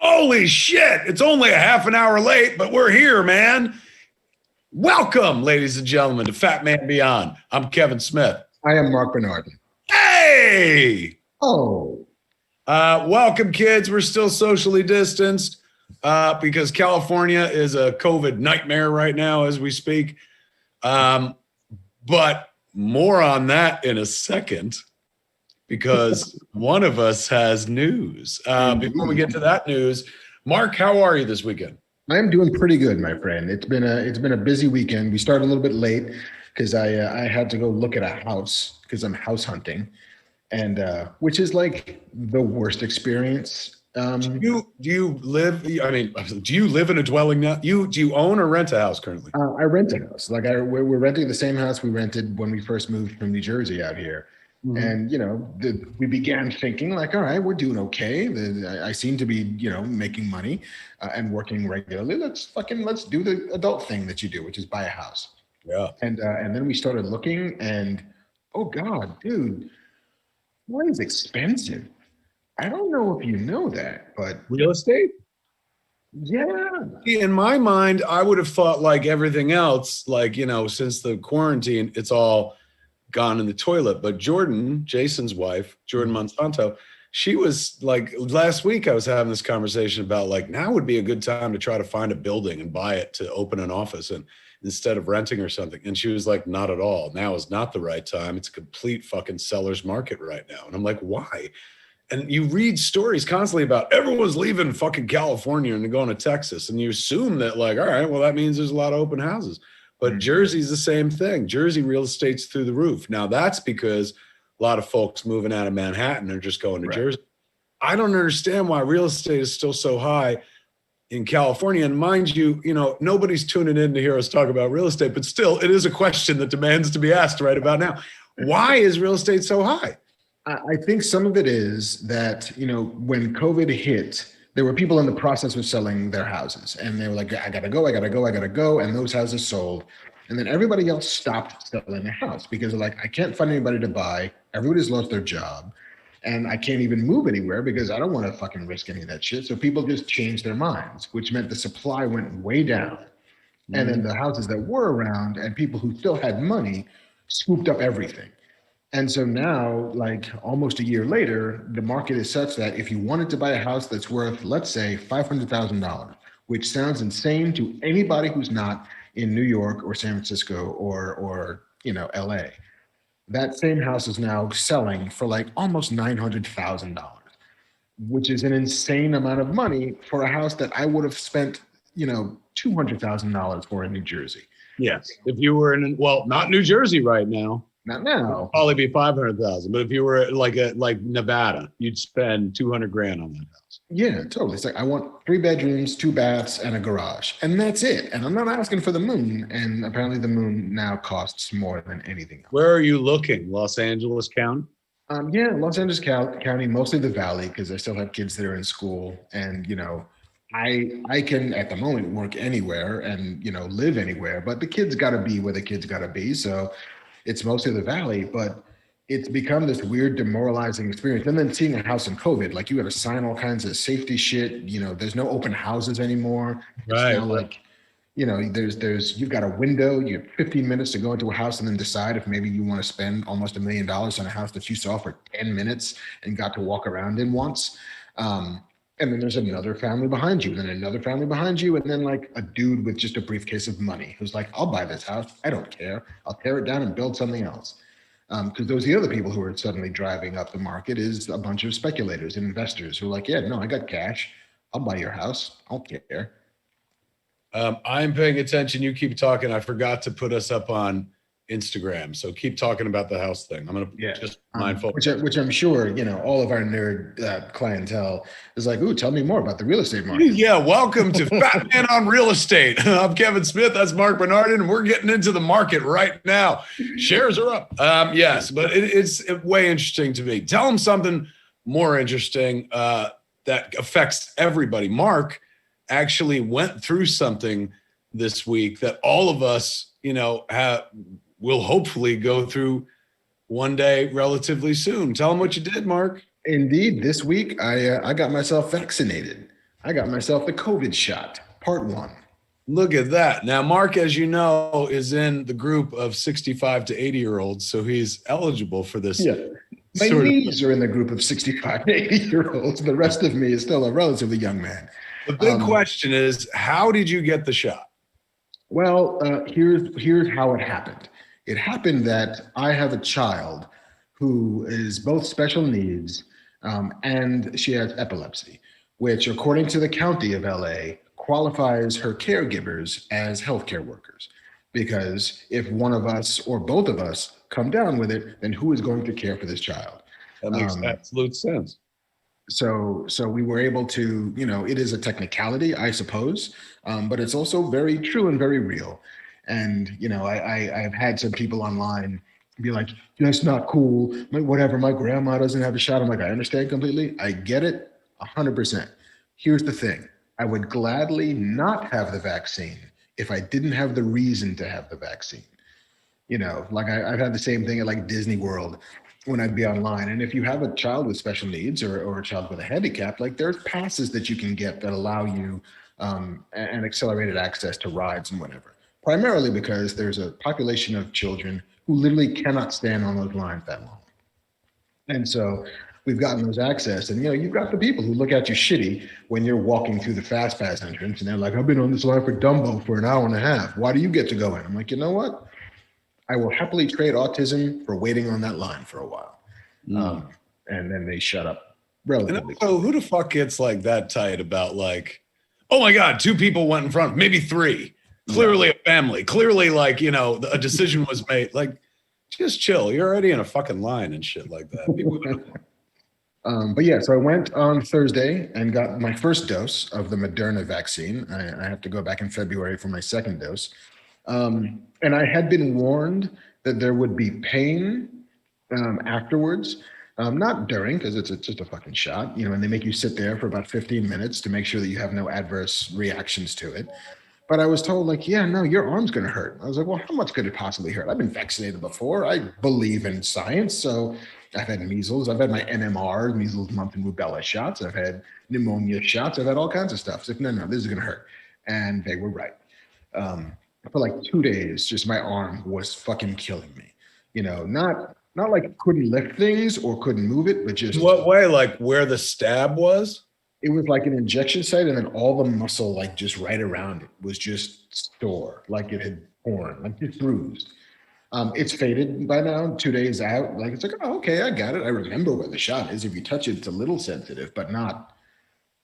Holy shit. It's only a half an hour late, but we're here, man. Welcome, ladies and gentlemen, to Fat Man Beyond. I'm Kevin Smith. I am Marc Bernardin. Hey! Oh. Welcome, kids. We're still socially distanced because California is a COVID nightmare right now as we speak. But more on that in a second, because one of us has news. Before we get to that news, Marc, how are you this weekend? I'm doing pretty good, my friend. It's been a busy weekend. We started a little bit late because I had to go look at a house because I'm house hunting, and which is like the worst experience. Do you live? I mean, do you live in a dwelling now? Do you own or rent a house currently? I rent a house. Like we're renting the same house we rented when we first moved from New Jersey out here. Mm-hmm. And, we began thinking like, all right, we're doing okay. I seem to be, making money and working regularly. Let's do the adult thing that you do, which is buy a house. Yeah. And then we started looking and, oh God, dude, what is expensive? I don't know if you know that, but real estate? Yeah. In my mind, I would have thought like everything else, like, since the quarantine, it's all gone in the toilet. But Jordan, Jason's wife, Jordan Monsanto, she was like, last week I was having this conversation about like, now would be a good time to try to find a building and buy it to open an office and instead of renting or something. And she was like, not at all. Now is not the right time. It's a complete fucking seller's market right now. And I'm like, why? And you read stories constantly about everyone's leaving fucking California and going to Texas. And you assume that like, all right, well, that means there's a lot of open houses. But Jersey's the same thing. Jersey real estate's through the roof. Now that's because a lot of folks moving out of Manhattan are just going to Jersey. I don't understand why real estate is still so high in California. And mind you, nobody's tuning in to hear us talk about real estate, but still it is a question that demands to be asked right about now. Why is real estate so high? I think some of it is that, when COVID hit, there were people in the process of selling their houses and they were like, I gotta go. And those houses sold. And then everybody else stopped selling their house because they're like, I can't find anybody to buy. Everybody's lost their job and I can't even move anywhere because I don't want to fucking risk any of that shit. So people just changed their minds, which meant the supply went way down. Mm-hmm. And then the houses that were around and people who still had money scooped up everything. And so now, like almost a year later, the market is such that if you wanted to buy a house that's worth, let's say, $500,000, which sounds insane to anybody who's not in New York or San Francisco or LA, that same house is now selling for like almost $900,000, which is an insane amount of money for a house that I would have spent, $200,000 for in New Jersey. Yes, if you were not New Jersey right now. Not now. It'd probably be 500,000. But if you were like Nevada, you'd spend 200 grand on that house. Yeah, totally. It's like I want 3 bedrooms, 2 baths, and a garage, and that's it. And I'm not asking for the moon. And apparently, the moon now costs more than anything else. Where are you looking? Los Angeles County? Yeah, Los Angeles County, mostly the Valley, because I still have kids that are in school, and I can at the moment work anywhere and live anywhere, but the kids got to be where the kids got to be. So it's mostly the Valley, but it's become this weird demoralizing experience. And then seeing a house in COVID, like you got to sign all kinds of safety shit. There's no open houses anymore. Right. It's now like, you've got a window, you have 15 minutes to go into a house and then decide if maybe you want to spend almost $1 million on a house that you saw for 10 minutes and got to walk around in once. And then there's another family behind you, and then another family behind you, and then like a dude with just a briefcase of money who's like, I'll buy this house. I don't care. I'll tear it down and build something else. Because those are the other people who are suddenly driving up the market is a bunch of speculators and investors who are like, yeah, no, I got cash. I'll buy your house. I don't care. I'm paying attention. You keep talking. I forgot to put us up on Instagram. So keep talking about the house thing. I'm going to just mindful. Which I'm sure, all of our nerd clientele is like, ooh, tell me more about the real estate market. Yeah, welcome to Fat Man on Real Estate. I'm Kevin Smith. That's Marc Bernardin. And we're getting into the market right now. Shares are up. Yes, but it's way interesting to me. Tell them something more interesting that affects everybody. Marc actually went through something this week that all of us, will hopefully go through one day relatively soon. Tell them what you did, Marc. Indeed. This week, I got myself vaccinated. I got myself the COVID shot, part 1. Look at that. Now, Marc, as you know, is in the group of 65 to 80-year-olds, so he's eligible for this. Yeah. My knees are in the group of 65 to 80-year-olds. The rest of me is still a relatively young man. The big question is, how did you get the shot? Well, here's how it happened. It happened that I have a child who is both special needs and she has epilepsy, which, according to the county of LA, qualifies her caregivers as healthcare workers. Because if one of us or both of us come down with it, then who is going to care for this child? That makes absolute sense. So we were able to, it is a technicality, I suppose, but it's also very true and very real. And, I've had some people online be like, that's not cool. Whatever, my grandma doesn't have a shot. I'm like, I understand completely. I get it 100%. Here's the thing. I would gladly not have the vaccine if I didn't have the reason to have the vaccine. Like I've had the same thing at like Disney World when I'd be online. And if you have a child with special needs or a child with a handicap, like there's passes that you can get that allow you an accelerated access to rides and whatever. Primarily because there's a population of children who literally cannot stand on those lines that long. And so we've gotten those access. And, you've got the people who look at you shitty when you're walking through the Fast Pass entrance and they're like, I've been on this line for Dumbo for an hour and a half. Why do you get to go in? I'm like, you know what? I will happily trade autism for waiting on that line for a while. And then they shut up relatively. So who the fuck gets like that tight about like, oh my God, 2 people went in front, maybe 3. Clearly a family. Clearly, like, a decision was made. Like, just chill. You're already in a fucking line and shit like that. But yeah, so I went on Thursday and got my first dose of the Moderna vaccine. I have to go back in February for my second dose. And I had been warned that there would be pain afterwards. Not during, because it's just a fucking shot, and they make you sit there for about 15 minutes to make sure that you have no adverse reactions to it. But I was told, like, yeah, no, your arm's going to hurt. I was like, well, how much could it possibly hurt? I've been vaccinated before. I believe in science. So I've had measles. I've had my MMR, measles, mumps, and rubella shots. I've had pneumonia shots. I've had all kinds of stuff. It's like, no, this is going to hurt. And they were right. For like 2 days, just my arm was fucking killing me. Not like I couldn't lift things or couldn't move it, but just. What way? Like where the stab was? It was like an injection site, and then all the muscle, like just right around it, was just sore, like it had torn, like just bruised. It's faded by now, 2 days out. Like it's like, oh, okay, I got it. I remember where the shot is. If you touch it, it's a little sensitive, but not.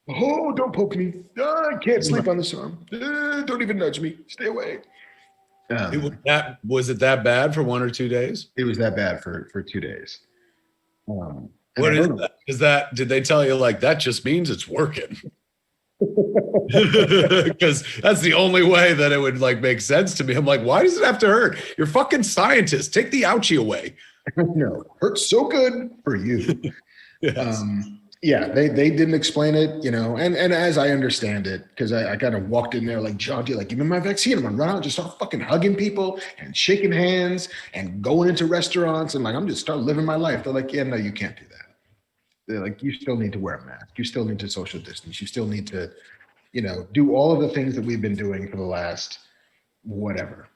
Oh, don't poke me! I can't sleep on this arm. Don't even nudge me. Stay away. Was it that bad for 1 or 2 days? It was that bad for 2 days. What is that? Did they tell you like that just means it's working? Because that's the only way that it would like make sense to me. I'm like, why does it have to hurt? You're fucking scientists. Take the ouchie away. No, hurts so good for you. Yes. Yeah, they didn't explain it, and as I understand it, because I kind of walked in there like, jaunty, like, give me my vaccine. I'm gonna run out and just start fucking hugging people and shaking hands and going into restaurants and like, I'm just start living my life. They're like, yeah, no, you can't do that. They're like, you still need to wear a mask. You still need to social distance. You still need to, do all of the things that we've been doing for the last,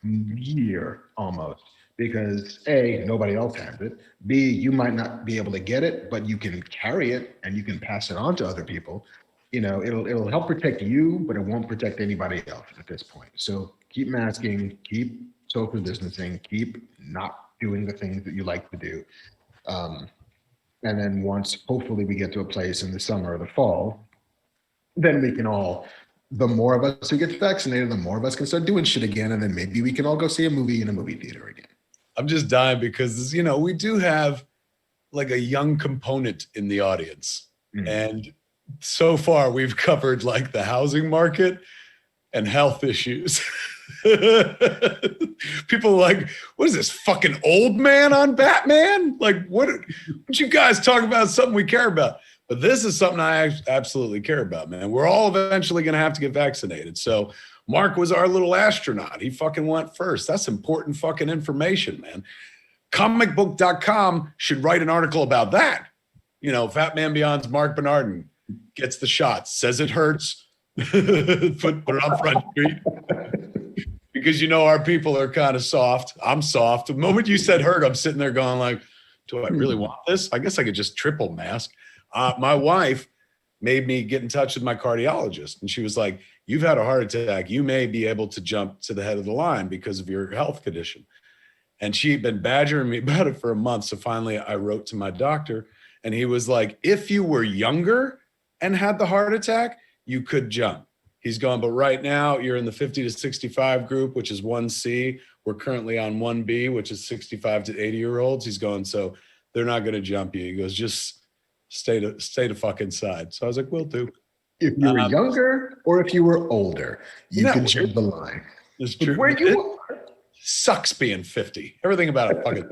year almost. Because A, nobody else has it. B, you might not be able to get it, but you can carry it and you can pass it on to other people. It'll help protect you, but it won't protect anybody else at this point. So keep masking, keep social distancing, keep not doing the things that you like to do. And then once, hopefully, we get to a place in the summer or the fall, then we can all, the more of us who get vaccinated, the more of us can start doing shit again. And then maybe we can all go see a movie in a movie theater again. I'm just dying because, we do have like a young component in the audience. Mm. And so far we've covered like the housing market and health issues. People are like, what is this fucking old man on Batman? Like, what you guys talk about something we care about? But this is something I absolutely care about, man. We're all eventually going to have to get vaccinated. So Marc was our little astronaut. He fucking went first. That's important fucking information, man. Comicbook.com should write an article about that. Fat Man Beyond's Marc Bernardin gets the shot, says it hurts, put it on Front Street. Because our people are kind of soft. I'm soft. The moment you said hurt, I'm sitting there going like, do I really want this? I guess I could just triple mask. My wife made me get in touch with my cardiologist. And she was like, you've had a heart attack. You may be able to jump to the head of the line because of your health condition. And she'd been badgering me about it for a month. So finally I wrote to my doctor and he was like, if you were younger and had the heart attack, you could jump. He's going, but right now you're in the 50 to 65 group, which is 1C. We're currently on 1B, which is 65 to 80-year-olds. He's going, so they're not going to jump you. He goes, just stay to fucking side. So I was like, will do. If you were younger or if you were older, you could jump the line. It's true. Where you are. Sucks being 50. Everything about it fucking.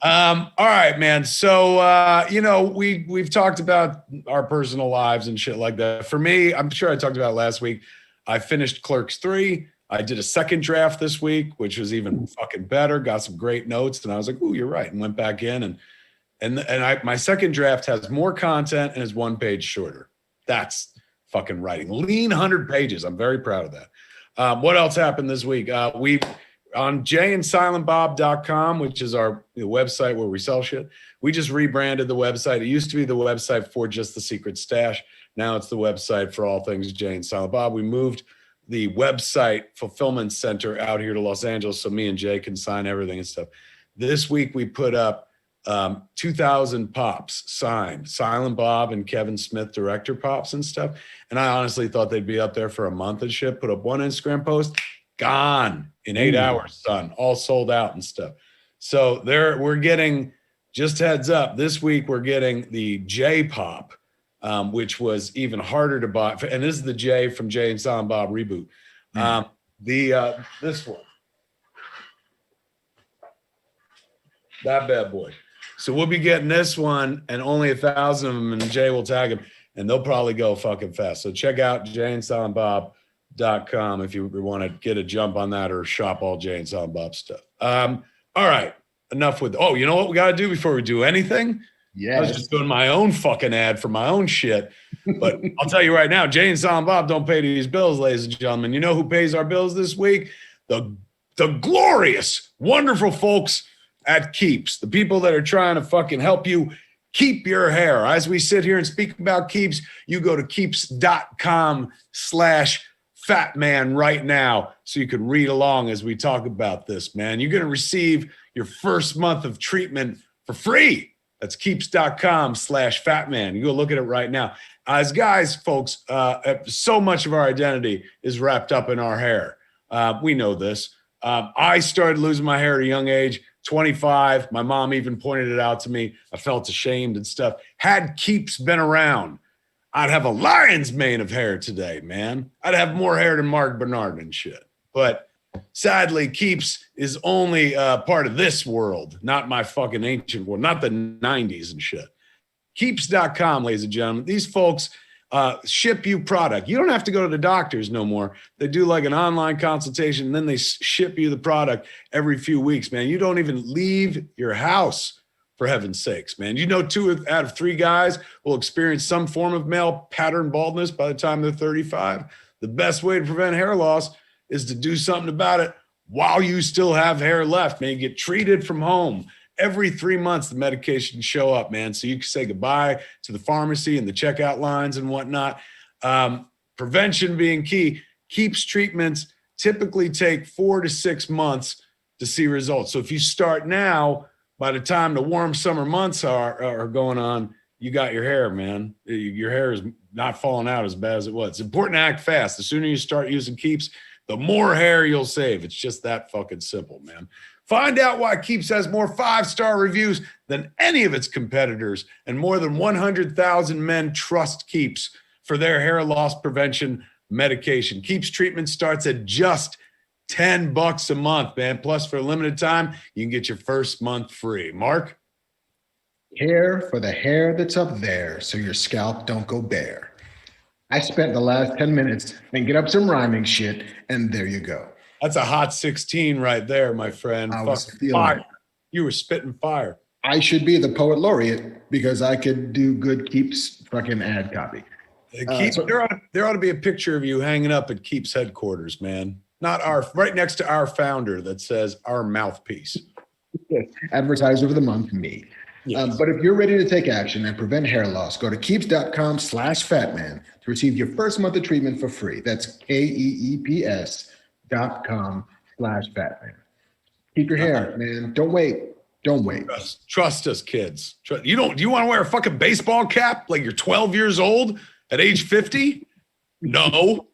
All right, man. So we've talked about our personal lives and shit like that. For me, I'm sure I talked about it last week. I finished Clerks 3. I did a second draft this week, which was even fucking better. Got some great notes, and I was like, "Ooh, you're right," and went back in and my second draft has more content and is 1 page shorter. That's fucking writing. Lean 100 pages. I'm very proud of that. What else happened this week? We on jayandsilentbob.com, which is our website where we sell shit. We just rebranded the website. It used to be the website for just the Secret Stash. Now it's the website for all things Jay and Silent Bob. We moved the website fulfillment center out here to Los Angeles so me and Jay can sign everything and stuff. This week we put up 2,000 pops signed, Silent Bob and Kevin Smith director pops and stuff. And I honestly thought they'd be up there for a month and shit. Put up one Instagram post, gone in 8 hours, son, all sold out and stuff. So we're getting, just heads up, this week we're getting the J pop, which was even harder to buy. And this is the J from Jay and Silent Bob reboot. This one, that bad boy. So we'll be getting this one and only 1,000 of them, and Jay will tag them and they'll probably go fucking fast. So check out jayandsilentbob.com if you want to get a jump on that or shop all Jay and Silent Bob stuff. All right, enough with, you know what we got to do before we do anything? Yeah, I was just doing my own fucking ad for my own shit. But I'll tell you right now, Jay and Silent Bob don't pay these bills, ladies and gentlemen. You know who pays our bills this week? The glorious, wonderful folks at Keeps, the people that are trying to fucking help you keep your hair. As we sit here and speak about Keeps, you go to keeps.com/fatman right now so you can read along as we talk about this, man. You're going to receive your first month of treatment for free. That's keeps.com/fatman. You go look at it right now. As guys, folks, so much of our identity is wrapped up in our hair. We know this. I started losing my hair at a young age, 25. My mom even pointed it out to me. I felt ashamed and stuff. Had Keeps been around, I'd have a lion's mane of hair today, man. I'd have more hair than Marc Bernardin and shit. But sadly, Keeps is only part of this world, not my fucking ancient world, not the 90s and shit. Keeps.com, ladies and gentlemen. These folks ship you product. You don't have to go to the doctors no more. They do like an online consultation, and then they ship you the product every few weeks, man. You don't even leave your house, for heaven's sakes, man. 2 out of 3 guys will experience some form of male pattern baldness by the time they're 35. The best way to prevent hair loss is to do something about it while you still have hair left, man. Get treated from home. Every 3 months, the medications show up, man. So you can say goodbye to the pharmacy and the checkout lines and whatnot. Prevention being key. Keeps treatments typically take 4 to 6 months to see results. So if you start now, by the time the warm summer months are going on, you got your hair, man. Your hair is not falling out as bad as it was. It's important to act fast. The sooner you start using Keeps, the more hair you'll save. It's just that fucking simple, man. Find out why Keeps has more 5-star reviews than any of its competitors, and more than 100,000 men trust Keeps for their hair loss prevention medication. Keeps treatment starts at just $10 a month, man. Plus, for a limited time, you can get your first month free. Marc? Hair for the hair that's up there so your scalp don't go bare. I spent the last 10 minutes thinking up some rhyming shit, and there you go. That's a hot 16 right there, my friend. I was Fucking feeling fire. it. You were spitting fire. I should be the poet laureate because I could do good Keeps fucking ad copy. There ought to be a picture of you hanging up at Keeps headquarters, man. Not right next to our founder that says our mouthpiece. Yes. Advertiser of the month, me. Yes. But if you're ready to take action and prevent hair loss, go to keeps.com/fatman to receive your first month of treatment for free. That's KEEPS.com/fatman. Keep your hair, man. Don't wait. Don't wait. Trust us, kids. Do you want to wear a fucking baseball cap like you're 12 years old at age 50? No.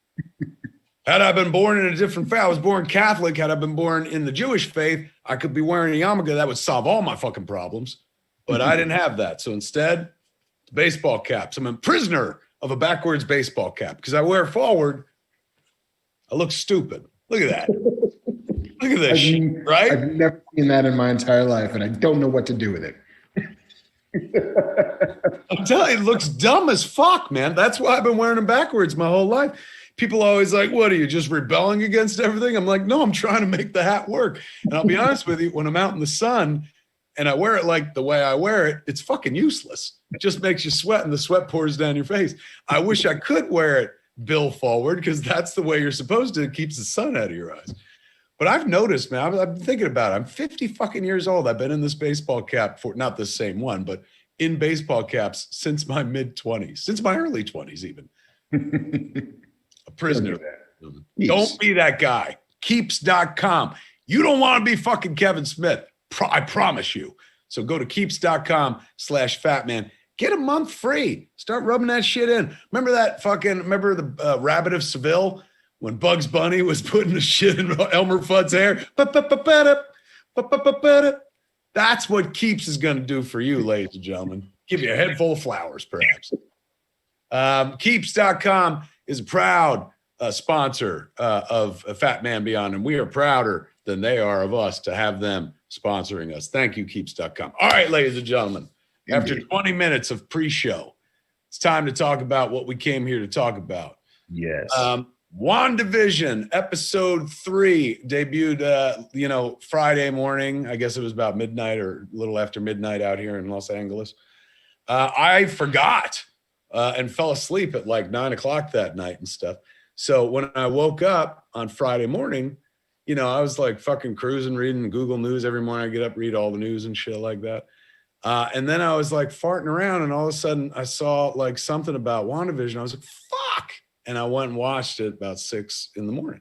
Had I been born in a different faith, I was born Catholic. Had I been born in the Jewish faith, I could be wearing a yarmulke. That would solve all my fucking problems. But I didn't have that. So instead, baseball caps. I'm a prisoner of a backwards baseball cap because I wear it forward. I look stupid. Look at that. Look at this shit, right? I've never seen that in my entire life, and I don't know what to do with it. I'm telling you, it looks dumb as fuck, man. That's why I've been wearing them backwards my whole life. People are always like, what are you, just rebelling against everything? I'm like, no, I'm trying to make the hat work. And I'll be honest with you, when I'm out in the sun and I wear it like the way I wear it, it's fucking useless. It just makes you sweat and the sweat pours down your face. I wish I could wear it bill forward because that's the way you're supposed to. It keeps the sun out of your eyes. But I've noticed, man, I've been thinking about it. I'm 50 fucking years old. I've been in this baseball cap for not the same one, but in baseball caps since my mid-20s, since my early 20s even. A prisoner. Don't be that guy. Keeps.com. You don't want to be fucking Kevin Smith. I promise you. So go to keeps.com/fatman. Get a month free. Start rubbing that shit in. Remember the Rabbit of Seville? When Bugs Bunny was putting the shit in Elmer Fudd's hair. That's what Keeps is going to do for you, ladies and gentlemen. Give you a head full of flowers, perhaps. Keeps.com is a proud sponsor of Fat Man Beyond, and we are prouder than they are of us to have them sponsoring us. Thank you, Keeps.com. All right, ladies and gentlemen, after 20 minutes of pre-show, it's time to talk about what we came here to talk about. Yes. WandaVision episode 3 debuted, Friday morning. I guess it was about midnight or a little after midnight out here in Los Angeles. I forgot and fell asleep at like 9 o'clock that night and stuff. So when I woke up on Friday morning, I was like fucking cruising, reading Google News every morning. I get up, read all the news and shit like that. And then I was like farting around, and all of a sudden I saw like something about WandaVision. I was like, fuck. And I went and watched it about 6 a.m.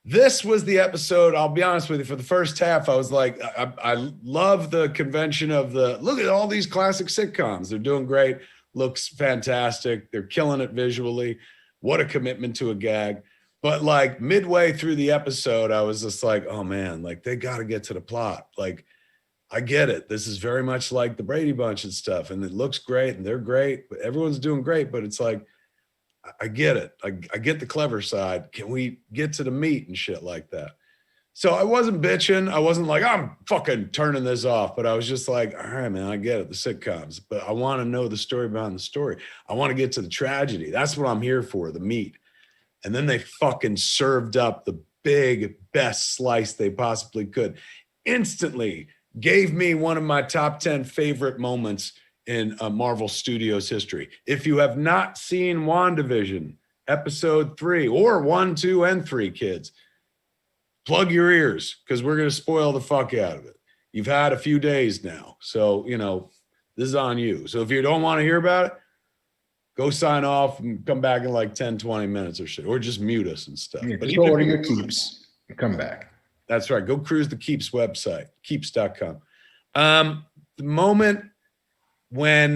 This was the episode. I'll be honest with you. For the first half, I was like, I love the convention of look at all these classic sitcoms. They're doing great. Looks fantastic. They're killing it visually. What a commitment to a gag. But like midway through the episode, I was just like, oh man, like they got to get to the plot. Like, I get it. This is very much like the Brady Bunch and stuff. And it looks great and they're great, but everyone's doing great. But it's like, I get it. I get the clever side. Can we get to the meat and shit like that? So I wasn't bitching. I wasn't like, I'm fucking turning this off. But I was just like, all right, man, I get it. The sitcoms. But I want to know the story behind the story. I want to get to the tragedy. That's what I'm here for, the meat. And then they fucking served up the big, best slice they possibly could. Instantly gave me one of my top 10 favorite moments in Marvel Studios history. If you have not seen WandaVision, episode 3, or 1, 2, and 3, kids, plug your ears because we're going to spoil the fuck out of it. You've had a few days now. So, this is on you. So if you don't want to hear about it, go sign off and come back in like 10, 20 minutes or shit, or just mute us and stuff. Yeah, but you order your Keeps and come back. That's right. Go cruise the Keeps website, keeps.com. The moment when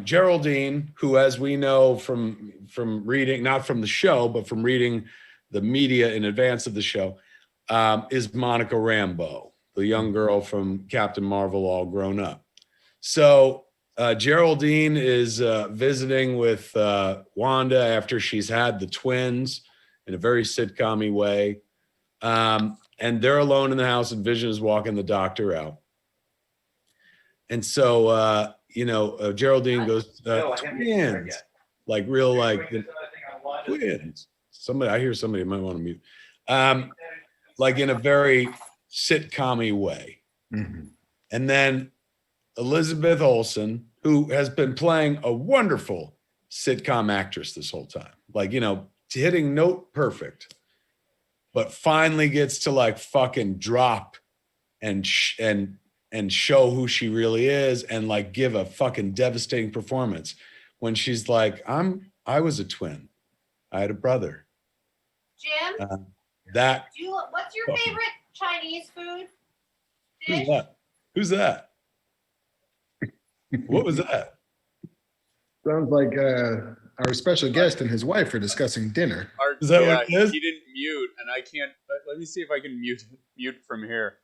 Geraldine, who, as we know from reading, not from the show, but from reading the media in advance of the show, is Monica Rambeau, the young girl from Captain Marvel, all grown up. So Geraldine is visiting with Wanda after she's had the twins in a very sitcom-y way. And they're alone in the house, and Vision is walking the doctor out. And so, Geraldine goes, twins, like real, like twins. I hear somebody might want to mute. Like in a very sitcom-y way. Mhm. And then Elizabeth Olsen, who has been playing a wonderful sitcom actress this whole time, like, you know, hitting note perfect, but finally gets to like fucking drop and and show who she really is and like give a fucking devastating performance when she's like, I was a twin. I had a brother. Jim, what's your favorite Chinese food dish? Who's that? Who's that? What was that? Sounds like our special guest and his wife are discussing dinner. Is that what it is? He didn't mute, and I can't. Let me see if I can mute from here.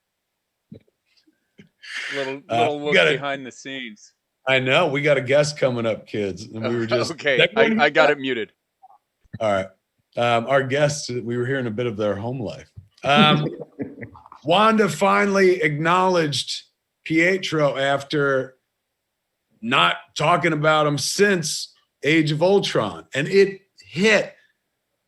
Little look behind the scenes. I know we got a guest coming up, kids, and we were just okay. I got it muted. All right, our guests. We were hearing a bit of their home life. Wanda finally acknowledged Pietro after not talking about him since Age of Ultron, and it hit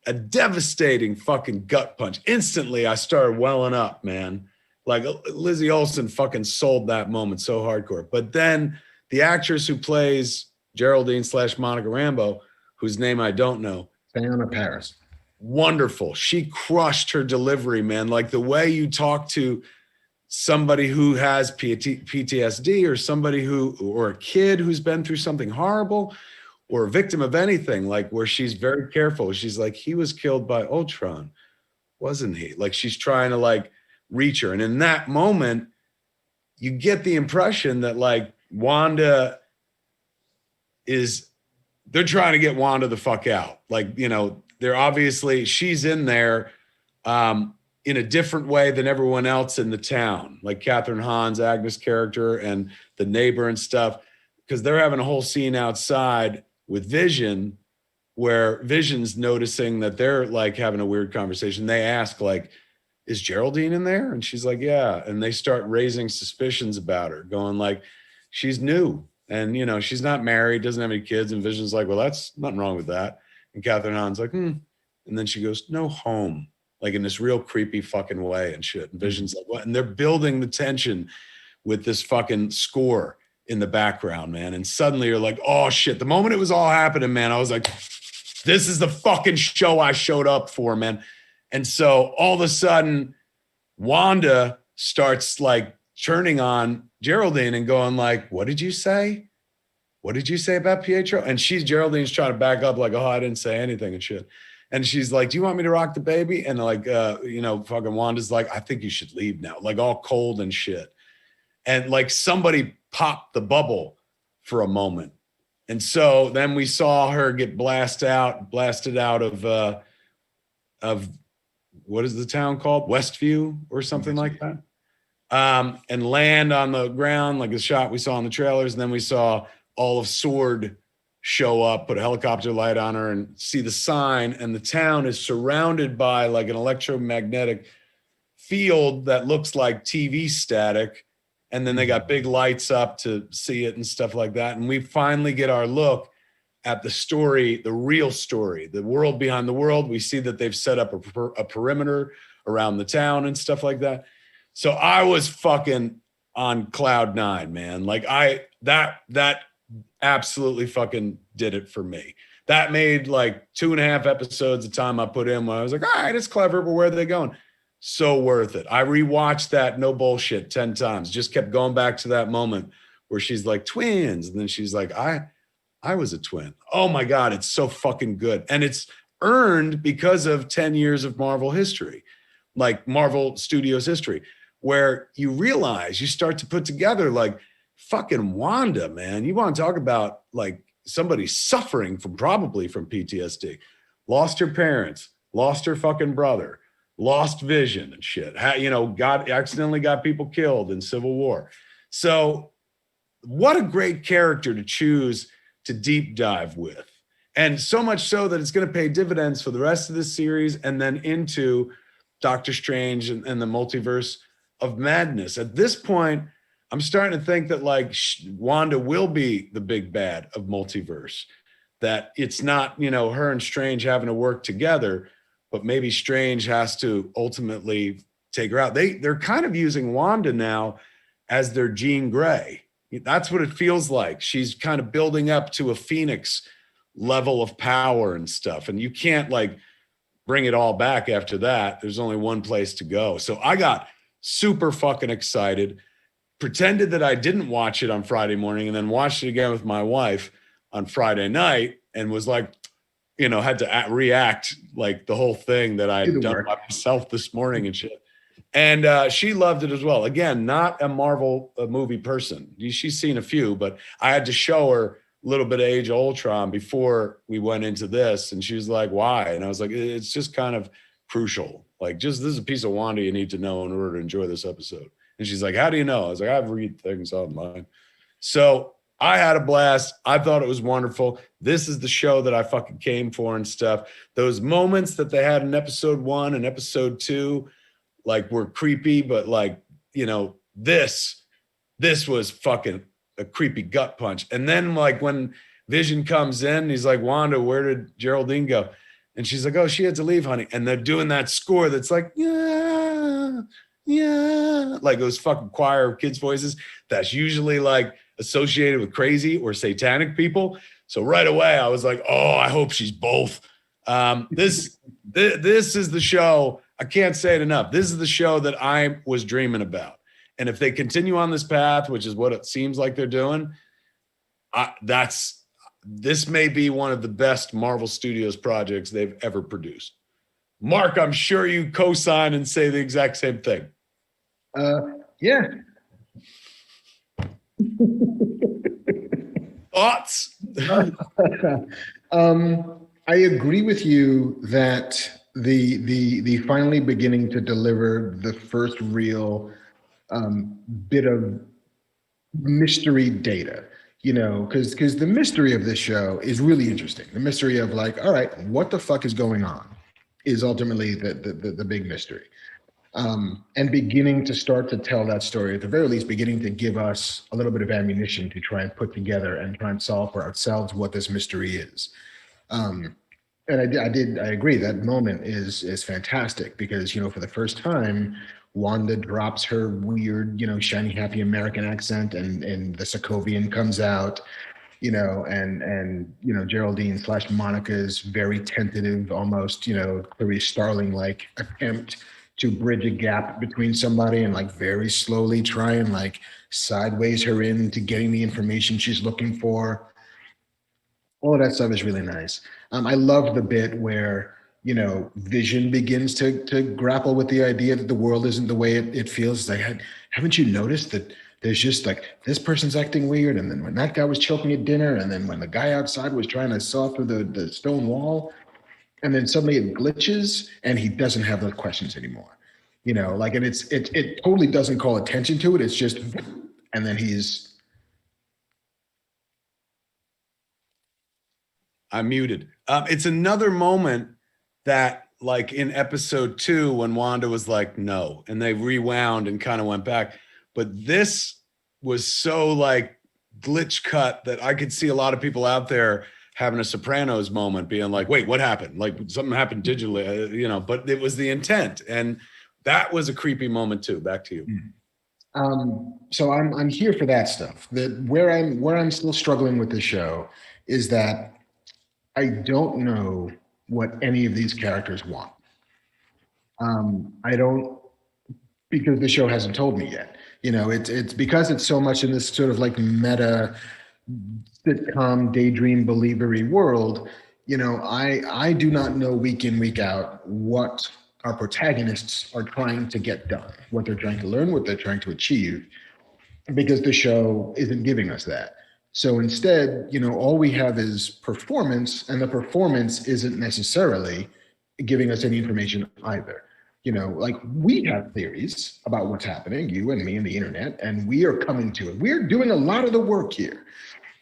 a devastating fucking gut punch. Instantly, I started welling up, man. Like Lizzie Olsen fucking sold that moment so hardcore. But then the actress who plays Geraldine / Monica Rambeau, whose name I don't know. Diana Paris. Wonderful. She crushed her delivery, man. Like the way you talk to somebody who has PTSD or somebody or a kid who's been through something horrible or a victim of anything, like where she's very careful. She's like, he was killed by Ultron, wasn't he? Like she's trying to like reach her. And in that moment, you get the impression that like Wanda they're trying to get Wanda the fuck out. Like, you know, she's in there in a different way than everyone else in the town, like Catherine Hahn's Agnes character and the neighbor and stuff, because they're having a whole scene outside with Vision where Vision's noticing that they're like having a weird conversation. They ask like, is Geraldine in there? And she's like, yeah. And they start raising suspicions about her, going like, she's new. And, you know, she's not married, doesn't have any kids. And Vision's like, well, that's nothing wrong with that. And Catherine Hahn's like, And then she goes, no home, like in this real creepy fucking way and shit. And Vision's like, what? And they're building the tension with this fucking score in the background, man. And suddenly you're like, oh shit. The moment it was all happening, man, I was like, this is the fucking show I showed up for, man. And so all of a sudden, Wanda starts like turning on Geraldine and going like, what did you say? What did you say about Pietro? And Geraldine's trying to back up like, oh, I didn't say anything and shit. And she's like, do you want me to rock the baby? And like, you know, fucking Wanda's like, I think you should leave now. Like all cold and shit. And like somebody popped the bubble for a moment. And so then we saw her get blasted out of what is the town called? Westview or something like that. And land on the ground, like the shot we saw in the trailers. And then we saw all of SWORD show up, put a helicopter light on her and see the sign. And the town is surrounded by like an electromagnetic field that looks like TV static. And then they got big lights up to see it and stuff like that. And we finally get our look at the story, the real story, the world behind the world. We see that they've set up a perimeter around the town and stuff like that. So I was fucking on cloud nine, man. Like that absolutely fucking did it for me. That made like 2.5 episodes of time I put in when I was like, all right, it's clever, but where are they going? So worth it. I rewatched that, no bullshit, 10 times. Just kept going back to that moment where she's like, twins. And then she's like, I was a twin. Oh my God, it's so fucking good. And it's earned because of 10 years of Marvel history, like Marvel Studios history, where you realize, you start to put together like fucking Wanda, man. You want to talk about like somebody suffering probably from PTSD, lost her parents, lost her fucking brother, lost vision and shit. You know, accidentally got people killed in Civil War. So what a great character to choose to deep dive with. And so much so that it's going to pay dividends for the rest of this series and then into Doctor Strange and the multiverse of madness. At this point, I'm starting to think that like Wanda will be the big bad of multiverse, that it's not, you know, her and Strange having to work together, but maybe Strange has to ultimately take her out. They're kind of using Wanda now as their Jean Grey. That's what it feels like. She's kind of building up to a Phoenix level of power and stuff. And you can't like bring it all back after that. There's only one place to go. So I got super fucking excited, pretended that I didn't watch it on Friday morning, and then watched it again with my wife on Friday night, and was like, you know, had to react like the whole thing that I had done by myself this morning and shit. And she loved it as well. Again, not a Marvel movie person. She's seen a few, but I had to show her a little bit of Age of Ultron before we went into this. And she was like, why? And I was like, it's just kind of crucial. Like, just this is a piece of Wanda you need to know in order to enjoy this episode. And she's like, how do you know? I was like, I read things online. So I had a blast. I thought it was wonderful. This is the show that I fucking came for and stuff. Those moments that they had in episode 1 and episode 2, like, were creepy, but like, you know, this was fucking a creepy gut punch. And then like when Vision comes in, he's like, Wanda, where did Geraldine go? And she's like, oh, she had to leave, honey. And they're doing that score that's like, yeah, like those fucking choir of kids' voices that's usually like associated with crazy or satanic people. So right away I was like, oh, I hope she's both. This is the show. I can't say it enough. This is the show that I was dreaming about. And if they continue on this path, which is what it seems like they're doing, this may be one of the best Marvel Studios projects they've ever produced. Marc, I'm sure you co-sign and say the exact same thing. Yeah. Thoughts? I agree with you that the finally beginning to deliver the first real bit of mystery data, you know, because the mystery of this show is really interesting. The mystery of like, all right, what the fuck is going on is ultimately the big mystery. And beginning to start to tell that story, at the very least, beginning to give us a little bit of ammunition to try and put together and try and solve for ourselves what this mystery is. And I agree, that moment is fantastic because, you know, for the first time, Wanda drops her weird, you know, shiny, happy American accent, and the Sokovian comes out, you know, and you know, Geraldine / Monica's very tentative, almost, you know, Clarice Starling-like attempt to bridge a gap between somebody and like very slowly try and like sideways her into getting the information she's looking for. All of that stuff is really nice. I love the bit where, you know, Vision begins to grapple with the idea that the world isn't the way it feels. Like, haven't you noticed that there's just like, this person's acting weird, and then when that guy was choking at dinner, and then when the guy outside was trying to saw through the stone wall, and then suddenly it glitches and he doesn't have those questions anymore. You know, like, and it totally doesn't call attention to it. It's just, and then I'm muted. It's another moment that, like in episode 2, when Wanda was like, no, and they rewound and kind of went back. But this was so like glitch cut that I could see a lot of people out there having a Sopranos moment, being like, wait, what happened? Like something happened digitally, you know, but it was the intent. And that was a creepy moment too. Back to you. So I'm here for that stuff. That where I'm still struggling with the show is that I don't know what any of these characters want. I don't, because the show hasn't told me yet. You know, it's because it's so much in this sort of like meta sitcom daydream believery world. You know, I do not know week in, week out what our protagonists are trying to get done, what they're trying to learn, what they're trying to achieve, because the show isn't giving us that. So instead, you know, all we have is performance, and the performance isn't necessarily giving us any information either. You know, like, we have theories about what's happening, you and me and the internet, and we are coming to it. We're doing a lot of the work here.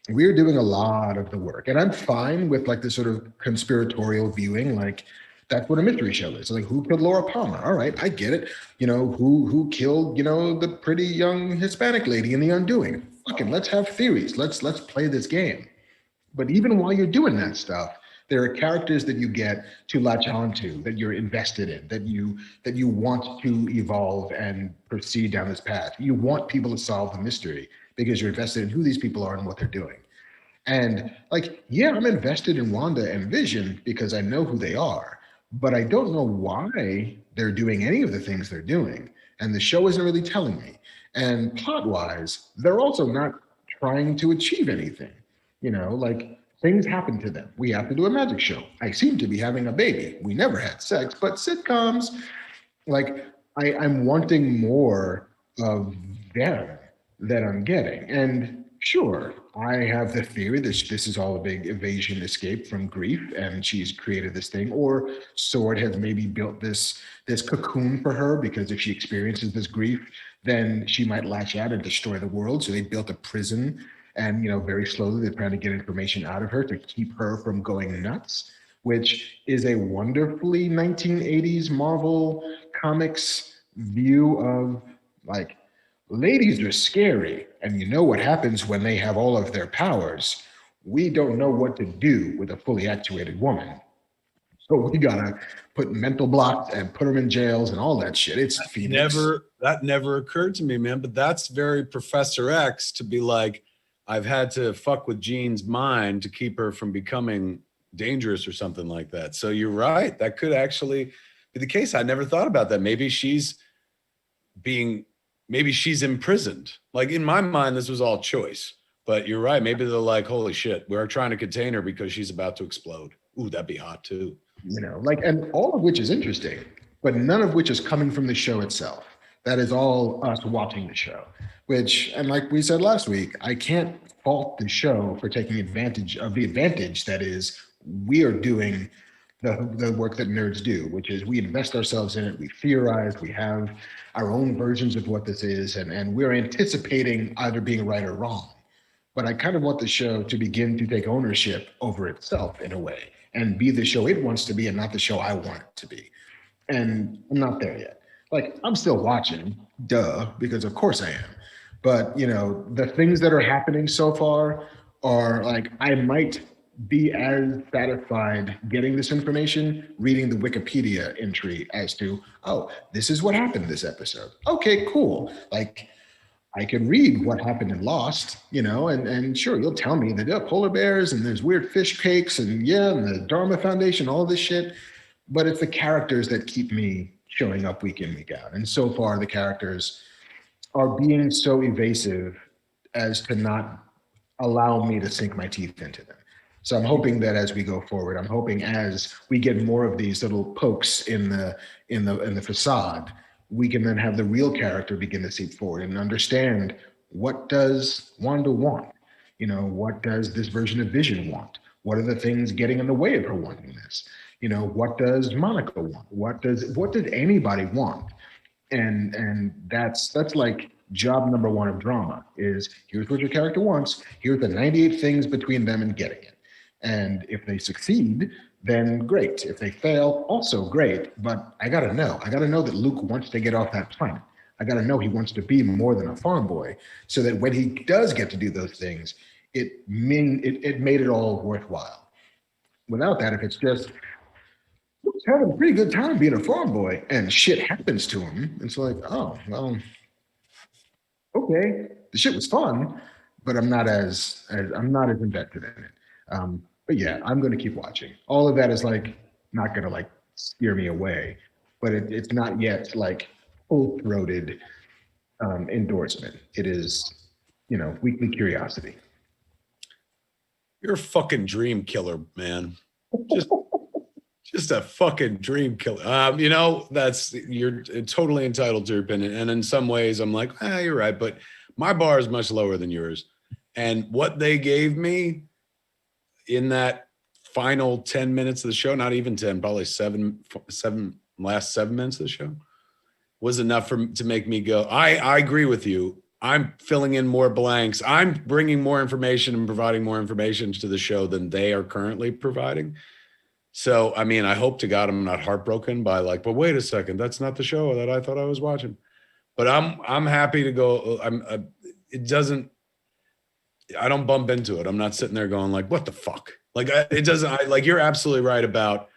We're doing a lot of the work. And I'm fine with like the sort of conspiratorial viewing, like, that's what a mystery show is. Like, who killed Laura Palmer? All right, I get it. You know, who killed, you know, the pretty young Hispanic lady in The Undoing? Fucking let's have theories. Let's play this game. But even while you're doing that stuff, There are characters that you get to latch onto, that you're invested in, that you want to evolve and proceed down this path. You want people to solve the mystery because you're invested in who these people are and what they're doing. And like, yeah, I'm invested in Wanda and Vision because I know who they are, but I don't know why they're doing any of the things they're doing. And the show isn't really telling me. And plot-wise, they're also not trying to achieve anything. You know, like things happen to them. We have to do a magic show. I seem to be having a baby. We never had sex, but sitcoms, like I'm wanting more of them that I'm getting. And sure, I have the theory that this is all a big evasion escape from grief, and she's created this thing, or Sword has maybe built this cocoon for her because if she experiences this grief, then she might lash out and destroy the world. So they built a prison, and very slowly they're trying to get information out of her to keep her from going nuts, which is a wonderfully 1980s Marvel comics view of like, ladies are scary, and you know what happens when they have all of their powers. We don't know what to do with a fully actuated woman. So we gotta put mental blocks and put them in jails and all that shit. It's Phoenix. That never occurred to me, man. But that's very Professor X to be like, I've had to fuck with Jean's mind to keep her from becoming dangerous or something like that. So you're right. That could actually be the case. I never thought about that. Maybe she's imprisoned. Like in my mind, this was all choice. But you're right. Maybe they're like, holy shit, we're trying to contain her because she's about to explode. Ooh, that'd be hot too. And all of which is interesting, but none of which is coming from the show itself. That is all us watching the show, and like we said last week, I can't fault the show for taking advantage of the advantage that is we are doing the work that nerds do, which is we invest ourselves in it, we theorize, we have our own versions of what this is, and we're anticipating either being right or wrong. But I kind of want the show to begin to take ownership over itself in a way and be the show it wants to be and not the show I want it to be. And I'm not there yet. Like, I'm still watching, duh, because of course I am. But, the things that are happening so far are like, I might be as satisfied getting this information, reading the Wikipedia entry as to, oh, this is what happened this episode. Okay, cool. Like, I can read what happened in Lost, and sure, you'll tell me that there are polar bears and there's weird fish cakes and the Dharma Foundation, all this shit. But it's the characters that keep me showing up week in, week out. And so far, the characters are being so evasive as to not allow me to sink my teeth into them. So I'm hoping that as we go forward, I'm hoping as we get more of these little pokes in the facade, we can then have the real character begin to seep forward and understand, what does Wanda want? What does this version of Vision want? What are the things getting in the way of her wanting this? What does Monica want? What does anybody want? And that's like job number one of drama is, here's what your character wants. Here's the 98 things between them and getting it. And if they succeed, then great. If they fail, also great. But I gotta know that Luke wants to get off that planet. I gotta know he wants to be more than a farm boy, so that when he does get to do those things, it made it all worthwhile. Without that, if it's just Luke's having a pretty good time being a farm boy and shit happens to him, it's like, oh, well, okay, the shit was fun, but I'm not as invested in it. But yeah, I'm going to keep watching. All of that is like not going to like steer me away, but it's not yet like full-throated endorsement. It is, weekly curiosity. You're a fucking dream killer, man. Just a fucking dream killer. You're totally entitled to your opinion. And in some ways I'm like, you're right. But my bar is much lower than yours. And what they gave me in that final 10 minutes of the show, not even 10, probably seven last 7 minutes of the show, was enough to make me go, I agree with you. I'm filling in more blanks. I'm bringing more information and providing more information to the show than they are currently providing. So, I mean, I hope to God I'm not heartbroken by like, but wait a second, that's not the show that I thought I was watching. But I'm happy to go. I don't bump into it. I'm not sitting there going like, what the fuck? Like it doesn't. Like you're absolutely right about,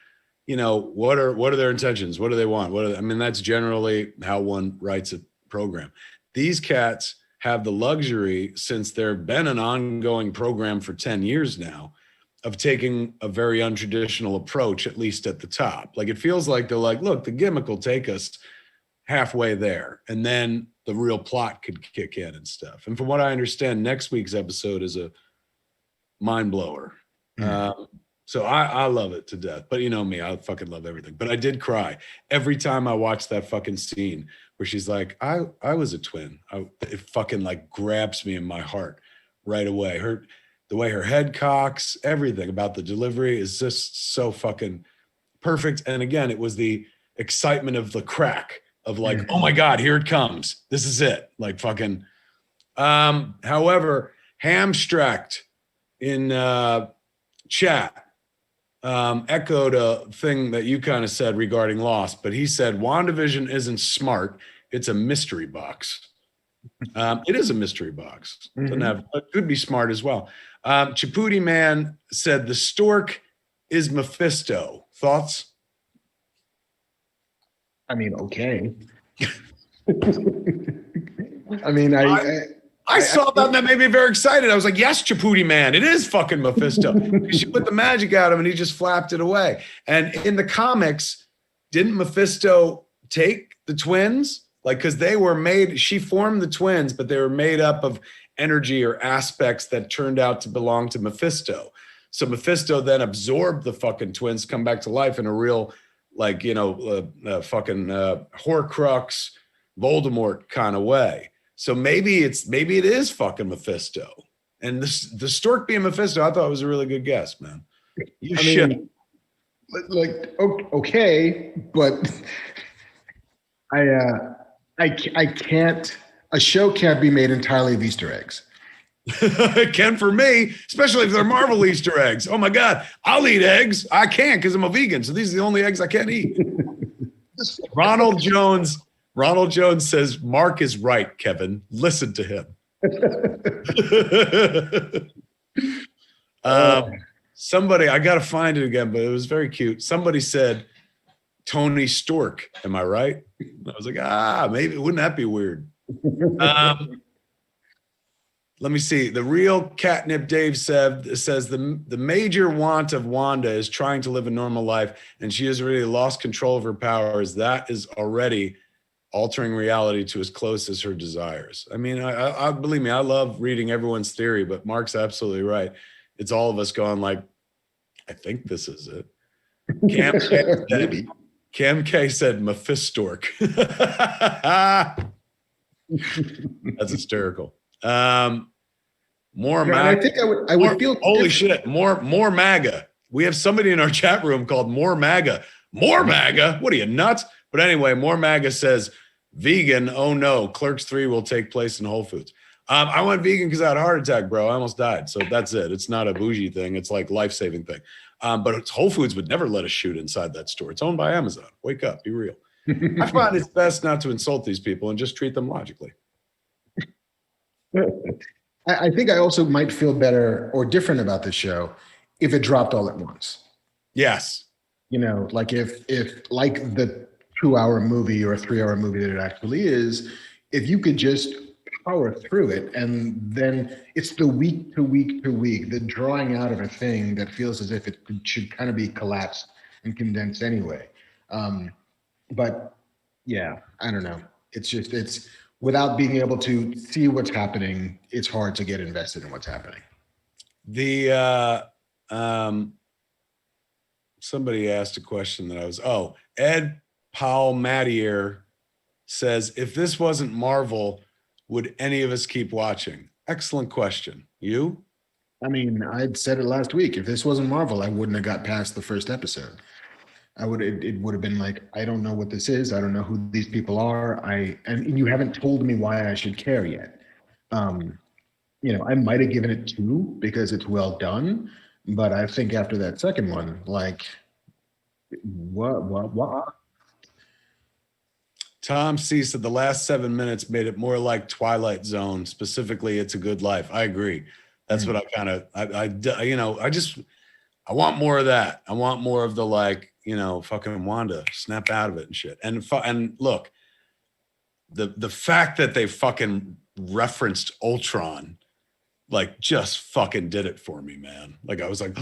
what are their intentions? What do they want? I mean, that's generally how one writes a program. These cats have the luxury, since there have been an ongoing program for 10 years now, of taking a very untraditional approach, at least at the top. Like it feels like they're like, look, the gimmick will take us halfway there, and then the real plot could kick in and stuff. And from what I understand, next week's episode is a mind blower. So I love it to death. But you know me, I fucking love everything. But I did cry every time I watched that fucking scene where she's like, I was a twin. It fucking like grabs me in my heart right away. The way her head cocks, everything about the delivery is just so fucking perfect. And again, it was the excitement of the crack of like, oh my God, here it comes. This is it. Like fucking, however, Hamstracked in chat echoed a thing that you kind of said regarding Lost, but he said WandaVision isn't smart. It's a mystery box. It is a mystery box. It could be smart as well. Chapooty Man said the stork is Mephisto. Thoughts? I mean, okay. I mean, I saw that and that made me very excited. I was like, yes, Chapooty Man, it is fucking Mephisto. She put the magic out of him and he just flapped it away. And in the comics, didn't Mephisto take the twins? Like, because they were made, she formed the twins, but they were made up of energy or aspects that turned out to belong to Mephisto. So Mephisto then absorbed the fucking twins, come back to life in a real, like, fucking Horcrux, Voldemort kind of way. So maybe it is fucking Mephisto. And the stork being Mephisto, I thought was a really good guess, man. Okay, but I can't. A show can't be made entirely of Easter eggs. It can for me, especially if they're Marvel Easter eggs. Oh my God, I'll eat eggs. I can't because I'm a vegan. So these are the only eggs I can't eat. Ronald Jones says, Marc is right, Kevin. Listen to him. Somebody, I got to find it again, but it was very cute. Somebody said, Tony Stork. Am I right? I was like, maybe. Wouldn't that be weird? Let me see. The real Catnip Dave says the major want of Wanda is trying to live a normal life, and she has already lost control of her powers. That is already altering reality to as close as her desires. I mean, I believe me, I love reading everyone's theory, but Marc's absolutely right. It's all of us going like, I think this is it. Cam K said Mephistork. That's hysterical. More MAGA. I think I would feel holy shit. More MAGA. We have somebody in our chat room called More MAGA. More MAGA? What are you, nuts? But anyway, More MAGA says vegan. Oh no, Clerks 3 will take place in Whole Foods. I went vegan because I had a heart attack, bro. I almost died. So that's it. It's not a bougie thing. It's like life-saving thing. But Whole Foods would never let us shoot inside that store. It's owned by Amazon. Wake up. Be real. I find it's best not to insult these people and just treat them logically. I think I also might feel better or different about the show if it dropped all at once. Yes. Like if like the 2-hour movie or a 3-hour movie that it actually is, if you could just power through it, and then it's the week to week to week, the drawing out of a thing that feels as if it should kind of be collapsed and condensed anyway. But yeah, I don't know. It's without being able to see what's happening, it's hard to get invested in what's happening. Somebody asked a question that Ed Palmatier says, if this wasn't Marvel, would any of us keep watching? Excellent question. You? I mean, I'd said it last week. If this wasn't Marvel, I wouldn't have got past the first episode. It would have been like, I don't know what this is. I don't know who these people are. And you haven't told me why I should care yet. I might have given it 2 because it's well done, but I think after that second one, like, what? Tom C said the last 7 minutes made it more like Twilight Zone. Specifically, It's a Good Life. I agree. That's what I kind of, I want more of that. I want more of the like, you know, fucking Wanda snap out of it and shit. And look, the fact that they fucking referenced Ultron, like, just fucking did it for me, man. Like, I was like,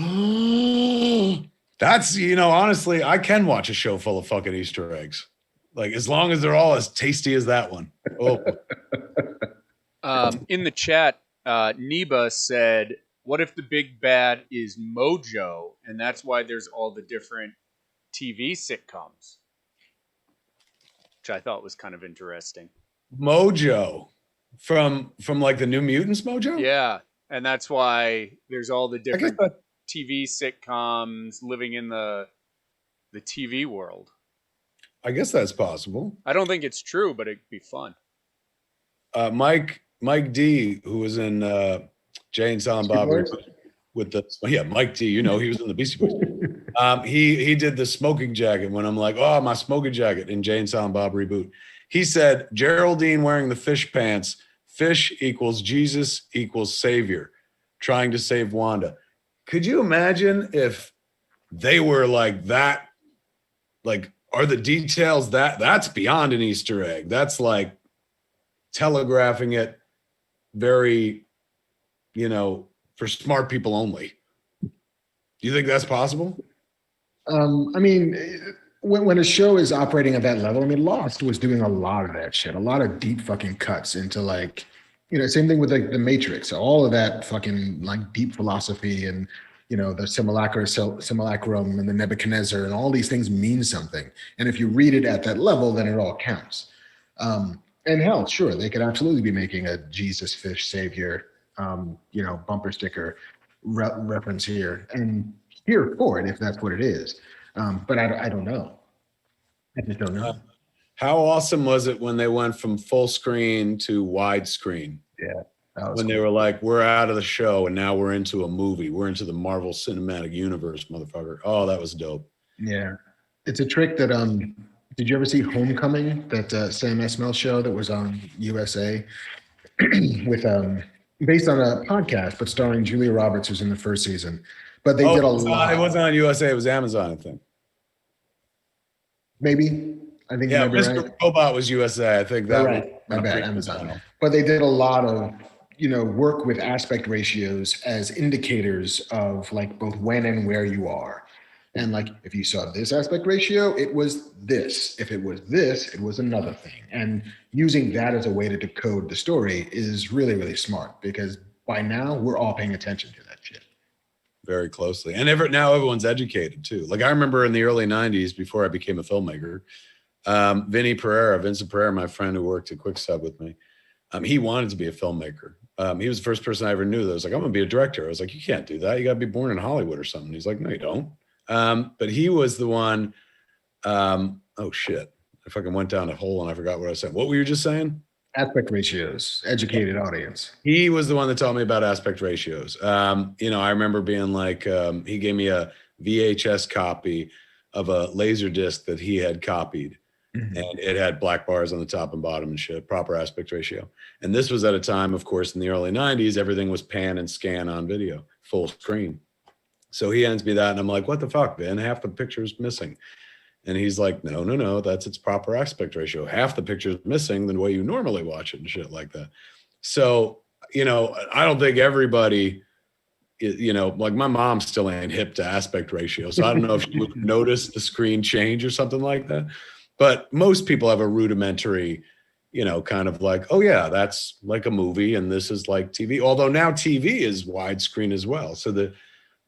that's, you know, honestly, I can watch a show full of fucking Easter eggs. Like, as long as they're all as tasty as that one. Oh. In the chat, Neba said, what if the big bad is Mojo, and that's why there's all the different TV sitcoms? Which I thought was kind of interesting. Mojo from like the New Mutants Mojo? Yeah, and that's why there's all the different TV sitcoms living in the TV world. I guess that's possible. I don't think it's true, but it'd be fun. Mike D, who was in Jay and Silent Bob with the Mike D, you know, he was in the Beastie Boys. He did the smoking jacket when I'm like, oh, my smoking jacket in Jay and Silent Bob reboot. He said Geraldine wearing the fish pants, fish equals Jesus equals savior, trying to save Wanda. Could you imagine if they were like that? Like, are the details that's beyond an Easter egg? That's like telegraphing it very, you know, for smart people only. Do you think that's possible? I mean, when a show is operating at that level, I mean, Lost was doing a lot of that shit, a lot of deep fucking cuts into, like, you know, same thing with like the Matrix, all of that fucking like deep philosophy and, you know, the simulacrum and the Nebuchadnezzar and all these things mean something. And if you read it at that level, then it all counts. And hell, sure, they could absolutely be making a Jesus fish savior, you know, bumper sticker reference here, and here for it if that's what it is. But I don't know. I just don't know. How awesome was it when they went from full screen to widescreen? Yeah. When they were like, we're out of the show and now we're into a movie. We're into the Marvel Cinematic Universe, motherfucker. Oh, that was dope. Yeah. It's a trick that, did you ever see Homecoming, that Sam Esmail show that was on USA with, based on a podcast, but starring Julia Roberts, who's in the first season. But they did a lot. It wasn't on USA, it was Amazon, I think. Maybe. I think yeah, Mr. Right. Robot was USA. I think that was my bad, Amazon. But they did a lot of, you know, work with aspect ratios as indicators of like both when and where you are. And like, if you saw this aspect ratio, it was this. If it was this, it was another thing. And using that as a way to decode the story is really, really smart, because by now we're all paying attention to that shit. Very closely. And now everyone's educated too. Like, I remember in the early 90s, before I became a filmmaker, Vincent Pereira, my friend who worked at Quick Sub with me, he wanted to be a filmmaker. He was the first person I ever knew that was like, I'm gonna be a director. I was like, you can't do that. You gotta be born in Hollywood or something. He's like, no, you don't. But he was the one, oh shit. I fucking went down a hole and I forgot what I said. What were you just saying? Aspect ratios, educated audience. He was the one that taught me about aspect ratios. You know, I remember being like, he gave me a VHS copy of a laser disc that he had copied. Mm-hmm. And it had black bars on the top and bottom and shit, proper aspect ratio. And this was at a time, of course, in the early 90s, everything was pan and scan on video, full screen. So he hands me that and I'm like, what the fuck, man? Half the picture is missing. And he's like, no, that's its proper aspect ratio. Half the picture is missing than the way you normally watch it and shit like that. So, you know, I don't think everybody, you know, like my mom still ain't hip to aspect ratio. So I don't know if she would notice the screen change or something like that. But most people have a rudimentary, you know, kind of like, oh yeah, that's like a movie and this is like TV. Although now TV is widescreen as well. So the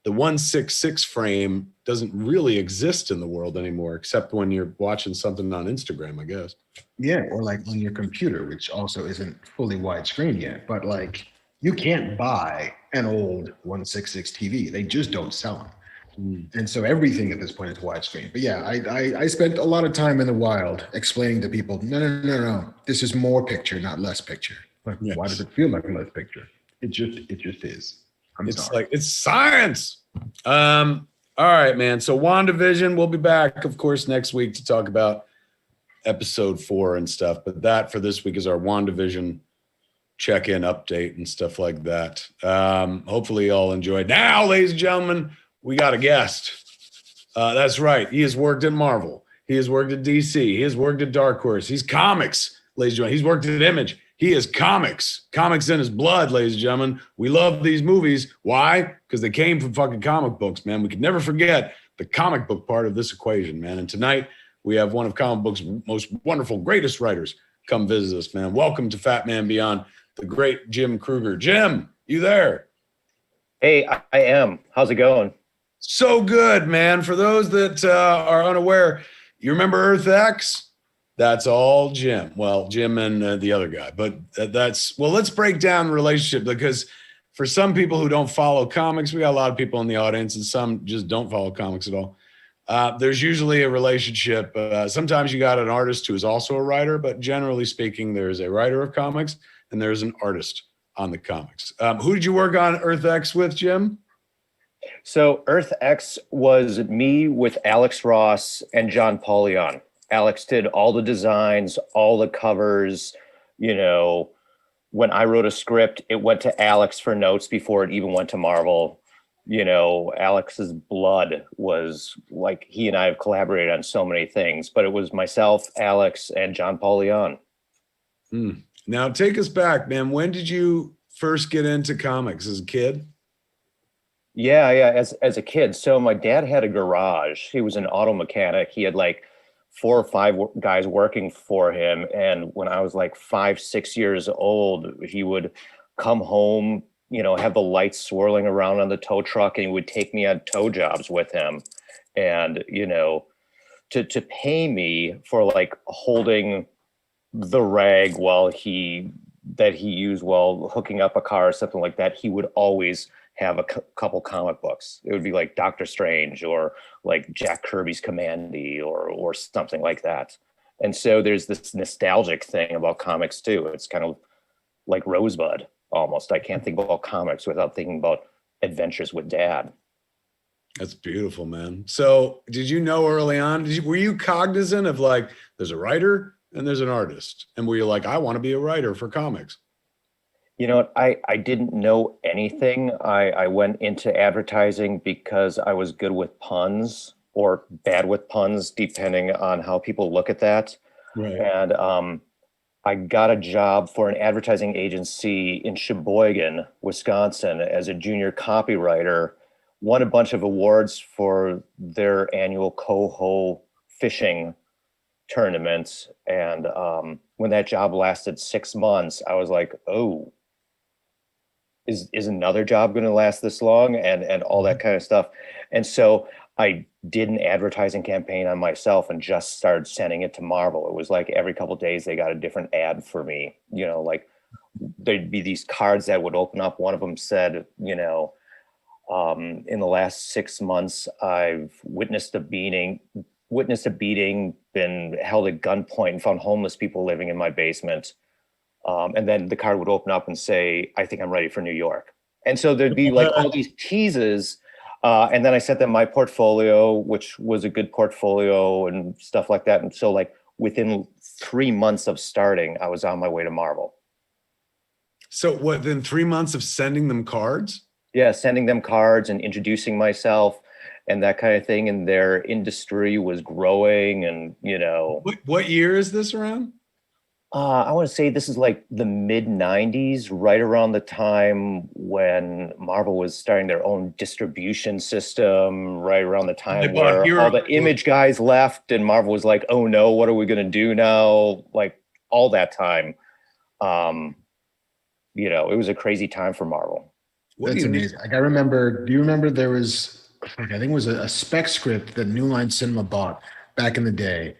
1/6/6 frame doesn't really exist in the world anymore, except when you're watching something on Instagram, I guess. Yeah, or like on your computer, which also isn't fully widescreen yet. But like, you can't buy an old 1/6/6 TV. They just don't sell them. And so everything at this point is widescreen. But yeah, I spent a lot of time in the wild explaining to people, no. This is more picture, not less picture. Like, yes. Why does it feel like less picture? It just is. It's sorry. Like, it's science. All right, man. So WandaVision, we'll be back, of course, next week to talk about episode 4 and stuff. But that for this week is our WandaVision check-in update and stuff like that. Hopefully you all enjoyed. Now, ladies and gentlemen, we got a guest. That's right. He has worked at Marvel. He has worked at DC. He has worked at Dark Horse. He's comics, ladies and gentlemen. He's worked at Image. He is comics. Comics in his blood, ladies and gentlemen. We love these movies. Why? Because they came from fucking comic books, man. We could never forget the comic book part of this equation, man. And tonight, we have one of comic books' most wonderful, greatest writers come visit us, man. Welcome to Fat Man Beyond, the great Jim Krueger. Jim, you there? Hey, I am. How's it going? So good, man. For those that are unaware, you remember Earth X? That's all Jim. Well, Jim and the other guy. But let's break down the relationship, because for some people who don't follow comics, we got a lot of people in the audience, and some just don't follow comics at all. There's usually a relationship. Sometimes you got an artist who is also a writer, but generally speaking, there's a writer of comics and there's an artist on the comics. Who did you work on Earth X with, Jim? So Earth X was me with Alex Ross and John Paulion. Alex did all the designs, all the covers. You know, when I wrote a script, it went to Alex for notes before it even went to Marvel. You know, Alex's blood was like, he and I have collaborated on so many things, but it was myself, Alex, and John Paulion. Now take us back, man. When did you first get into comics? As a kid? Yeah, as a kid. So my dad had a garage. He was an auto mechanic. He had like 4 or 5 guys working for him. And when I was like 5, 6 years old, he would come home, you know, have the lights swirling around on the tow truck, and he would take me on tow jobs with him. And, you know, to pay me for like holding the rag that he used while hooking up a car or something like that, he would always have a couple comic books. It would be like Doctor Strange or like Jack Kirby's Commandy or something like that. And so there's this nostalgic thing about comics too. It's kind of like Rosebud almost. I can't think about comics without thinking about Adventures with Dad. That's beautiful, man. So did you know early on, were you cognizant of like, there's a writer and there's an artist? And were you like, I want to be a writer for comics? You know what? I didn't know anything. I went into advertising because I was good with puns or bad with puns, depending on how people look at that. Right. And I got a job for an advertising agency in Sheboygan, Wisconsin, as a junior copywriter. Won a bunch of awards for their annual coho fishing tournament. And when that job lasted 6 months, I was like, oh, is another job going to last this long, and all that kind of stuff. And so I did an advertising campaign on myself and just started sending it to Marvel. It was like every couple of days they got a different ad for me. You know, like there'd be these cards that would open up. One of them said, you know, in the last 6 months, I've witnessed a beating, been held at gunpoint, and found homeless people living in my basement. And then the card would open up and say, I think I'm ready for New York. And so there'd be like all these teases. And then I sent them my portfolio, which was a good portfolio and stuff like that. And so like within 3 months of starting, I was on my way to Marvel. So within 3 months of sending them cards? Yeah, sending them cards and introducing myself and that kind of thing. And their industry was growing, and, you know. What year is this around? I want to say this is like the mid 90s, right around the time when Marvel was starting their own distribution system, right around the time where all the Image guys left and Marvel was like, oh no, what are we going to do now? Like all that time. You know, it was a crazy time for Marvel. That's amazing. Like I remember, do you remember there was, I think it was a spec script that New Line Cinema bought back in the day,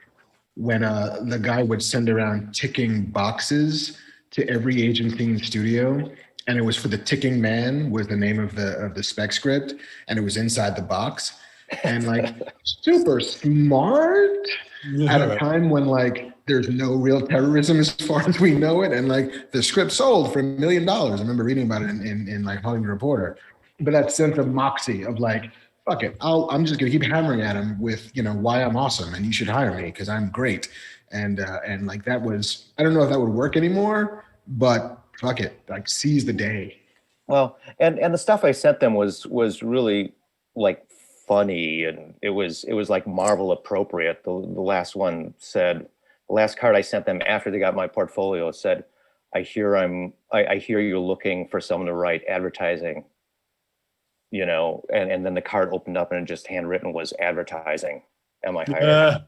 when the guy would send around ticking boxes to every agency and studio, and it was for the Ticking Man was the name of the spec script, and it was inside the box, and like super smart at a time when like there's no real terrorism as far as we know it, and like the script sold for $1 million. I remember reading about it in like Hollywood Reporter, but that sense of moxie of like, fuck it, I'm just gonna keep hammering at him with, you know, why I'm awesome and you should hire me because I'm great. And like that was, I don't know if that would work anymore, but fuck it, like seize the day. Well, and the stuff I sent them was really like funny, and it was like Marvel appropriate. The last one said, the last card I sent them after they got my portfolio said, I hear you're looking for someone to write advertising, you know, and then the card opened up and it just handwritten was advertising. Am I hired?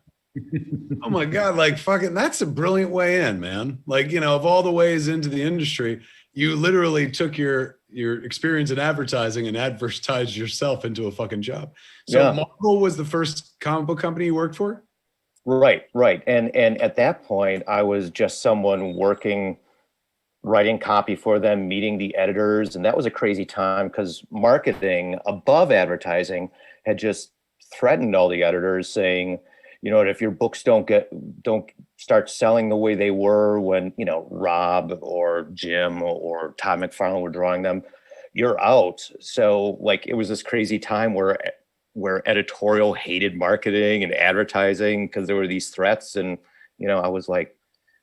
Oh my God, like fucking, that's a brilliant way in, man. Like, you know, of all the ways into the industry, you literally took your experience in advertising and advertised yourself into a fucking job. So Yeah. Marvel was the first comic book company you worked for? Right. And at that point, I was just someone working, writing copy for them, meeting the editors. And that was a crazy time because marketing above advertising had just threatened all the editors saying, you know, if your books don't start selling the way they were when, you know, Rob or Jim or Todd McFarlane were drawing them, you're out. So like, it was this crazy time where editorial hated marketing and advertising because there were these threats. And, you know, I was like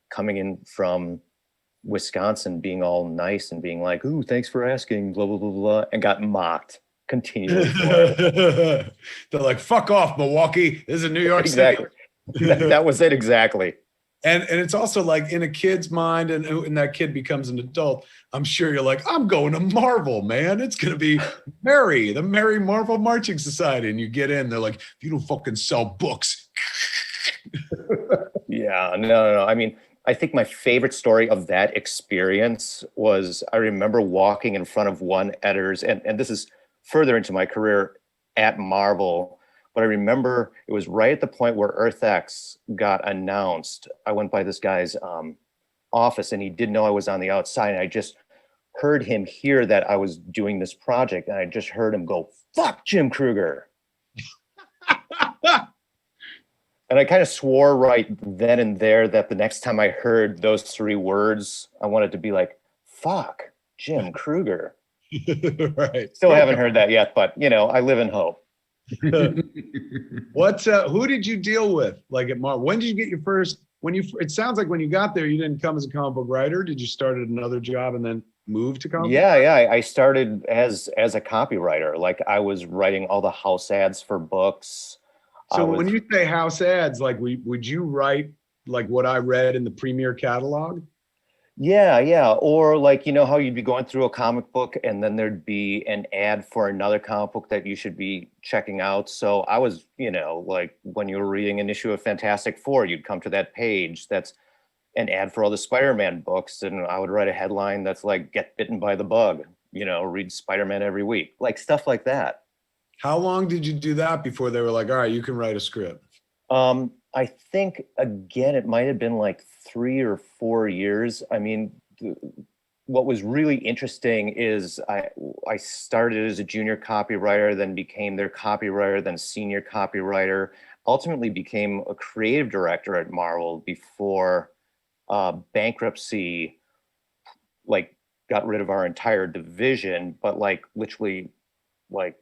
coming in from Wisconsin being all nice and being like, ooh, thanks for asking, blah, blah, blah, blah, and got mocked continually for it. They're like, fuck off, Milwaukee. This is New York Exactly. City. That was it exactly. And it's also like in a kid's mind, and that kid becomes an adult, I'm sure you're like, I'm going to Marvel, man. It's going to be the Merry Marvel Marching Society. And you get in, they're like, if you don't fucking sell books. Yeah, no. I mean, I think my favorite story of that experience was I remember walking in front of one editor's, and this is further into my career at Marvel, but I remember it was right at the point where Earth X got announced. I went by this guy's office and he didn't know I was on the outside. And I just heard him hear that I was doing this project. And I just heard him go, fuck Jim Krueger. And I kind of swore right then and there that the next time I heard those three words, I wanted to be like, fuck Jim Krueger. Right. Still haven't heard that yet, but you know, I live in hope. Who did you deal with like at Marvel? When did you get your first, it sounds like when you got there, you didn't come as a comic book writer. Did you start at another job and then move to comic book? Yeah. I started as a copywriter. Like I was writing all the house ads for books. So when you say house ads, like would you write like what I read in the Premiere catalog? Yeah. Or like, you know how you'd be going through a comic book and then there'd be an ad for another comic book that you should be checking out. So I was, you know, like when you were reading an issue of Fantastic Four, you'd come to that page that's an ad for all the Spider-Man books. And I would write a headline that's like, get bitten by the bug, you know, read Spider-Man every week, like stuff like that. How long did you do that before they were like, all right, you can write a script? I think, again, it might have been like 3 or 4 years. I mean, what was really interesting is I started as a junior copywriter, then became their copywriter, then senior copywriter, ultimately became a creative director at Marvel before bankruptcy, like, got rid of our entire division. But like literally like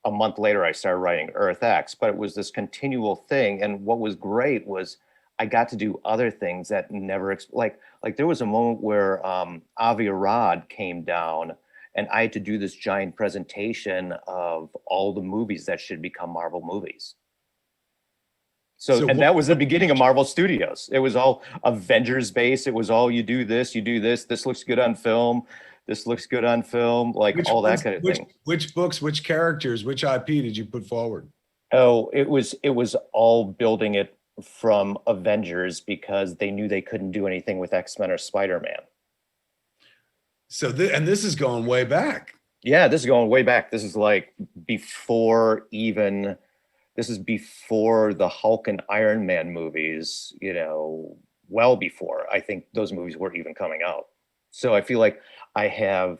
a month later, I started writing Earth X, but it was this continual thing. And what was great was I got to do other things that never, like there was a moment where Avi Arad came down and I had to do this giant presentation of all the movies that should become Marvel movies. And that was the beginning of Marvel Studios. It was all Avengers based. It was all, you do this, this looks good on film. This looks good on film, like all that kind of thing. Which books, which characters, which IP did you put forward? Oh, it was all building it from Avengers because they knew they couldn't do anything with X-Men or Spider-Man. So, this is going way back. Yeah, this is going way back. This is like before the Hulk and Iron Man movies, you know, well before I think those movies were even coming out. So I feel like I have,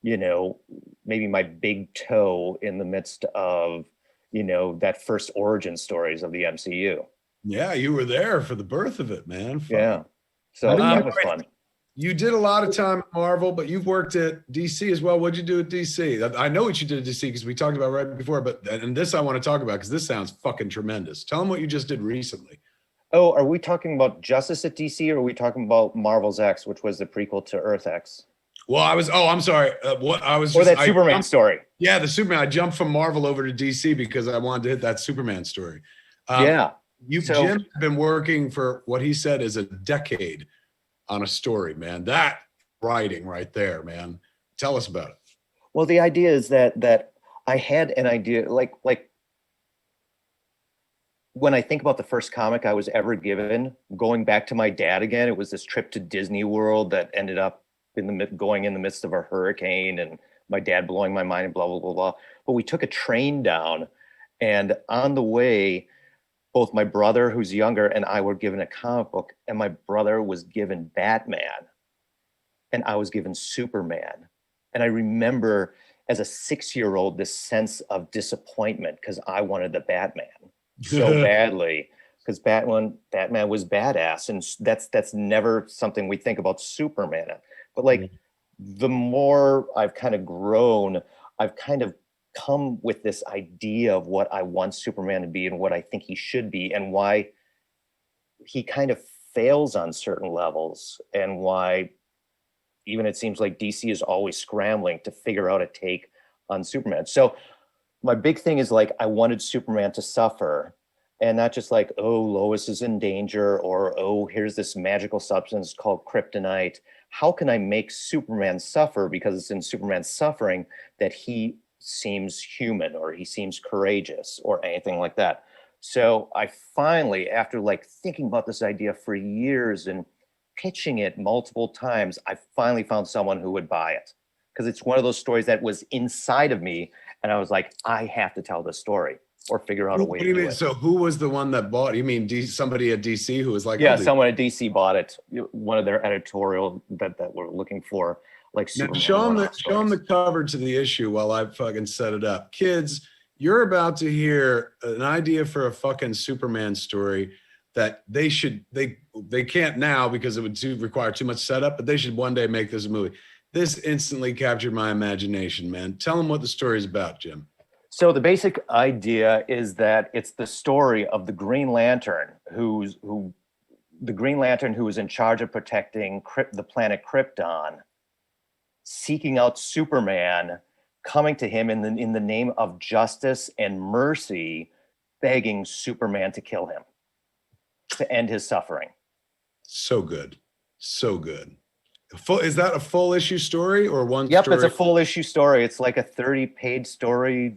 you know, maybe my big toe in the midst of, you know, that first origin stories of the MCU. Yeah, you were there for the birth of it, man. Fun. Yeah. So that was fun. You did a lot of time at Marvel, but you've worked at DC as well. What'd you do at DC? I know what you did at DC because we talked about right before, and this I want to talk about because this sounds fucking tremendous. Tell them what you just did recently. Oh, are we talking about Justice at DC or are we talking about Marvel's X, which was the prequel to Earth X? Well, I'm sorry. What I was Or just, that Superman story. Yeah, the Superman. I jumped from Marvel over to DC because I wanted to hit that Superman story. Yeah. Jim's been working for what he said is a decade on a story, man. That writing right there, man. Tell us about it. Well, the idea is that I had an idea, like when I think about the first comic I was ever given, going back to my dad again, it was this trip to Disney World that ended up going in the midst of a hurricane and my dad blowing my mind and blah, blah, blah, blah. But we took a train down, and on the way, both my brother, who's younger, and I were given a comic book, and my brother was given Batman and I was given Superman. And I remember as a 6-year-old, this sense of disappointment because I wanted the Batman so badly, because Batman was badass, and that's never something we think about Superman. But like, the more I've kind of grown, I've kind of come with this idea of what I want Superman to be and what I think he should be, and why he kind of fails on certain levels, and why even it seems like DC is always scrambling to figure out a take on Superman. So my big thing is like, I wanted Superman to suffer, and not just like, oh, Lois is in danger, or, oh, here's this magical substance called Kryptonite. How can I make Superman suffer? Because it's in Superman's suffering that he seems human, or he seems courageous, or anything like that. So I finally, after like thinking about this idea for years and pitching it multiple times, I finally found someone who would buy it. Because it's one of those stories that was inside of me, and I was like, I have to tell this story or figure out a way to do it. So who was the one that bought? You mean somebody at DC who was like, yeah, someone at DC bought it. One of their editorial that we're looking for, like, now show them the cover to the issue while I fucking set it up. Kids, you're about to hear an idea for a fucking Superman story that they can't now because it would require too much setup, but they should one day make this a movie. This instantly captured my imagination, man. Tell them what the story is about, Jim. So the basic idea is that it's the story of the Green Lantern, who is in charge of protecting the planet Krypton, seeking out Superman, coming to him in the name of justice and mercy, begging Superman to kill him, to end his suffering. So good. So good. Is that a full issue story or one Yep, story? it's a full issue story. It's like a 30-page story.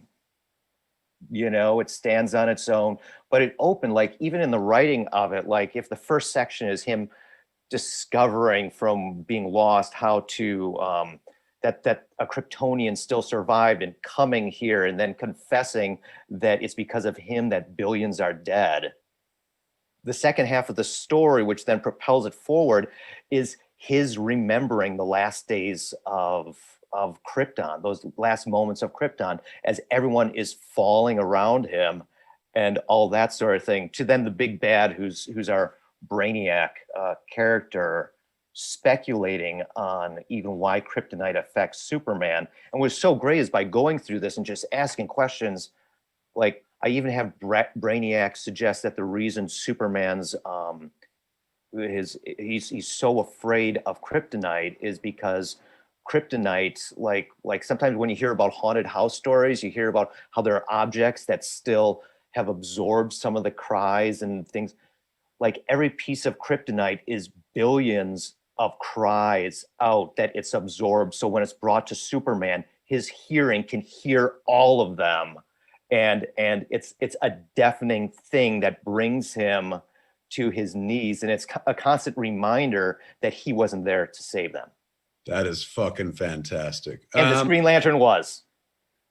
You know, it stands on its own, but it opened, like, even in the writing of it, like, if the first section is him discovering from being lost how to that a Kryptonian still survived and coming here and then confessing that it's because of him that billions are dead. The second half of the story, which then propels it forward, is his remembering the last days of Krypton, those last moments of Krypton, as everyone is falling around him and all that sort of thing, to then the big bad who's our Brainiac character, speculating on even why Kryptonite affects Superman. And what's so great is by going through this and just asking questions, like, I even have Brainiac suggest that the reason Superman's he's so afraid of Kryptonite is because Kryptonite, like sometimes when you hear about haunted house stories, you hear about how there are objects that still have absorbed some of the cries and things. Like, every piece of Kryptonite is billions of cries out that it's absorbed. So when it's brought to Superman, his hearing can hear all of them. And it's a deafening thing that brings him to his knees. And it's a constant reminder that he wasn't there to save them. That is fucking fantastic. And the Green Lantern was.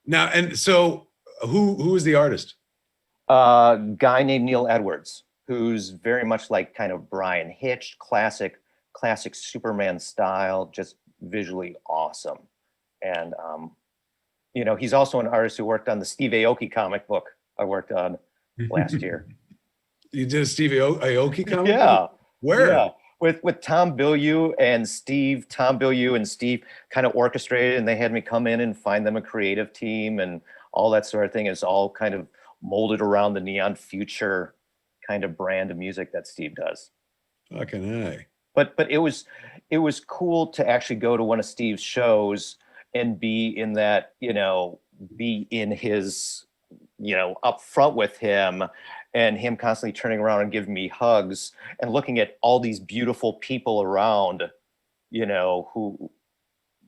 Now, and so who is the artist? A guy named Neil Edwards, who's very much like kind of Brian Hitch, classic Superman style, just visually awesome. And, you know, he's also an artist who worked on the Steve Aoki comic book I worked on last year. You did a Steve Aoki comic Yeah. book? Where? Yeah. With Tom Bilyeu and Steve. Tom Bilyeu and Steve kind of orchestrated, and they had me come in and find them a creative team and all that sort of thing. It's all kind of molded around the Neon Future kind of brand of music that Steve does. Fucking A. But it was cool to actually go to one of Steve's shows and be in that, be in his, up front with him, and him constantly turning around and giving me hugs and looking at all these beautiful people around, who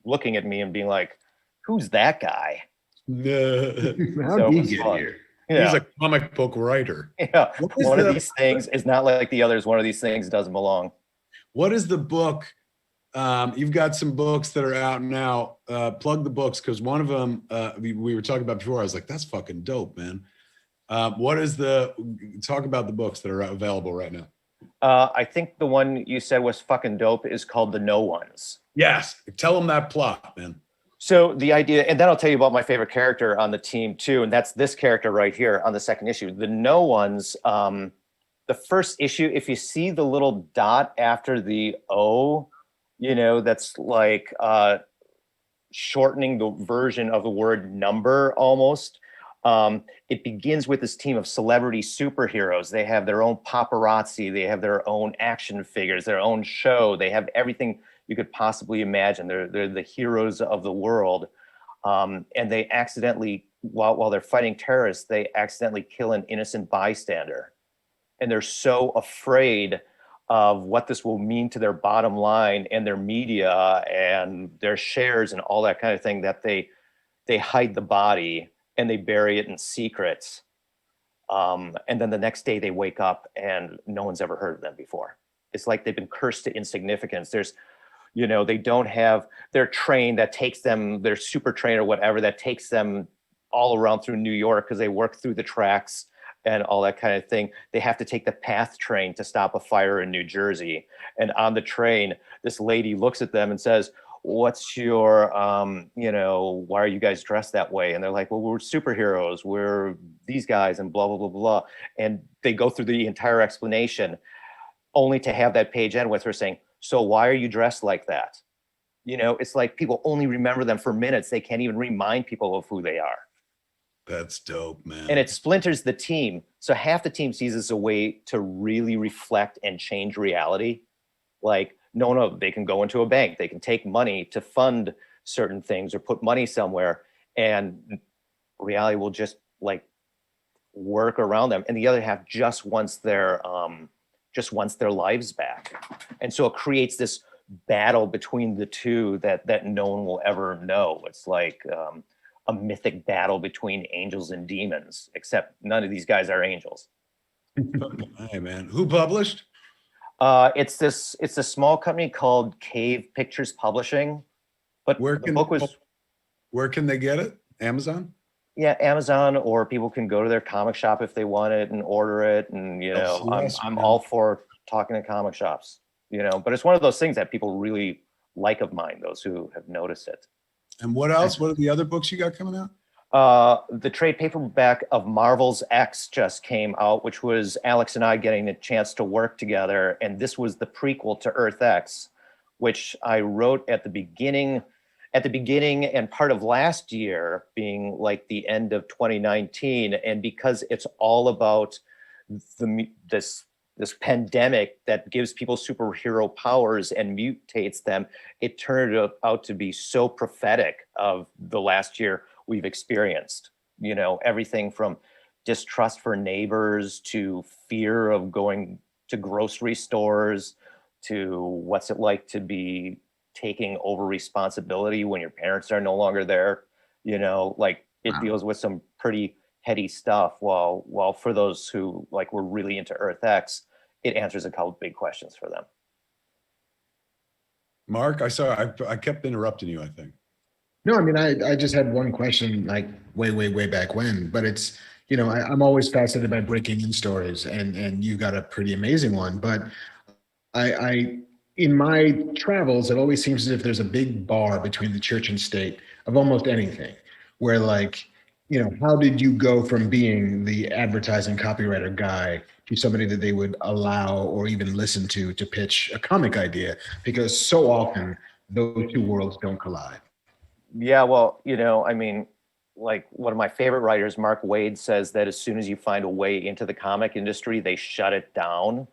looking at me and being like, who's that guy? No. How So did it he was get fun. here? He's a comic book writer. Yeah. What is One of the- these things is not like the others. One of these things doesn't belong. What is the book? You've got some books that are out now. Plug the books, because one of them we were talking about before. I was like, that's fucking dope, man. Talk about the books that are available right now. I think the one you said was fucking dope is called The No Ones. Yes. Tell them that plot, man. So the idea, and then I'll tell you about my favorite character on the team too, and that's this character right here on the second issue. The No Ones, the first issue, if you see the little dot after the O, that's like shortening the version of the word number almost. It begins with this team of celebrity superheroes. They have their own paparazzi. They have their own action figures, their own show. They have everything you could possibly imagine. They're the heroes of the world. And they accidentally, while they're fighting terrorists, they accidentally kill an innocent bystander. And they're so afraid of what this will mean to their bottom line and their media and their shares and all that kind of thing that they hide the body and they bury it in secret. And then the next day they wake up and no one's ever heard of them before. It's like they've been cursed to insignificance. They don't have their train that takes them, their super train or whatever, that takes them all around through New York because they work through the tracks and all that kind of thing. They have to take the PATH train to stop a fire in New Jersey. And on the train, this lady looks at them and says, what's your, why are you guys dressed that way? And they're like, well, we're superheroes. We're these guys and blah, blah, blah, blah. And they go through the entire explanation only to have that page end with her saying, so why are you dressed like that? It's like people only remember them for minutes. They can't even remind people of who they are. That's dope, man. And it splinters the team. So half the team sees this as a way to really reflect and change reality. Like, no, they can go into a bank. They can take money to fund certain things or put money somewhere, and reality will just like work around them. And the other half just wants their lives back. And so it creates this battle between the two that no one will ever know. It's like a mythic battle between angels and demons, except none of these guys are angels. Hey, man. Who published? It's a small company called Cave Pictures Publishing, but Where the book was. Where can they get it? Amazon? Yeah, Amazon, or people can go to their comic shop if they want it and order it. And I'm all for talking to comic shops. But it's one of those things that people really like of mine. Those who have noticed it. And what else? What are the other books you got coming out? The trade paperback of Marvel's X just came out, which was Alex and I getting a chance to work together. And this was the prequel to Earth X, which I wrote at the beginning and part of last year, being like the end of 2019. And because it's all about this pandemic that gives people superhero powers and mutates them, it turned out to be so prophetic of the last year we've experienced. Everything from distrust for neighbors to fear of going to grocery stores to what's it like to be taking over responsibility when your parents are no longer there. It deals with some pretty heady stuff, while for those who were really into Earth X, it answers a couple of big questions for them. Marc, I kept interrupting you, I think. No, I mean, I just had one question, like way back when, but it's, I'm always fascinated by breaking in stories, and you got a pretty amazing one. But I in my travels, it always seems as if there's a big bar between the church and state of almost anything, where how did you go from being the advertising copywriter guy to somebody that they would allow or even listen to pitch a comic idea? Because so often those two worlds don't collide. Yeah, well, one of my favorite writers, Mark Waid, says that as soon as you find a way into the comic industry, they shut it down.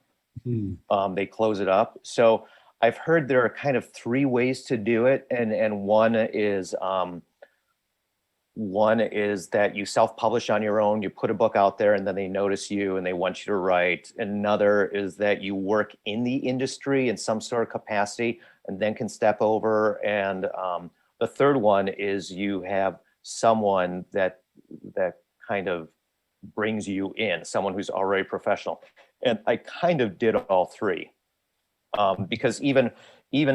They close it up. So I've heard there are kind of 3 ways to do it, and one is that you self-publish on your own, you put a book out there, and then they notice you and they want you to write. Another is that you work in the industry in some sort of capacity and then can step over. And the third one is you have someone that kind of brings you in, someone who's already professional. And I kind of did all 3. Because even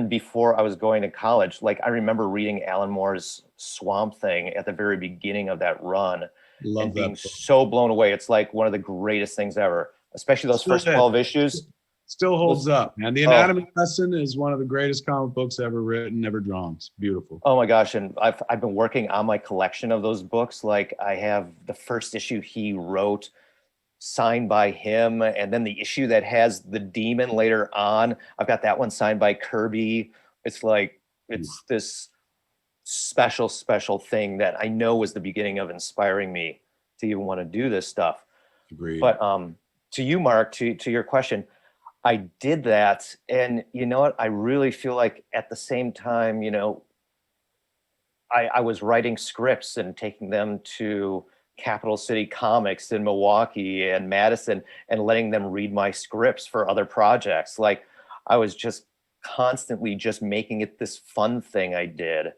before I was going to college, like I remember reading Alan Moore's Swamp Thing at the very beginning of that run and being so blown away. It's like one of the greatest things ever, especially those first 12 issues. Still holds up, man. The Anatomy Lesson is one of the greatest comic books ever written, ever drawn. It's beautiful. Oh my gosh. And I've been working on my collection of those books. Like I have the first issue he wrote, signed by him, and then the issue that has the demon later on, I've got that one signed by Kirby. It's like it's this special thing that I know was the beginning of inspiring me to even want to do this stuff. Agreed. But to you, Marc, to your question, I did that, and you know what, I really feel like at the same time, you know, I was writing scripts and taking them to Capital City Comics in Milwaukee and Madison and letting them read my scripts for other projects. Like I was just constantly just making it this fun thing I did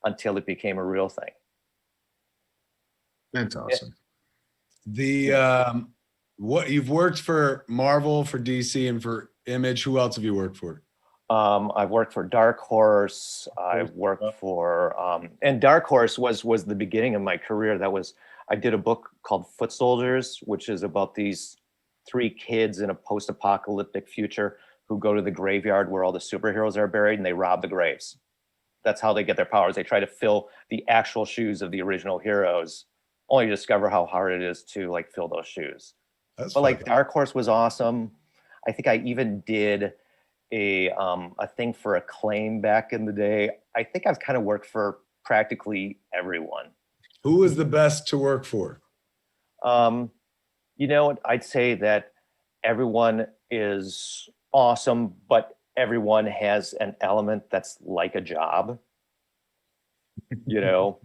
until it became a real thing. That's awesome. What you've worked for Marvel, for DC, and for Image. Who else have you worked for? I've worked for Dark Horse. I've worked for and Dark Horse was the beginning of my career. I did a book called Foot Soldiers, which is about these 3 kids in a post-apocalyptic future who go to the graveyard where all the superheroes are buried and they rob the graves. That's how they get their powers. They try to fill the actual shoes of the original heroes, only to discover how hard it is to like fill those shoes. But like Dark Horse was awesome. I think I even did a thing for Acclaim back in the day. I think I've kind of worked for practically everyone. Who was the best to work for? You know, I'd say that everyone is awesome, but everyone has an element that's like a job, you know?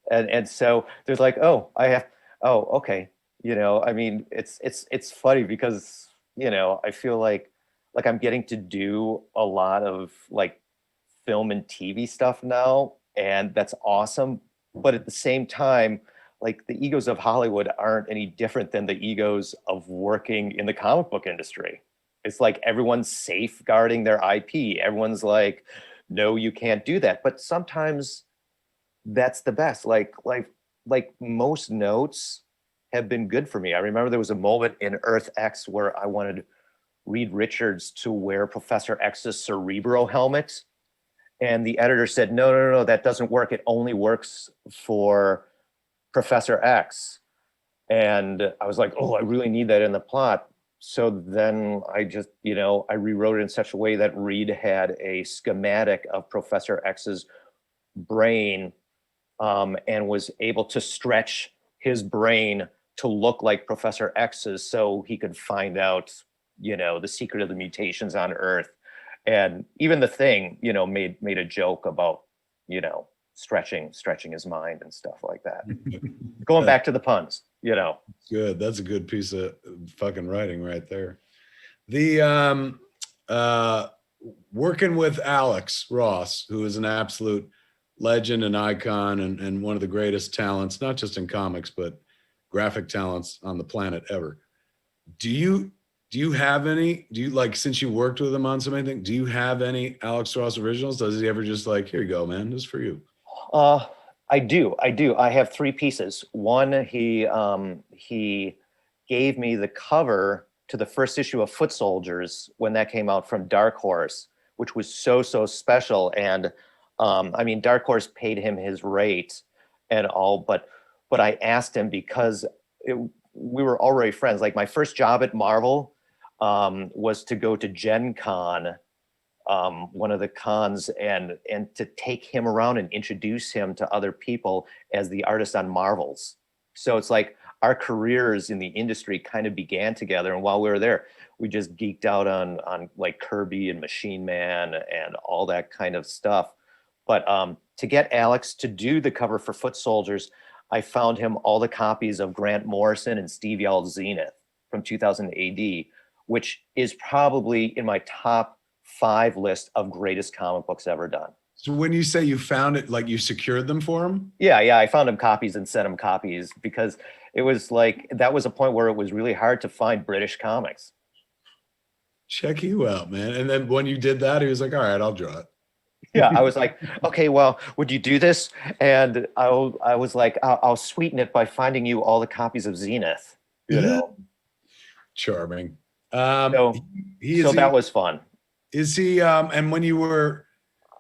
And so there's like, okay. You know, I mean, it's funny because, you know, I feel like I'm getting to do a lot of like film and TV stuff now, and that's awesome. But at the same time, like the egos of Hollywood aren't any different than the egos of working in the comic book industry. It's like everyone's safeguarding their IP. Everyone's like, no, you can't do that. But sometimes that's the best. Like most notes have been good for me. I remember there was a moment in Earth X where I wanted Reed Richards to wear Professor X's Cerebro helmet. And the editor said, no, that doesn't work. It only works for Professor X. And I was like, oh, I really need that in the plot. So then I just, you know, I rewrote it in such a way that Reed had a schematic of Professor X's brain and was able to stretch his brain to look like Professor X's so he could find out, you know, the secret of the mutations on Earth. And even the Thing, you know, made a joke about, you know, stretching his mind and stuff like that. Going back to the puns, you know. Good. That's a good piece of fucking writing right there. The working with Alex Ross, who is an absolute legend and icon and one of the greatest talents, not just in comics, but graphic talents on the planet ever. Do you have any, since you worked with him on so many things, do you have any Alex Ross originals? Does he ever just like, here you go, man, this is for you? I do. I have 3 pieces. One, he gave me the cover to the first issue of Foot Soldiers when that came out from Dark Horse, which was so special. And I mean, Dark Horse paid him his rate and all, but I asked him because we were already friends. Like my first job at Marvel was to go to Gen Con, one of the cons, and to take him around and introduce him to other people as the artist on Marvels. So it's like our careers in the industry kind of began together. And while we were there, we just geeked out on like Kirby and Machine Man and all that kind of stuff. But to get Alex to do the cover for Foot Soldiers, I found him all the copies of Grant Morrison and Steve Yell's Zenith from 2000 AD, which is probably in my top 5 list of greatest comic books ever done. So when you say you found it, like you secured them for him? Yeah, I found him copies and sent him copies because it was like, that was a point where it was really hard to find British comics. Check you out, man. And then when you did that, he was like, all right, I'll draw it. Yeah, I was like, okay, well, would you do this? And I was like, I'll sweeten it by finding you all the copies of Zenith, you know? Charming. So that was fun. Is he, and when you were,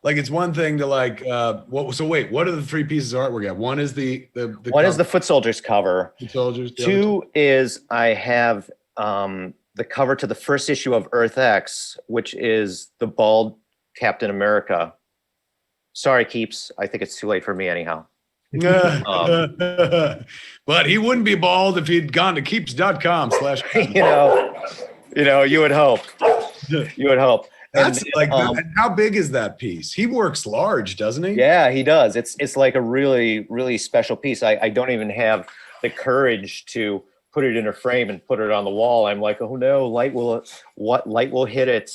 like, it's one thing to like, so wait, what are the 3 pieces of art we got? One is the one is the Foot Soldiers cover. Foot Soldiers. 2 is I have the cover to the first issue of Earth X, which is the bald Captain America. Sorry, Keeps. I think it's too late for me anyhow. But he wouldn't be bald if he'd gone to keeps.com/ you know, you would hope. You would hope. That's how big is that piece? He works large, doesn't he? Yeah, he does. It's like a really, really special piece. I don't even have the courage to put it in a frame and put it on the wall. I'm like, oh no, light will hit it.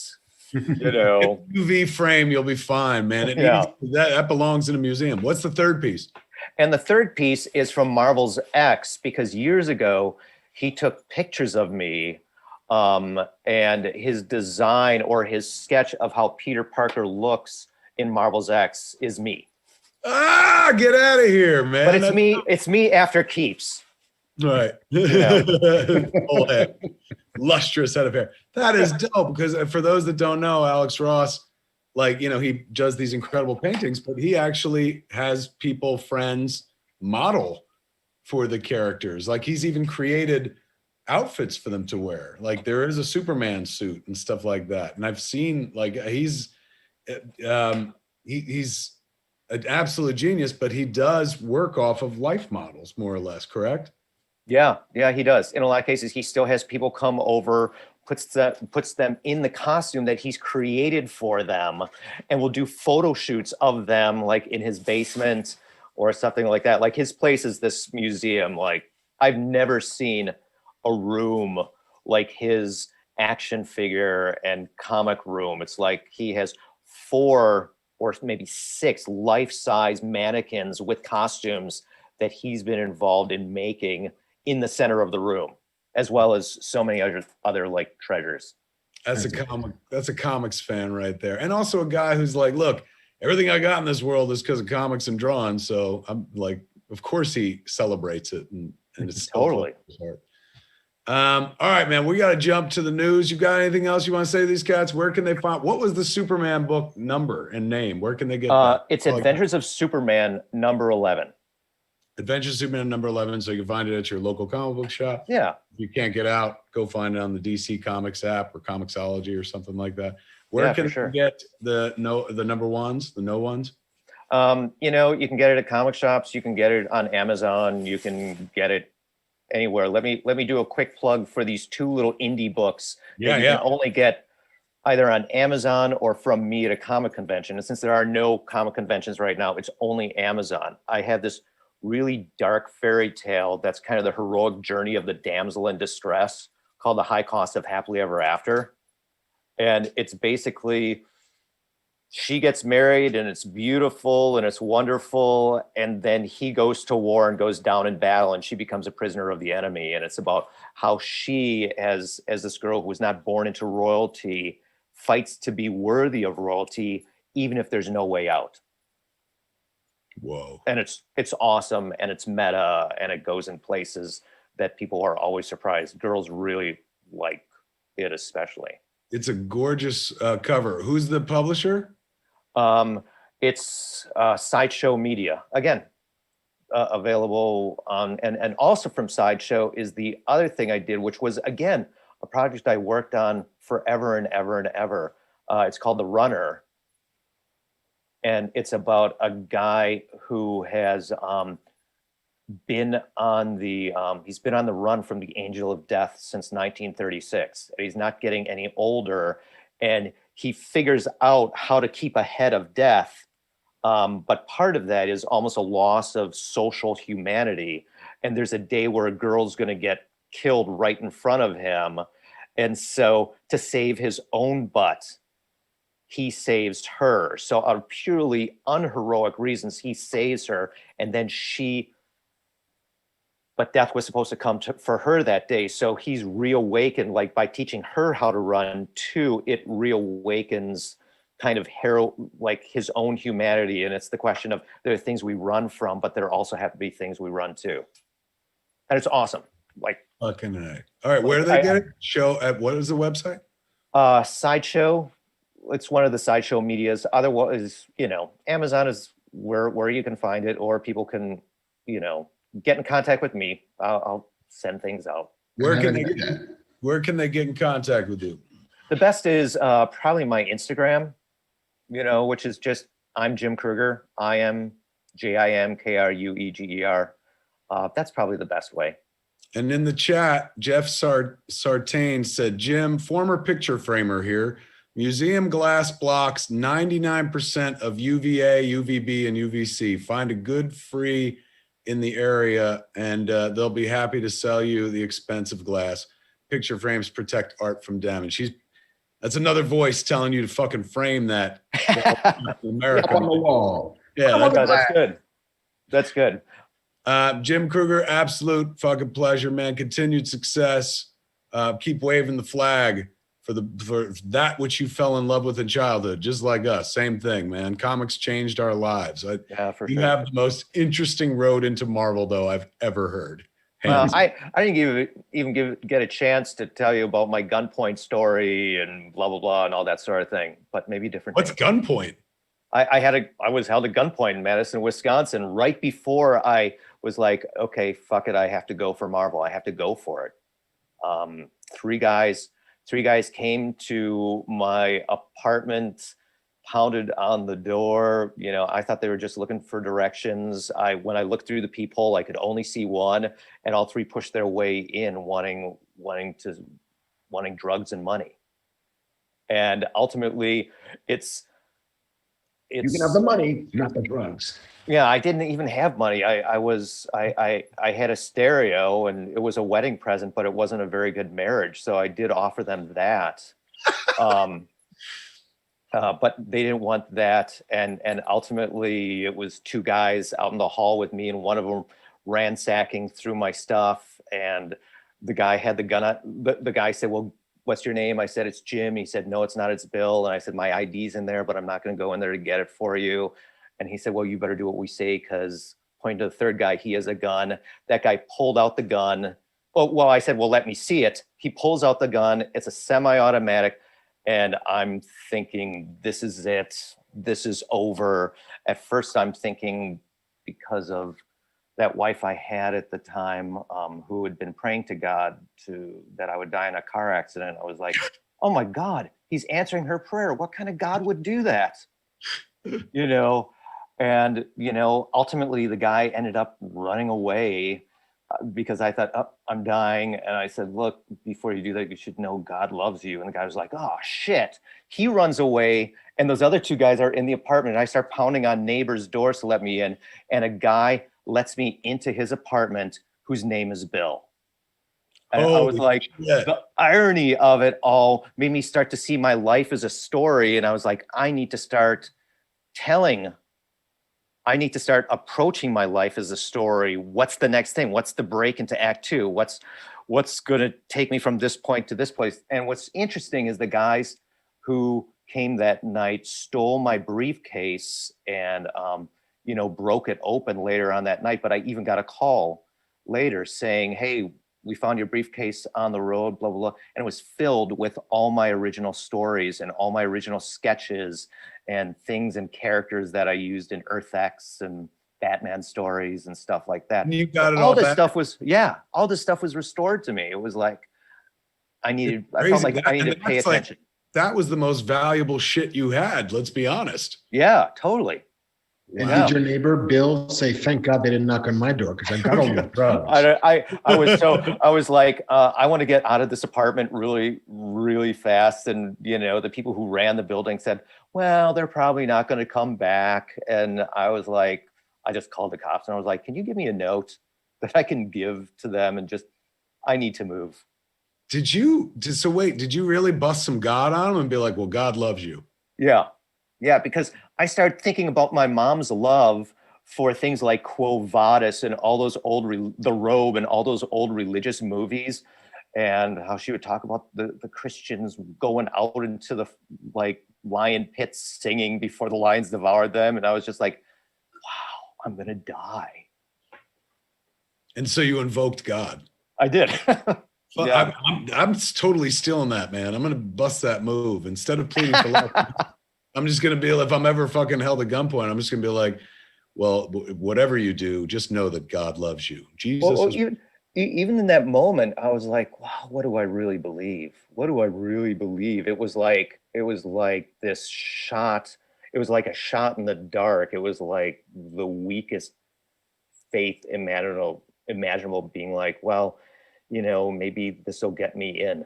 You know, UV frame, you'll be fine, man. That belongs in a museum. What's the 3rd piece? And the 3rd piece is from Marvel's X, because years ago he took pictures of me, and his design or his sketch of how Peter Parker looks in Marvel's X is me. Ah, get out of here, man. But it's me after Keeps. Right. Full head. Lustrous head of hair. That is dope, because for those that don't know, Alex Ross, like, you know, he does these incredible paintings, but he actually has people, friends, model for the characters. Like, he's even created outfits for them to wear. Like, there is a Superman suit and stuff like that. And I've seen, like, he's an absolute genius, but he does work off of life models, more or less, correct? Yeah, he does. In a lot of cases, he still has people come over, puts them in the costume that he's created for them, and will do photo shoots of them, like in his basement or something like that. Like, his place is this museum. Like, I've never seen a room like his action figure and comic room. It's like he has 4 or maybe 6 life-size mannequins with costumes that he's been involved in making in the center of the room, as well as so many other like treasures. That's a comics fan right there. And also a guy who's like, look, everything I got in this world is because of comics and drawing. So I'm like, of course he celebrates it, and it's totally. All right, man, we got to jump to the news. You got anything else you want to say to these cats? Where can they find, what was the Superman book number and name? Where can they get that? It's Adventures of Superman number 11. Adventures of Superman number 11, so you can find it at your local comic book shop. Yeah. If you can't get out, go find it on the DC Comics app or Comixology or something like that. Where can you get the number ones, the no ones? You know, you can get it at comic shops. You can get it on Amazon. You can get it anywhere. Let me do a quick plug for these 2 little indie books that you can only get either on Amazon or from me at a comic convention. And since there are no comic conventions right now, it's only Amazon. I have this really dark fairy tale that's kind of the heroic journey of the damsel in distress called The High Cost of Happily Ever After. And it's basically, she gets married and it's beautiful and it's wonderful, and then he goes to war and goes down in battle and she becomes a prisoner of the enemy. And it's about how she, as this girl who was not born into royalty, fights to be worthy of royalty even if there's no way out. Whoa. And it's awesome, and it's meta, and it goes in places that people are always surprised. Girls really like it, especially. It's a gorgeous cover. Who's the publisher? It's Sideshow Media. Again, available on, and also from Sideshow is the other thing I did, which was, again, a project I worked on forever and ever and ever. It's called The Runner. And it's about a guy who has been on the run from the angel of death since 1936. He's not getting any older, and he figures out how to keep ahead of death. But part of that is almost a loss of social humanity. And there's a day where a girl's going to get killed right in front of him. And so to save his own butt, he saves her. So out of purely unheroic reasons, he saves her. And then but death was supposed to come for her that day. So he's reawakened, like by teaching her how to run too, it reawakens kind of like his own humanity. And it's the question of, there are things we run from, but there also have to be things we run to. And it's awesome. Like fucking A. All right, where do they get it? Show at, what is the website? Sideshow. It's one of the Sideshow medias. Otherwise, Amazon is where you can find it, or people can, get in contact with me. I'll send things out. Where can they get in contact with you? The best is probably my Instagram, which is just, I'm Jim Krueger. I am JIMKRUEGER. That's probably the best way. And in the chat, Jeff Sartain said, Jim, former picture framer here. Museum glass blocks 99% of UVA, UVB, and UVC. Find a good free in the area, and they'll be happy to sell you the expensive glass. Picture frames protect art from damage. That's another voice telling you to fucking frame that. America on the wall. Yeah, that's good. That's good. Jim Krueger, absolute fucking pleasure, man. Continued success. Keep waving the flag for that which you fell in love with in childhood, just like us. Same thing, man. Comics changed our lives. You have the most interesting road into Marvel, though, I've ever heard. I didn't even get a chance to tell you about my gunpoint story and blah blah blah and all that sort of thing. But maybe different. What's gunpoint? I was held at gunpoint in Madison, Wisconsin, right before I was like, okay, fuck it, I have to go for Marvel. I have to go for it. Three guys came to my apartment, pounded on the door. I thought they were just looking for directions. When I looked through the peephole, I could only see one, and all three pushed their way in, wanting drugs and money. And ultimately, you can have the money, not the drugs. Yeah, I didn't even have money. I had a stereo, and it was a wedding present, but it wasn't a very good marriage. So I did offer them that. But they didn't want that. And ultimately it was two guys out in the hall with me, and one of them ransacking through my stuff. And the guy had the gun. The guy said, well, what's your name? I said, it's Jim. He said, no, it's not, it's Bill. And I said, my ID's in there, but I'm not going to go in there to get it for you. And he said, well, you better do what we say, because pointing to the third guy, he has a gun. That guy pulled out the gun. Well, I said, well, let me see it. He pulls out the gun. It's a semi-automatic. And I'm thinking, this is it. This is over. At first, I'm thinking, because of that wife I had at the time, who had been praying to God that I would die in a car accident. I was like, oh my God, he's answering her prayer. What kind of God would do that? And, ultimately the guy ended up running away because I thought, oh, I'm dying. And I said, look, before you do that, you should know God loves you. And the guy was like, oh shit. He runs away, and those other two guys are in the apartment, and I start pounding on neighbors' doors to let me in. And a guy lets me into his apartment whose name is Bill. And I was like, the irony of it all made me start to see my life as a story. And I was like, I need to start approaching my life as a story. What's the next thing? What's the break into act two? What's going to take me from this point to this place? And what's interesting is the guys who came that night stole my briefcase and, broke it open later on that night. But I even got a call later saying, hey, we found your briefcase on the road, blah, blah, blah. And it was filled with all my original stories and all my original sketches and things and characters that I used in Earth X and Batman stories and stuff like that. And you got it all all this back? All this stuff was restored to me. It was like, I felt like I needed to pay attention. That was the most valuable shit you had. Let's be honest. Yeah, totally. And Wow. did your neighbor Bill say, "Thank God they didn't knock on my door because I got all the drugs"? I was like, I want to get out of this apartment really, really fast. And, the people who ran the building said, well, they're probably not going to come back. And I was like, I just called the cops and I was like, can you give me a note that I can give to them and I need to move. Did you really bust some God on him and be like, well, God loves you? Yeah, because I started thinking about my mom's love for things like Quo Vadis and all those The Robe and all those old religious movies, and how she would talk about the Christians going out into the lion pits singing before the lions devoured them. And I was just like, wow, I'm going to die. And so you invoked God. I did. Yeah. I'm totally stealing that, man. I'm going to bust that move. Instead of pleading for love, I'm just going to be, if I'm ever fucking held at gunpoint, I'm just going to be like, well, whatever you do, just know that God loves you. Jesus. Even in that moment, I was like, wow, what do I really believe? What do I really believe? It was like this shot. It was like a shot in the dark. It was like the weakest faith imaginable being like, well, maybe this will get me in.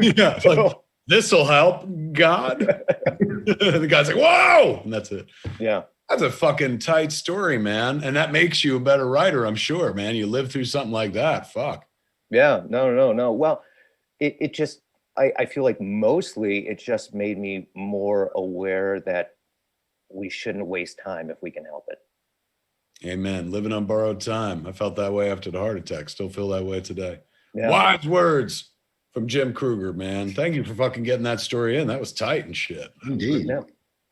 Yeah, like, this will help, God. The guy's like, whoa! And that's it. Yeah. That's a fucking tight story, man. And that makes you a better writer, I'm sure, man. You live through something like that. Fuck. Yeah, no. Well, it just, I feel like mostly it just made me more aware that we shouldn't waste time if we can help it. Amen. Living on borrowed time. I felt that way after the heart attack. Still feel that way today. Yeah. Wise words from Jim Krueger, man. Thank you for fucking getting that story in. That was tight and shit. Indeed. Yeah.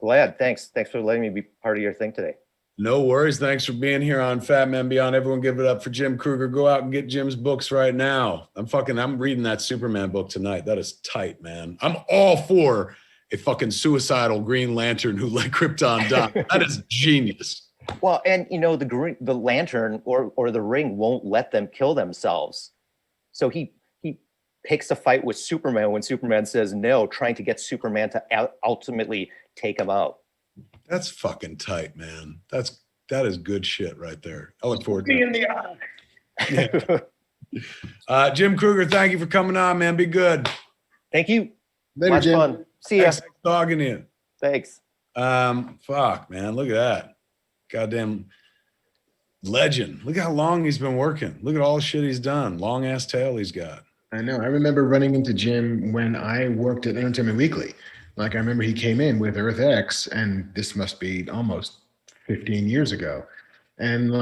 Glad. Thanks for letting me be part of your thing today. No worries. Thanks for being here on Fat Man Beyond. Everyone give it up for Jim Krueger. Go out and get Jim's books right now. I'm reading that Superman book tonight. That is tight, man. I'm all for a fucking suicidal Green Lantern who let Krypton die. That is genius. Well, and the lantern or the ring won't let them kill themselves. So he picks a fight with Superman when Superman says no, trying to get Superman to ultimately take him out. That's fucking tight, man. That is good shit right there. I look forward to it. In the eye. Jim Krueger, thank you for coming on, man. Be good. Thank you. Later, Much Jim. fun. See ya. Thanks for talking to you. Thanks. Fuck, man. Look at that. Goddamn legend. Look how long he's been working. Look at all the shit he's done. Long ass tail he's got. I know. I remember running into Jim when I worked at Entertainment Weekly. I remember he came in with Earth X, and this must be almost 15 years ago. And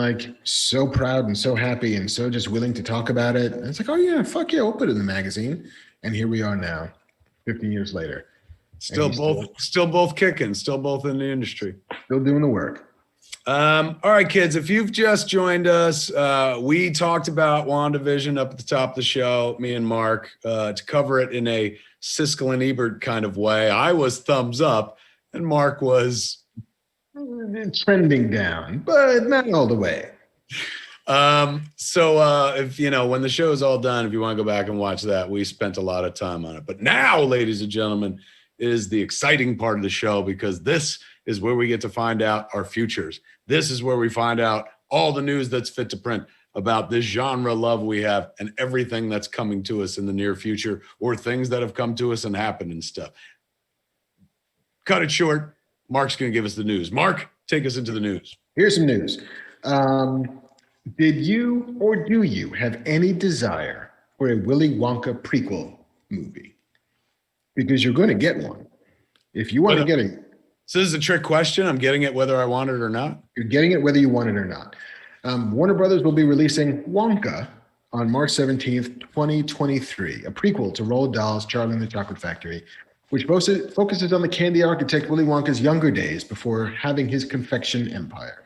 so proud and so happy and so just willing to talk about it. And it's like, oh yeah, fuck yeah, we'll put it in the magazine. And here we are now, 15 years later. Still both kicking, still both in the industry. Still doing the work. All right, kids, if you've just joined us, we talked about WandaVision up at the top of the show, me and Marc, to cover it in a Siskel and Ebert kind of way. I was thumbs up and Marc was trending down, but not all the way. So if when the show is all done, if you want to go back and watch that, we spent a lot of time on it. But now, ladies and gentlemen, is the exciting part of the show, because this is where we get to find out our futures. This is where we find out all the news that's fit to print about this genre love we have and everything that's coming to us in the near future, or things that have come to us and happened and stuff. Cut it short. Marc's going to give us the news. Marc, take us into the news. Here's some news. Did you or do you have any desire for a Willy Wonka prequel movie? Because you're going to get one. If you want to get it. So this is a trick question. I'm getting it whether I want it or not. You're getting it whether you want it or not. Warner Brothers will be releasing Wonka on March 17th, 2023, a prequel to Roald Dahl's Charlie and the Chocolate Factory, which focuses on the candy architect Willy Wonka's younger days before having his confection empire.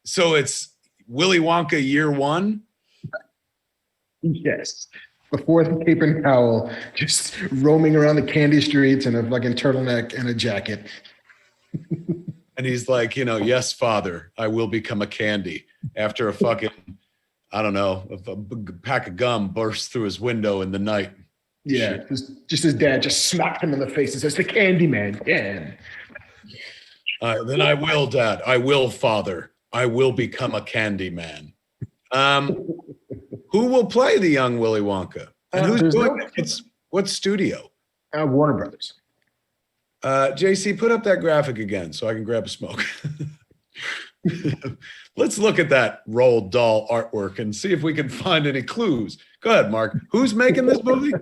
So it's Willy Wonka year one? Yes. Before the cape and cowl, just roaming around the candy streets in a fucking turtleneck and a jacket. And he's like, yes, father, I will become a candy. After a fucking, I don't know, a pack of gum bursts through his window in the night. Yeah, just his dad just smacked him in the face and says, "The candy man, Dan." Then I will, Dad. I will, Father. I will become a candy man. Who will play the young Willy Wonka? And who's doing it? What studio? Warner Brothers. JC, put up that graphic again so I can grab a smoke. Let's look at that Roald Dahl artwork and see if we can find any clues. Go ahead, Mark. Who's making this movie?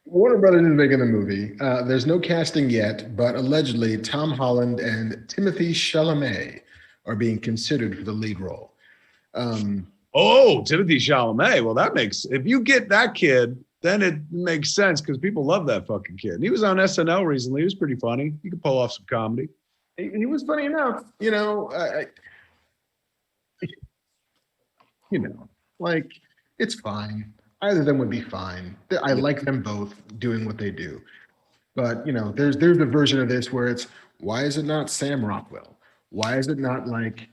Warner Brothers is making the movie. There's no casting yet, but allegedly Tom Holland and Timothée Chalamet are being considered for the lead role. Timothée Chalamet. Well, that makes, if you get that kid, then it makes sense because people love that fucking kid. And he was on SNL recently. He was pretty funny. He could pull off some comedy. He was funny enough, like it's fine. Either of them would be fine. I like them both doing what they do. But, there's a version of this where it's, why is it not Sam Rockwell? Why is it not like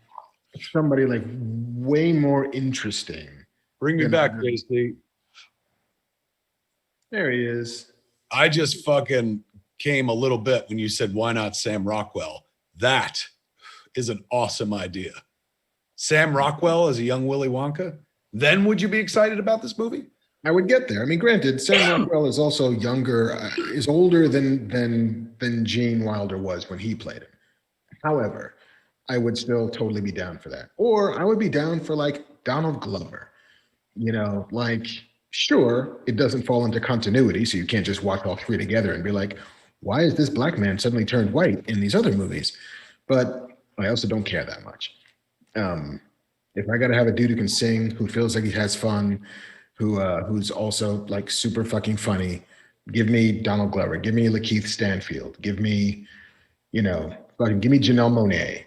somebody like way more interesting? Bring me back, JC. There he is. I just fucking came a little bit when you said, why not Sam Rockwell? That is an awesome idea. Sam Rockwell as a young Willy Wonka? Then would you be excited about this movie? I would get there. I mean, granted, Sam Rockwell is also younger, is older than Gene Wilder was when he played him. However, I would still totally be down for that. Or I would be down for like Donald Glover. Sure, it doesn't fall into continuity, so you can't just watch all three together and be like, why is this black man suddenly turned white in these other movies? But I also don't care that much. If I got to have a dude who can sing, who feels like he has fun, who's also like super fucking funny, give me Donald Glover, give me Lakeith Stanfield, give me Janelle Monáe.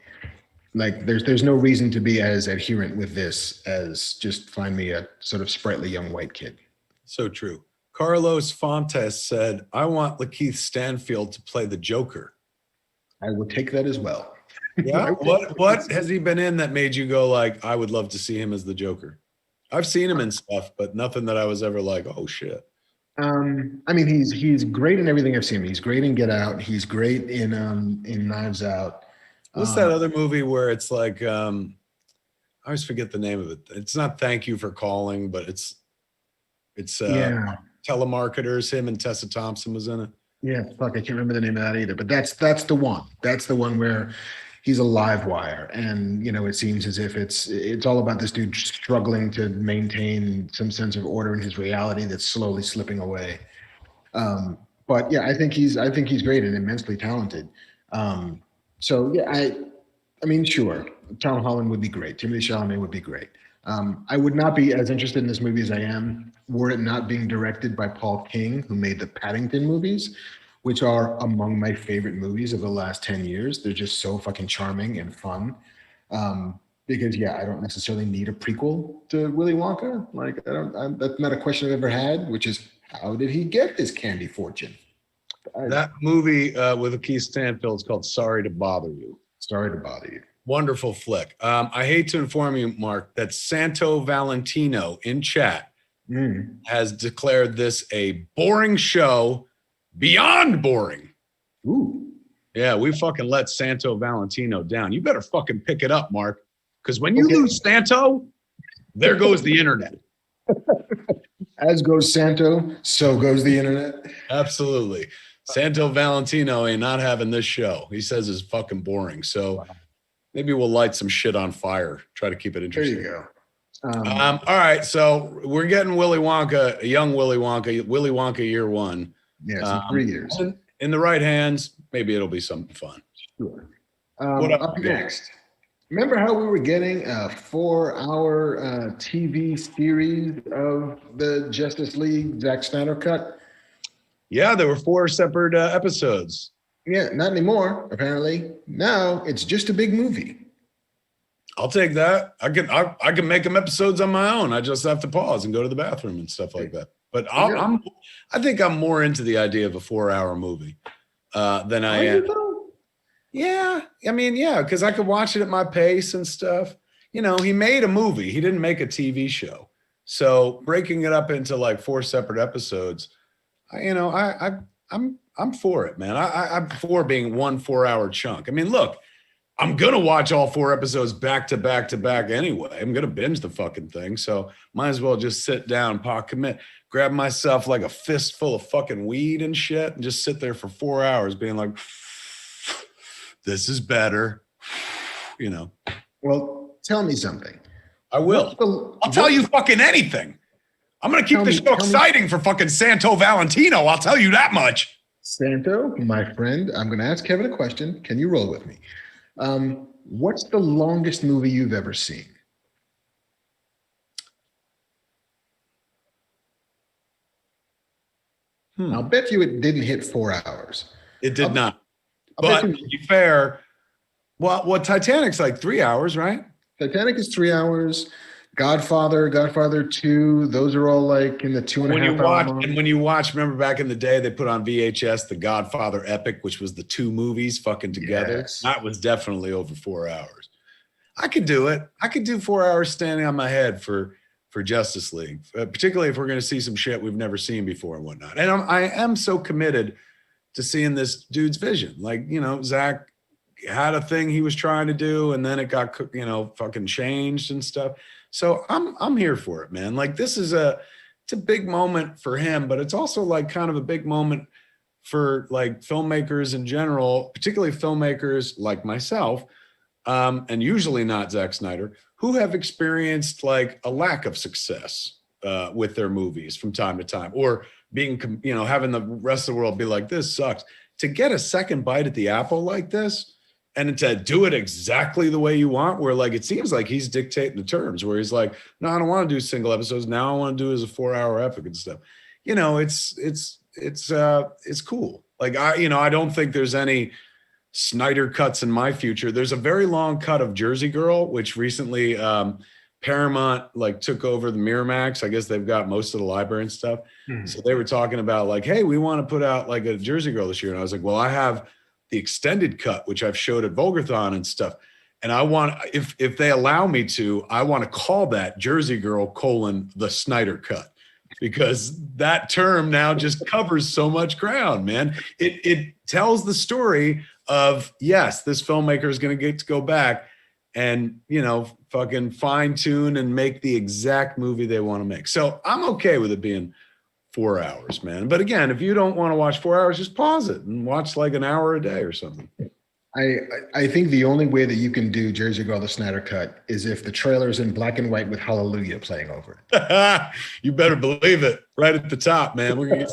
Like there's no reason to be as adherent with this as just find me a sort of sprightly young white kid. So true. Carlos Fontes said, I want Lakeith Stanfield to play the Joker. I will take that as well. Yeah. What has he been in that made you go like, I would love to see him as the Joker? I've seen him in stuff, but nothing that I was ever like, oh shit. I mean, he's great in everything I've seen. He's great in Get Out. He's great in Knives Out. What's that other movie where it's like, I always forget the name of it. It's not Thank You for Calling, but it's Telemarketers. Him and Tessa Thompson was in it. Yeah, fuck, I can't remember the name of that either. But that's the one. That's the one where he's a live wire, and it seems as if it's all about this dude struggling to maintain some sense of order in his reality that's slowly slipping away. But yeah, I think he's great and immensely talented. So yeah, I mean, sure, Tom Holland would be great. Timothée Chalamet would be great. I would not be as interested in this movie as I am were it not being directed by Paul King, who made the Paddington movies, which are among my favorite movies of the last 10 years. They're just so fucking charming and fun. Because I don't necessarily need a prequel to Willy Wonka. Like that's not a question I've ever had, which is how did he get this candy fortune? That movie with Lakeith Stanfield is called Sorry to Bother You. Sorry to bother you. Wonderful flick. I hate to inform you, Mark, that Santo Valentino in chat has declared this a boring show, beyond boring. Ooh. Yeah, we fucking let Santo Valentino down. You better fucking pick it up, Mark, because when you lose Santo, there goes the internet. As goes Santo, so goes the internet. Absolutely. Santo Valentino ain't not having this show. He says it's fucking boring. So maybe we'll light some shit on fire. Try to keep it interesting. There you go. All right. So we're getting Willy Wonka, a young Willy Wonka year one. Yeah, so 3 years. In the right hands, maybe it'll be something fun. Sure. What up next? Remember how we were getting a 4-hour TV series of the Justice League Zack Snyder cut? Yeah, there were 4 separate episodes. Yeah, not anymore, apparently. Now it's just a big movie. I'll take that. I can make them episodes on my own. I just have to pause and go to the bathroom and stuff like that. But I think I'm more into the idea of a 4-hour movie than I am. Yeah, I mean, yeah, because I could watch it at my pace and stuff. He made a movie. He didn't make a TV show. So breaking it up into like 4 separate episodes, I'm I'm for it, man. I'm for being 1 4-hour chunk. I mean, look, I'm gonna watch all 4 episodes back to back to back anyway. I'm gonna binge the fucking thing, so might as well just sit down, commit, grab myself like a fistful of fucking weed and shit, and just sit there for 4 hours, being like, "This is better," you know. Well, tell me something. I will. I'll tell you fucking anything. I'm gonna keep the show exciting for fucking Santo Valentino. I'll tell you that much. Santo, my friend, I'm gonna ask Kevin a question. Can you roll with me? What's the longest movie you've ever seen? I'll bet you it didn't hit 4 hours. It did not. But to be fair, well, Titanic's like 3 hours, right? Titanic is 3 hours. Godfather 2, those are all like in the 2.5 hour mark. And when you watch, remember back in the day, they put on VHS the Godfather epic, which was the 2 movies fucking together. Yes. That was definitely over 4 hours. I could do it. I could do 4 hours standing on my head for Justice League, particularly if we're going to see some shit we've never seen before and whatnot. And I am so committed to seeing this dude's vision. Like, you know, Zach had a thing he was trying to do, and then it got, you know, fucking changed and stuff. So I'm here for it, man. Like, this is it's a big moment for him, but it's also like kind of a big moment for like filmmakers in general, particularly filmmakers like myself, and usually not Zack Snyder, who have experienced like a lack of success with their movies from time to time, or being, you know, having the rest of the world be like, this sucks. To get a second bite at the apple like this, and to do it exactly the way you want, where like it seems like he's dictating the terms, where he's like, no, I don't want to do single episodes. Now I want to do it as a 4-hour epic and stuff. You know, it's cool. Like I don't think there's any Snyder cuts in my future. There's a very long cut of Jersey Girl, which recently Paramount like took over the Miramax. I guess they've got most of the library and stuff. So they were talking about like, hey, we want to put out like a Jersey Girl this year. And I was like, well, I have the extended cut, which I've showed at Vulgarthon and stuff. And I want, if they allow me to, I want to call that Jersey Girl : the Snyder cut, because that term now just covers so much ground, man. It tells the story of, yes, this filmmaker is going to get to go back and, you know, fucking fine tune and make the exact movie they want to make. So I'm okay with it being 4 hours, man. But again, if you don't want to watch 4 hours, just pause it and watch like an hour a day or something. I think the only way that you can do Jersey Girl: the Snyder cut is if the trailer is in black and white with Hallelujah playing over it. You better believe it. Right at the top, man. We're gonna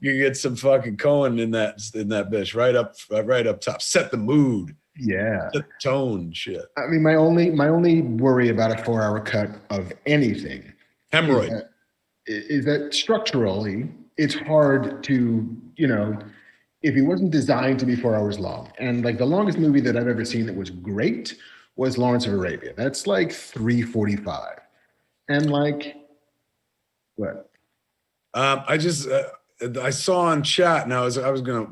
get some fucking Cohen in that bitch right up top. Set the mood. Yeah. Set the tone. Shit. I mean, my only worry about a 4-hour cut of anything hemorrhoid is that structurally it's hard to, you know, if it wasn't designed to be 4 hours long. And like the longest movie that I've ever seen that was great was Lawrence of Arabia. That's like 3:45. And like, what? I saw on chat, and I was gonna,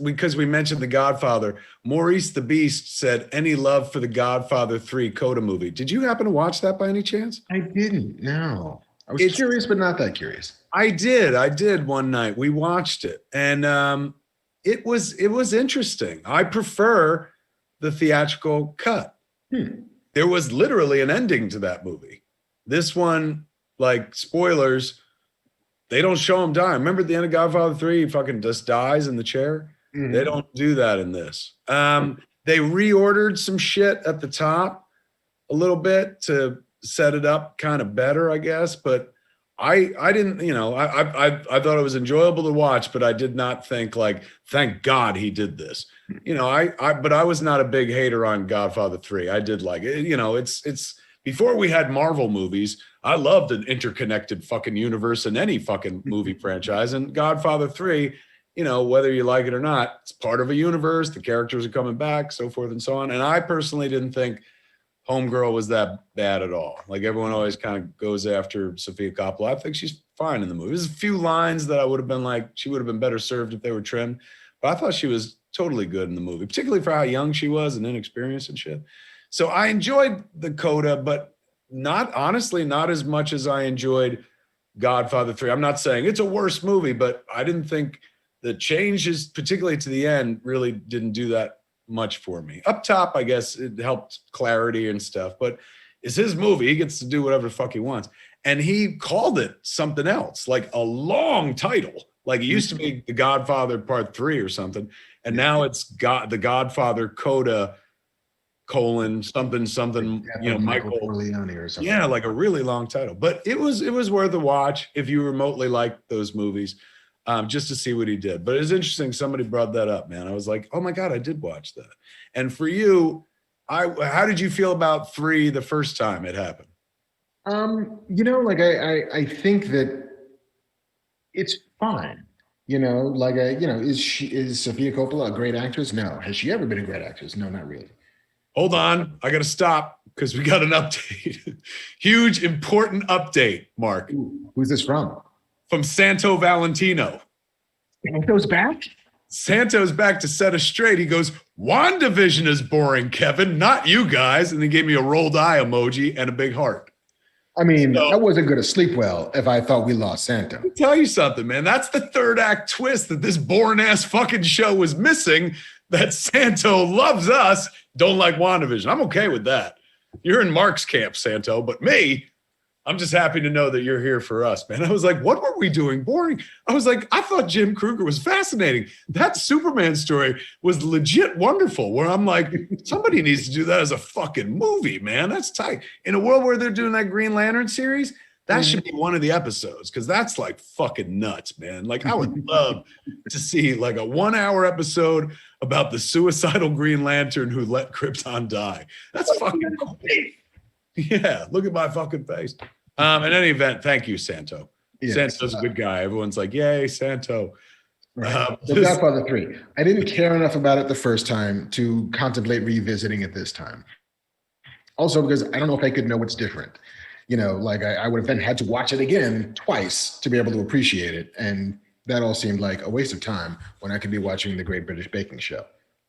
because we mentioned The Godfather, Maurice the Beast said, any love for The Godfather 3 Coda movie. Did you happen to watch that by any chance? I didn't, no. I was curious, but not that curious. I did one night. We watched it, and it was interesting. I prefer the theatrical cut. There was literally an ending to that movie. This one, like, spoilers, they don't show him die. Remember at the end of Godfather 3, he fucking just dies in the chair? Mm-hmm. They don't do that in this. They reordered some shit at the top a little bit to set it up kind of better, I guess. But I didn't, you know, I thought it was enjoyable to watch, but I did not think like, thank God he did this. You know, but I was not a big hater on Godfather 3. I did like it. You know, it's before we had Marvel movies, I loved an interconnected fucking universe in any fucking movie franchise. And Godfather 3, you know, whether you like it or not, it's part of a universe. The characters are coming back, so forth and so on. And I personally didn't think Homegirl was that bad at all. Like everyone always kind of goes after Sofia Coppola. I think she's fine in the movie. There's a few lines that I would have been like, she would have been better served if they were trimmed. But I thought she was totally good in the movie, particularly for how young she was and inexperienced and shit. So I enjoyed the coda, but not as much as I enjoyed Godfather 3. I'm not saying it's a worse movie, but I didn't think the changes, particularly to the end, really didn't do that much for me. Up top, I guess it helped clarity and stuff, but it's his movie. He gets to do whatever the fuck he wants. And he called it something else, like a long title. Like it used to be The Godfather Part 3 or something. And now it's The Godfather Coda : something, Michael Corleone or something. Yeah, like a really long title. But it was worth a watch if you remotely like those movies, just to see what he did. But it was interesting. Somebody brought that up, man. I was like, oh my God, I did watch that. And for you, how did you feel about 3 the first time it happened? I think that it's fine. Is Sofia Coppola a great actress? No. Has she ever been a great actress? No, not really. Hold on. I got to stop because we got an update. Huge, important update, Marc. Who's this from? From Santo Valentino. Santo's back? Santo's back to set us straight. He goes, WandaVision is boring, Kevin, not you guys. And he gave me a rolled eye emoji and a big heart. I mean, I wasn't going to sleep well if I thought we lost Santo. Let me tell you something, man. That's the third act twist that this boring ass fucking show was missing, that Santo loves us, don't like WandaVision. I'm okay with that. You're in Marc's camp, Santo, but me, I'm just happy to know that you're here for us, man. I was like, what were we doing? Boring. I was like, I thought Jim Krueger was fascinating. That Superman story was legit wonderful, where I'm like, somebody needs to do that as a fucking movie, man. That's tight. In a world where they're doing that Green Lantern series, that should be one of the episodes, because that's like fucking nuts, man. Like I would love to see like a 1-hour episode about the suicidal Green Lantern who let Krypton die. That's fucking cool. Yeah, look at my fucking face. In any event, thank you, Santo. Yes. Santo's a good guy. Everyone's like, yay, Santo. Right. So Godfather 3. I didn't care enough about it the first time to contemplate revisiting it this time. Also, because I don't know if I could know what's different. I would have then had to watch it again twice to be able to appreciate it. And that all seemed like a waste of time when I could be watching The Great British Baking Show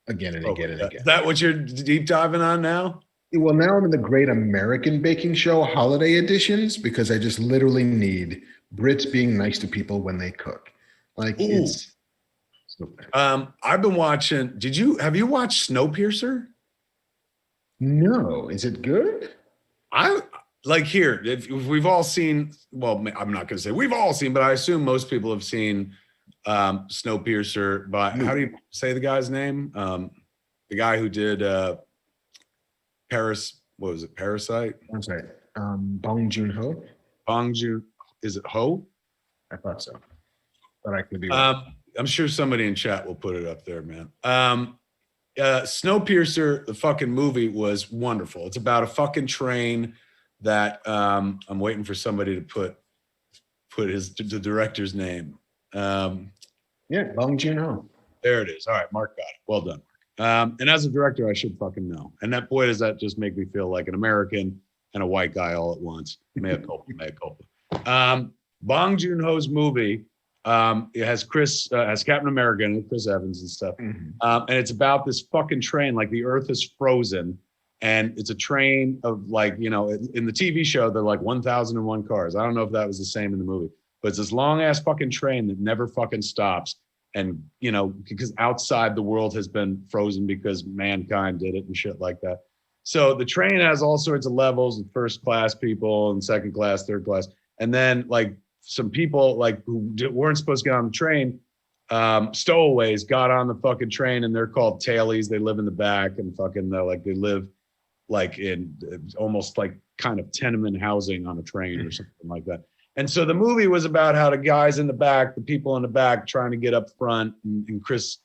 again and again and again. Is that what you're deep diving on now? Well, now I'm in the Great American Baking Show holiday editions because I just literally need Brits being nice to people when they cook. It's stupid. I've been watching. Have you watched Snowpiercer? No. Is it good? If we've all seen, well, I'm not going to say we've all seen, but I assume most people have seen Snowpiercer by, how do you say the guy's name? The guy who did Parasite? That's right. Bong Joon-ho. Is it Ho? I thought so, but I could be wrong. I'm sure somebody in chat will put it up there, man. Snowpiercer, the fucking movie, was wonderful. It's about a fucking train that I'm waiting for somebody to put the director's name. Bong Joon-ho. There it is. All right, Marc got it. Well done. And as a director, I should fucking know. And that, boy, does that just make me feel like an American and a white guy all at once. Mea culpa. Bong Joon-ho's movie, it has has Captain America and Chris Evans and stuff. Mm-hmm. And it's about this fucking train, like the earth is frozen. And it's a train of in the TV show, they're like 1,001 cars. I don't know if that was the same in the movie, but it's this long ass fucking train that never fucking stops. And, because outside the world has been frozen because mankind did it and shit like that. So the train has all sorts of levels of first class people and second class, third class. And then like some people who weren't supposed to get on the train, stowaways got on the fucking train, and they're called tailies. They live in the back and fucking they live like in almost like kind of tenement housing on a train or something like that. And so the movie was about how the guys in the back, the people in the back trying to get up front, and Chris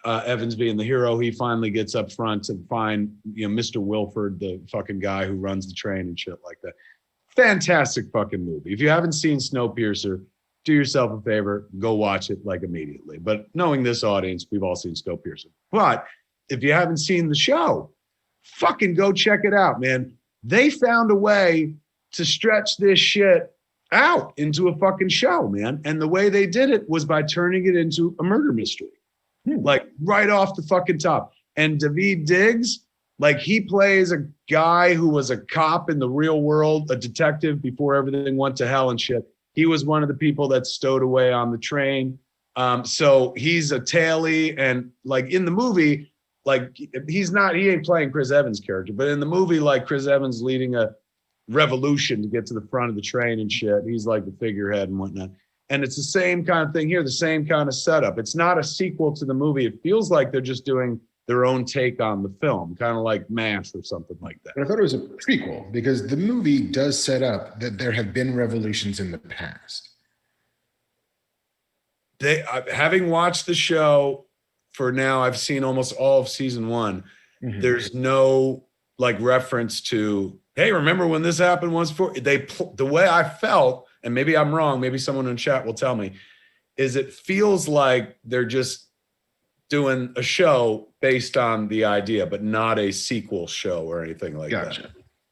Evans being the hero, he finally gets up front to find, Mr. Wilford, the fucking guy who runs the train and shit like that. Fantastic fucking movie. If you haven't seen Snowpiercer, do yourself a favor, go watch it immediately. But knowing this audience, we've all seen Snowpiercer. But if you haven't seen the show, fucking go check it out, man. They found a way to stretch this shit out into a fucking show, man. And the way they did it was by turning it into a murder mystery. Like right off the fucking top. And Daveed Diggs, he plays a guy who was a cop in the real world, a detective before everything went to hell and shit. He was one of the people that stowed away on the train. So he's a tailie, and like in the movie, like he ain't playing Chris Evans' character, but in the movie, like Chris Evans leading a revolution to get to the front of the train and shit. He's like the figurehead and whatnot. And it's the same kind of thing here, the same kind of setup. It's not a sequel to the movie. It feels like they're just doing their own take on the film, kind of like MASH or something like that. But I thought it was a prequel because the movie does set up that there have been revolutions in the past. Having watched the show for now, I've seen almost all of season 1. Mm-hmm. There's no like reference to, hey, remember when this happened once before? The way I felt, and maybe I'm wrong, maybe someone in chat will tell me, is it feels like they're just doing a show based on the idea, but not a sequel show or anything like that.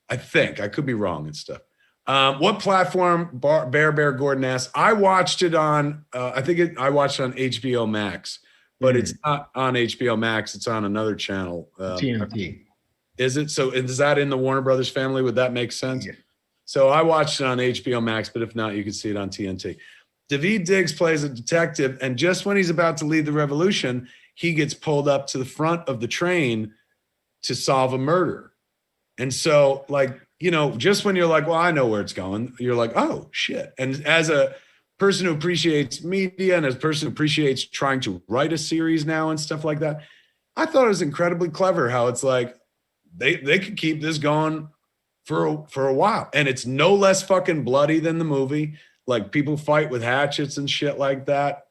I think I could be wrong and stuff. What platform? Bear Gordon asks. I watched it on. I watched it on HBO Max, but it's not on HBO Max. It's on another channel. TNT. Is it? So is that in the Warner Brothers family? Would that make sense? Yeah. So I watched it on HBO Max, but if not, you can see it on TNT. Daveed Diggs plays a detective, and just when he's about to lead the revolution, he gets pulled up to the front of the train to solve a murder. And so, like, you know, just when you're like, well, I know where it's going, you're like, oh, shit. And as a person who appreciates media and as a person who appreciates trying to write a series now and stuff like that, I thought it was incredibly clever how it's like they could keep this going for a while. And it's no less fucking bloody than the movie. Like, people fight with hatchets and shit like that.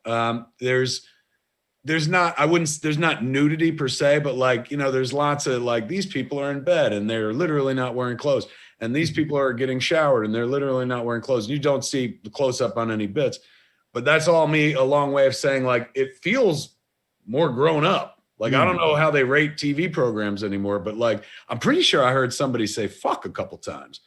There's not nudity per se, but like, you know, there's lots of like, these people are in bed and they're literally not wearing clothes. And these people are getting showered and they're literally not wearing clothes. You don't see the close up on any bits, but that's all me, a long way of saying like, it feels more grown up. Like, I don't know how they rate TV programs anymore, but like, I'm pretty sure I heard somebody say fuck a couple times.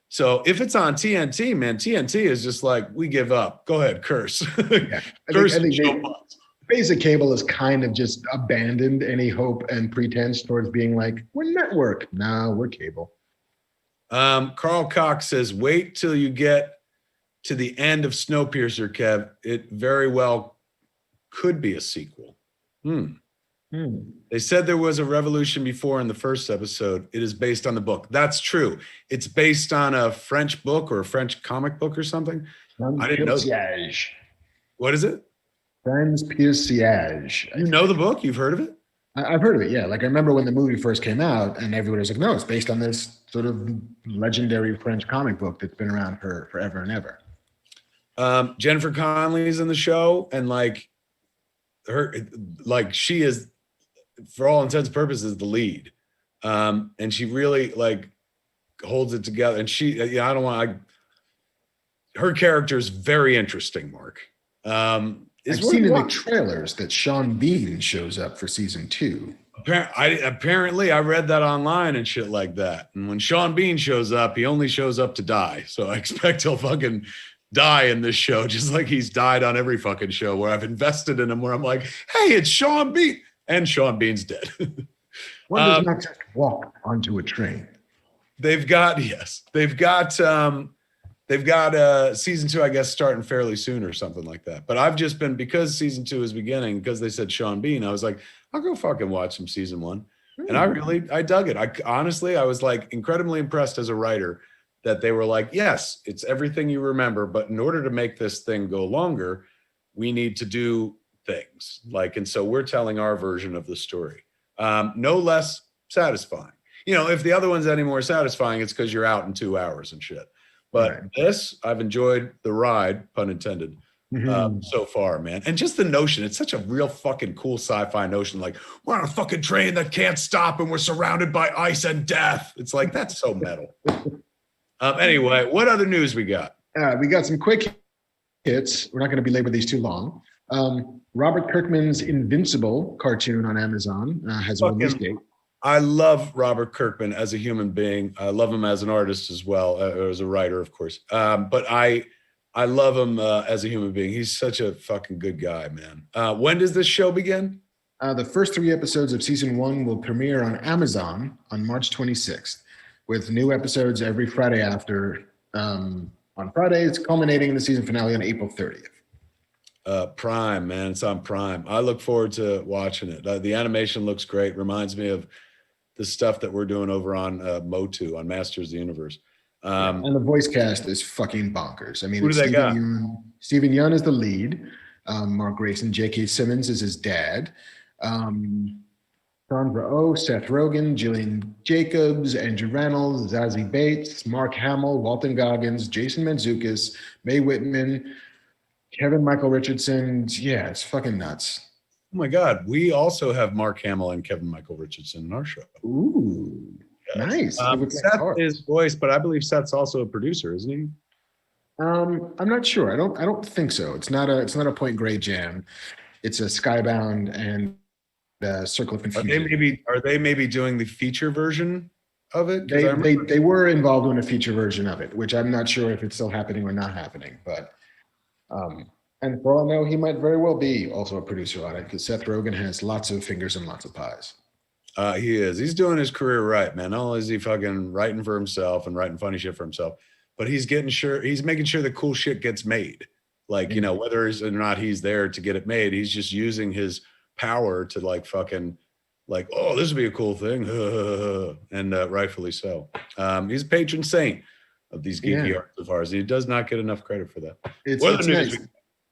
So if it's on TNT, man, TNT is just like, we give up. Go ahead, curse. Yeah. Curse. Basic cable has kind of just abandoned any hope and pretense towards being like, we're network. No, we're cable. Carl Cox says, wait till you get to the end of Snowpiercer, Kev. It very well could be a sequel. They said there was a revolution before in the first episode. It is based on the book. That's true. It's based on a French book or a French comic book or something. I didn't know that. What is it? Transpierciage. You know the book? You've heard of it? I've heard of it, yeah. Like, I remember when the movie first came out and everybody was like, no, it's based on this sort of legendary French comic book that's been around for forever and ever. Jennifer Connelly's in the show, and like she is, for all intents and purposes, the lead. And she really like holds it together. And her character is very interesting, Mark. I've seen in the trailers that Sean Bean shows up for season 2. Apparently, I read that online and shit like that. And when Sean Bean shows up, he only shows up to die. So I expect he'll fucking die in this show, just like he's died on every fucking show where I've invested in him, where I'm like, hey, it's Sean Bean. And Sean Bean's dead. One does not just walk onto a train. They've got season 2, I guess, starting fairly soon or something like that. But I've just been, because season 2 is beginning, because they said Sean Bean, I was like, I'll go fucking watch some season 1. And I dug it. I was like incredibly impressed as a writer that they were like, yes, it's everything you remember, but in order to make this thing go longer, we need to do things like, and so we're telling our version of the story. No less satisfying. You know, if the other one's any more satisfying, it's because you're out in 2 hours and shit. But this, I've enjoyed the ride, pun intended, so far, man. And just the notion, it's such a real fucking cool sci-fi notion. Like, we're on a fucking train that can't stop and we're surrounded by ice and death. It's like, that's so metal. Anyway, what other news we got? We got some quick hits. We're not going to belabor these too long. Robert Kirkman's Invincible cartoon on Amazon has a release date. I love Robert Kirkman as a human being. I love him as an artist as well, or as a writer, of course. But I love him as a human being. He's such a fucking good guy, man. When does this show begin? The first 3 episodes of season 1 will premiere on Amazon on March 26th, with new episodes every Friday after. On Fridays, culminating in the season finale on April 30th. Prime, man. It's on Prime. I look forward to watching it. The animation looks great. Reminds me of the stuff that we're doing over on Motu on Masters of the Universe. And the voice cast is fucking bonkers. I mean, Who do they got? Stephen Yeun is the lead. Mark Grayson, J.K. Simmons is his dad. Sandra Oh, Seth Rogen, Jillian Jacobs, Andrew Reynolds, Zazie Bates, Mark Hamill, Walton Goggins, Jason Mantzoukas, Mae Whitman, Kevin Michael Richardson. Yeah, it's fucking nuts. Oh my God. We also have Mark Hamill and Kevin Michael Richardson in our show. Ooh, nice. Seth is voice, but I believe Seth's also a producer, isn't he? I'm not sure. I don't think so. It's not a Point Grey jam. It's a Skybound and Circle of Confusion. Are they maybe doing the feature version of it? They were involved in a feature version of it, which I'm not sure if it's still happening or not happening. But and for all I know, he might very well be also a producer on it because Seth Rogen has lots of fingers and lots of pies. He is. He's doing his career right, man. Not only is he fucking writing for himself and writing funny shit for himself, but he's making sure the cool shit gets made. Like, you know, whether or not he's there to get it made, he's just using his power to like fucking like, oh, this would be a cool thing. And rightfully so. He's a patron saint of these geeky arts of ours. He does not get enough credit for that. It's nice.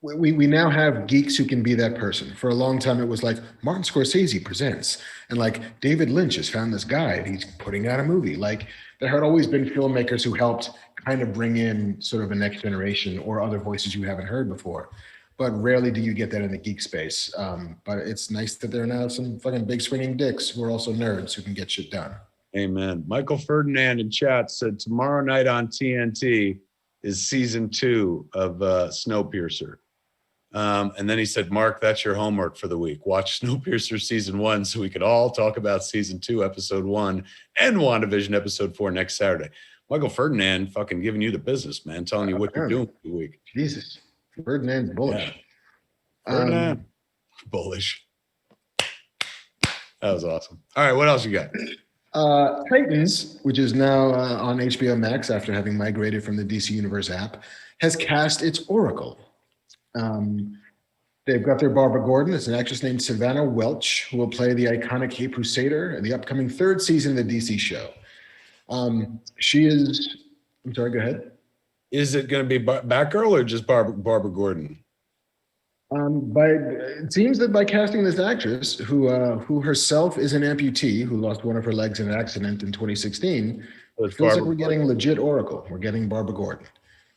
We now have geeks who can be that person. For a long time, it was like Martin Scorsese presents, and like David Lynch has found this guy and he's putting out a movie. Like there had always been filmmakers who helped kind of bring in sort of a next generation or other voices you haven't heard before. But rarely do you get that in the geek space. But it's nice that there are now some fucking big swinging dicks who are also nerds who can get shit done. Amen. Michael Ferdinand in chat said tomorrow night on TNT is season 2 of Snowpiercer. And then he said, Mark, that's your homework for the week. Watch Snowpiercer season 1 so we could all talk about season 2, episode 1 and WandaVision episode 4 next Saturday. Michael Ferdinand fucking giving you the business, man, telling you what you're doing for the week. Jesus. Ferdinand's bullish. Yeah. Ferdinand. Bullish. That was awesome. All right, what else you got? Titans, which is now on HBO Max after having migrated from the DC Universe app, has cast its Oracle. They've got their Barbara Gordon. It's an actress named Savannah Welch, who will play the iconic Cape Crusader in the upcoming 3rd season of the DC show. She is, I'm sorry, go ahead. Is it going to be Batgirl or just Barbara Gordon? It seems that by casting this actress, who herself is an amputee, who lost one of her legs in an accident in 2016, it feels like we're getting legit Oracle. We're getting Barbara Gordon.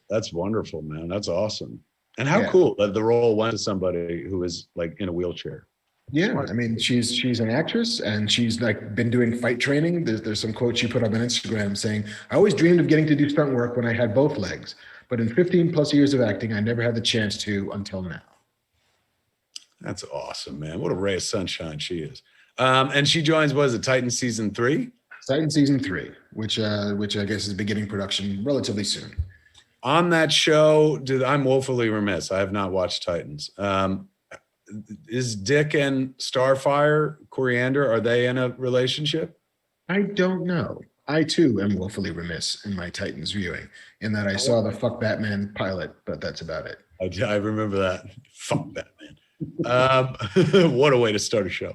That's wonderful, man. That's awesome. And how cool that the role went to somebody who is like in a wheelchair. Yeah, I mean, she's an actress and she's like been doing fight training. There's some quote she put up on Instagram saying, I always dreamed of getting to do stunt work when I had both legs, but in 15 plus years of acting, I never had the chance to until now. That's awesome, man. What a ray of sunshine she is. And she joins, what is it, Titan season 3? Titan season 3, which I guess is beginning production relatively soon. On that show, I'm woefully remiss. I have not watched Titans. Is Dick and Starfire, Coriander, are they in a relationship? I don't know. I too am woefully remiss in my Titans viewing, in that I saw the Fuck Batman pilot, but that's about it. I remember that. Fuck Batman. What a way to start a show.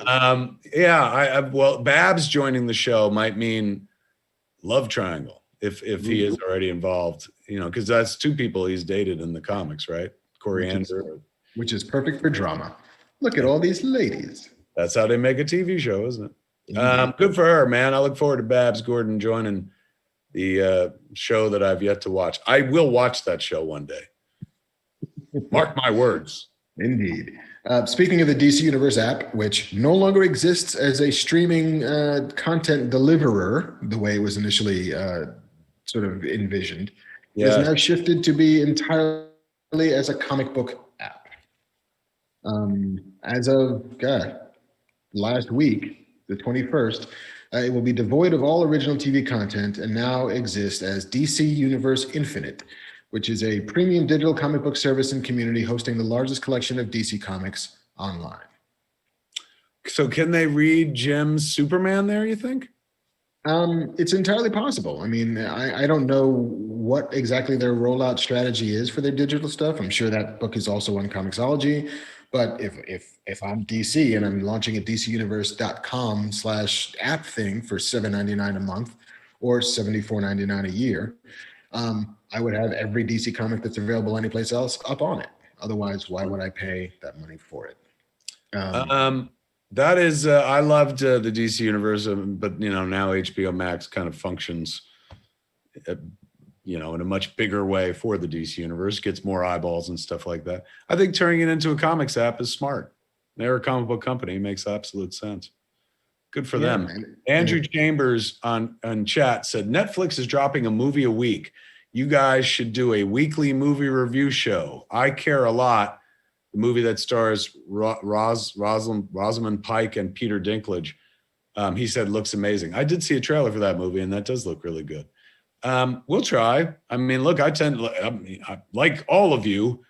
Well, Babs joining the show might mean love triangle if he is already involved, you know, because that's 2 people he's dated in the comics, right? Coriander. Which is perfect for drama. Look at all these ladies. That's how they make a TV show, isn't it? Good for her, man. I look forward to Babs Gordon joining the show that I've yet to watch. I will watch that show one day. Mark my words. Indeed. Speaking of the DC Universe app, which no longer exists as a streaming content deliverer, the way it was initially sort of envisioned, it has now shifted to be entirely as a comic book app. As of last week, the 21st, it will be devoid of all original TV content and now exists as DC Universe Infinite, which is a premium digital comic book service and community hosting the largest collection of DC comics online. So can they read Jim's Superman there, you think? It's entirely possible. I mean, I don't know what exactly their rollout strategy is for their digital stuff. I'm sure that book is also on Comixology. But if I'm DC and I'm launching a DCUniverse.com/app thing for $7.99 a month or $74.99 a year, I would have every DC comic that's available anyplace else up on it. Otherwise, why would I pay that money for it? That is, I loved the DC Universe, but now HBO Max kind of functions, in a much bigger way for the DC Universe, gets more eyeballs and stuff like that. I think turning it into a comics app is smart. They're a comic book company, makes absolute sense. Good for them. Andrew Chambers on chat said, Netflix is dropping a movie a week. You guys should do a weekly movie review show. I Care a Lot, the movie that stars Rosamund Pike and Peter Dinklage. He said looks amazing. I did see a trailer for that movie, and that does look really good. We'll try. I mean, look, I like all of you,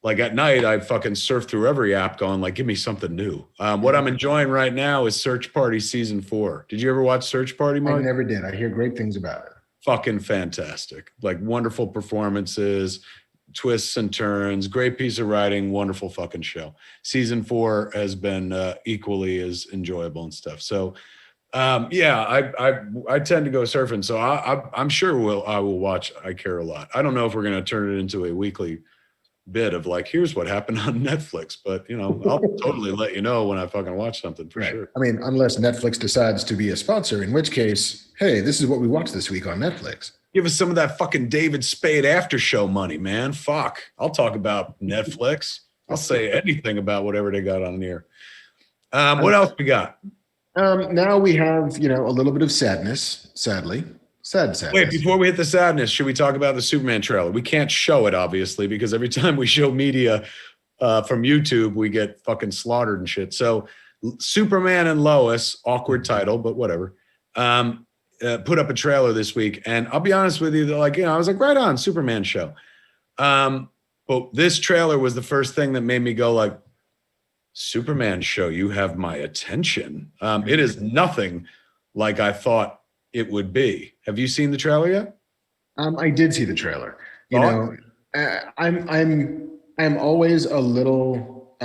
like at night, I fucking surf through every app going like, give me something new. What I'm enjoying right now is Search Party Season 4. Did you ever watch Search Party, Marc? I never did. I hear great things about it. Fucking fantastic. Like wonderful performances, twists and turns, great piece of writing, wonderful fucking show. Season 4 has been equally as enjoyable and stuff. So I tend to go surfing. So I'm sure I will watch I Care a Lot. I don't know if we're going to turn it into a weekly bit of like, here's what happened on Netflix, but I'll totally let you know when I fucking watch something for sure. I mean, unless Netflix decides to be a sponsor, in which case, hey, this is what we watched this week on Netflix. Give us some of that fucking David Spade after show money, man. Fuck. I'll talk about Netflix. I'll say anything about whatever they got on there. What else we got? Now we have, a little bit of sadness, sadly. Sadness. Wait, before we hit the sadness, should we talk about the Superman trailer? We can't show it, obviously, because every time we show media from YouTube, we get fucking slaughtered and shit. So Superman and Lois, awkward title, but whatever, put up a trailer this week. And I'll be honest with you, I was like, right on, Superman show. But this trailer was the first thing that made me go like, Superman show, you have my attention. It is nothing like I thought it would be. Have you seen the trailer yet? I did see the trailer. I'm always a little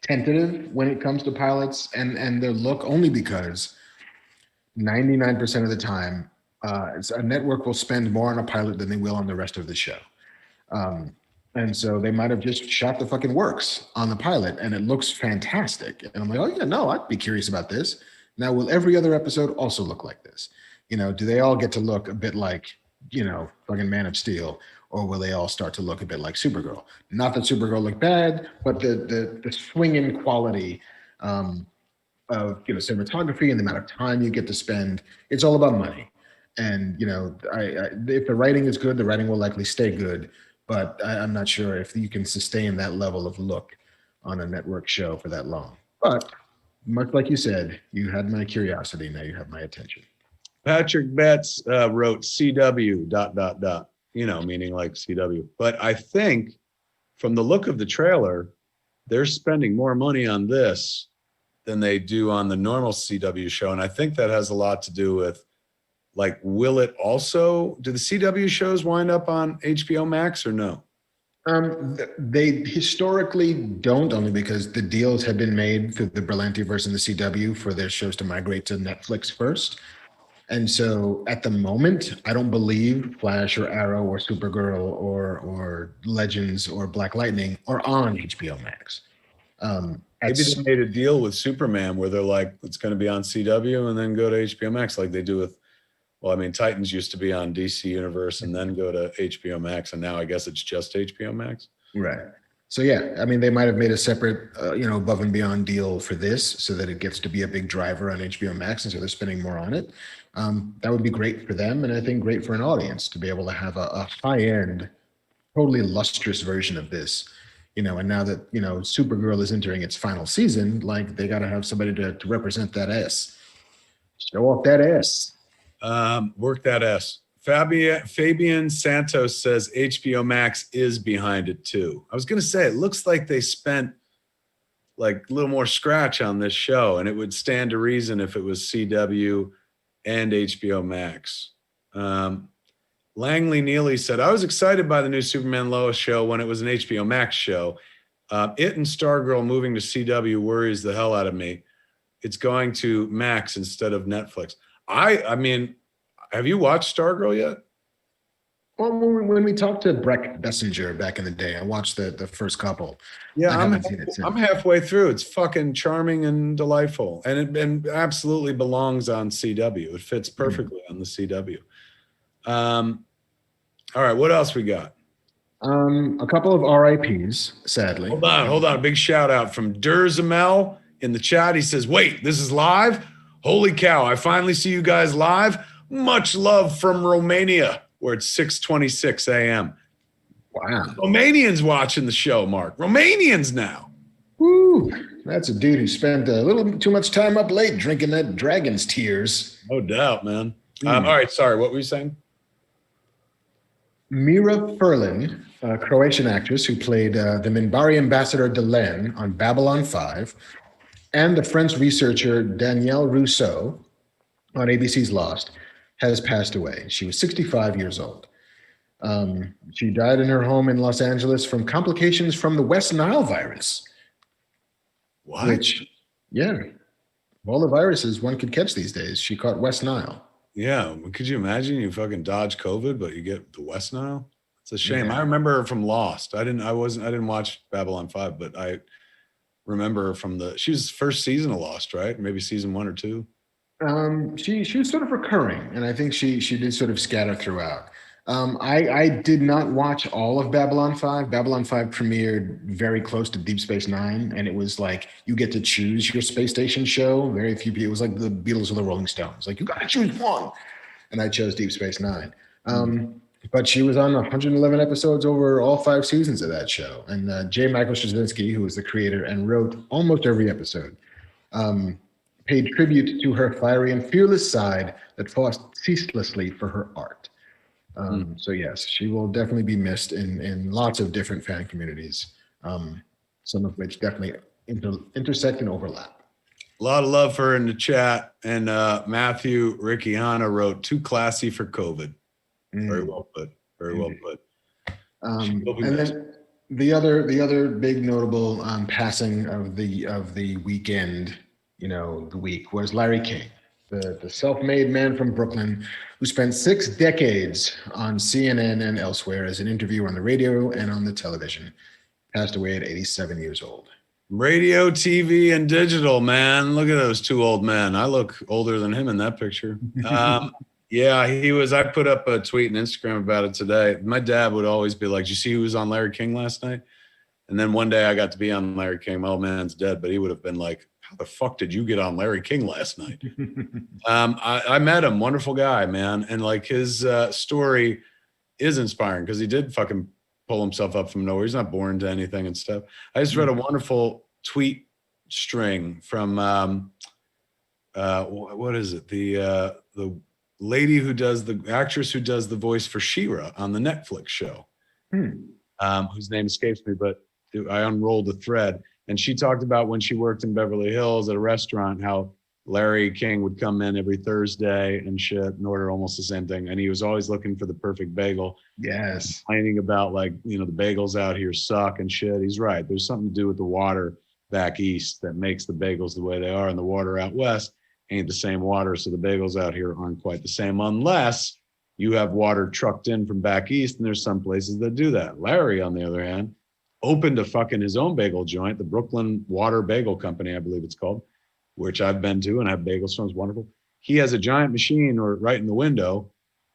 tentative when it comes to pilots and their look, only because 99% of the time, a network will spend more on a pilot than they will on the rest of the show. And so they might have just shot the fucking works on the pilot and it looks fantastic. And I'm like, oh yeah, no, I'd be curious about this. Now, will every other episode also look like this? Do they all get to look a bit like, fucking Man of Steel, or will they all start to look a bit like Supergirl? Not that Supergirl looked bad, but the swinging quality of cinematography and the amount of time you get to spend, it's all about money. And if the writing is good, the writing will likely stay good. But I'm not sure if you can sustain that level of look on a network show for that long. But much like you said, you had my curiosity. Now you have my attention. Patrick Betts wrote CW ... Meaning like CW. But I think from the look of the trailer, they're spending more money on this than they do on the normal CW show. And I think that has a lot to do with, like, will it also, do the CW shows wind up on HBO Max or no? They historically don't, only because the deals have been made through the Berlantiverse and the CW for their shows to migrate to Netflix first. And so at the moment, I don't believe Flash or Arrow or Supergirl or Legends or Black Lightning are on HBO Max. Maybe they made a deal with Superman where they're like, it's going to be on CW and then go to HBO Max like they do with, Titans used to be on DC Universe and then go to HBO Max. And now I guess it's just HBO Max. Right. So, yeah, they might have made a separate, above and beyond deal for this so that it gets to be a big driver on HBO Max. And so they're spending more on it. That would be great for them. And I think great for an audience to be able to have a high-end, totally lustrous version of this, and now that, Supergirl is entering its final season, like they got to have somebody to represent that S. Show off that S. Work that S. Fabian Santos says HBO Max is behind it too. I was going to say, it looks like they spent like a little more scratch on this show, and it would stand to reason if it was CW and HBO Max. Langley Neely said, I was excited by the new Superman Lois show when it was an HBO Max show. It and Stargirl moving to CW worries the hell out of me. It's going to Max instead of Netflix. I mean, have you watched Stargirl yet? Well, when we talked to Breck Bessinger back in the day, I watched the first couple. Yeah, I haven't seen it since. I'm halfway through. It's fucking charming and delightful, and it absolutely belongs on CW. It fits perfectly on the CW. All right, what else we got? A couple of RIPs, sadly. Hold on. A big shout out from Durzamel in the chat. He says, "Wait, this is live? Holy cow! I finally see you guys live. Much love from Romania, where it's 6:26 a.m." Wow. Romanians watching the show, Mark. Romanians now. Woo! That's a dude who spent a little too much time up late drinking that dragon's tears. No doubt, man. All right, sorry. What were you saying? Mira Furlan, a Croatian actress who played the Minbari ambassador Delenn on Babylon 5, and the French researcher Danielle Rousseau on ABC's Lost, has passed away. She was 65 years old. She died in her home in Los Angeles from complications from the West Nile virus. What? Which, yeah, of all the viruses one could catch these days, she caught West Nile. Yeah, could you imagine you fucking dodge COVID, but you get the West Nile? It's a shame. Yeah. I remember her from Lost. I didn't watch Babylon 5, but I remember her from she was first season of Lost, right? Maybe season 1 or 2. She was sort of recurring, and I think she did sort of scatter throughout. I did not watch all of Babylon 5. Babylon 5 premiered very close to Deep Space Nine, and it was like you get to choose your space station show. Very few people. It was like the Beatles or the Rolling Stones. Like you got to choose one, and I chose Deep Space Nine. But she was on 111 episodes over all 5 seasons of that show. And J. Michael Straczynski, who was the creator and wrote almost every episode, paid tribute to her fiery and fearless side that fought ceaselessly for her art. So yes, she will definitely be missed in lots of different fan communities, some of which definitely intersect and overlap. A lot of love for her in the chat. And Matthew Ricciana wrote, "Too classy for COVID." Very well put. Very well put. And then the other big notable passing of the weekend, the week, was Larry King, the self-made man from Brooklyn who spent 6 decades on CNN and elsewhere as an interviewer on the radio and on the television. Passed away at 87 years old. Radio, TV, and digital, man. Look at those 2 old men. I look older than him in that picture. Yeah, he was. I put up a tweet and Instagram about it today. My dad would always be like, "Did you see who was on Larry King last night?" And then one day I got to be on Larry King. My old man's dead, but he would have been like, "How the fuck did you get on Larry King last night?" I met him. Wonderful guy, man. And like his story is inspiring because he did fucking pull himself up from nowhere. He's not born to anything and stuff. I just read a wonderful tweet string from what is it? The lady who does the actress who does the voice for She-Ra on the Netflix show, whose name escapes me, but I unrolled the thread. And she talked about when she worked in Beverly Hills at a restaurant, how Larry King would come in every Thursday and shit and order almost the same thing. And he was always looking for the perfect bagel. Yes. Complaining about the bagels out here suck and shit. He's right. There's something to do with the water back east that makes the bagels the way they are. And the water out west ain't the same water. So the bagels out here aren't quite the same unless you have water trucked in from back east. And there's some places that do that. Larry, on the other hand, opened his own bagel joint, the Brooklyn Water Bagel Company, I believe it's called, which I've been to and have bagels from. It's wonderful. He has a giant machine right in the window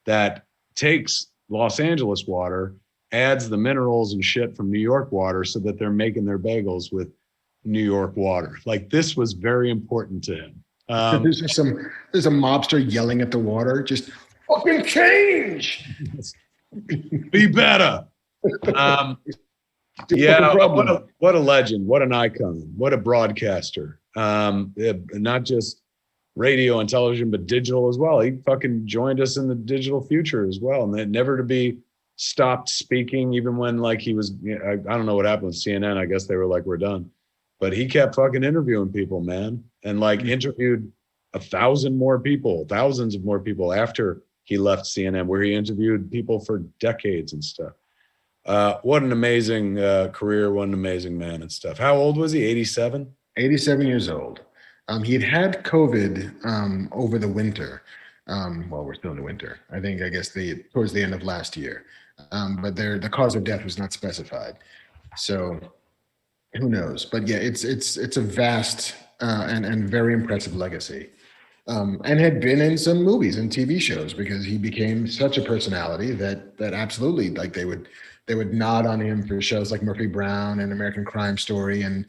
that takes Los Angeles water, adds the minerals and shit from New York water so that they're making their bagels with New York water. Like, this was very important to him. There's a mobster yelling at the water, just fucking change. Be better. Yeah, what a legend, what an icon, what a broadcaster. Not just radio and television, but digital as well. He fucking joined us in the digital future as well, and never to be stopped speaking, even when he was. I don't know what happened with CNN. I guess they were like, "We're done," but he kept fucking interviewing people, man, and interviewed thousands of more people after he left CNN, where he interviewed people for decades and stuff. What an amazing career, what an amazing man and stuff. How old was he? 87? 87 years old. He had COVID over the winter. Well, we're still in the winter. I guess towards the end of last year. But the cause of death was not specified. So who knows? But yeah, it's a vast and very impressive legacy. And had been in some movies and TV shows, because he became such a personality that absolutely, like, they would nod on him for shows like Murphy Brown and American Crime Story, and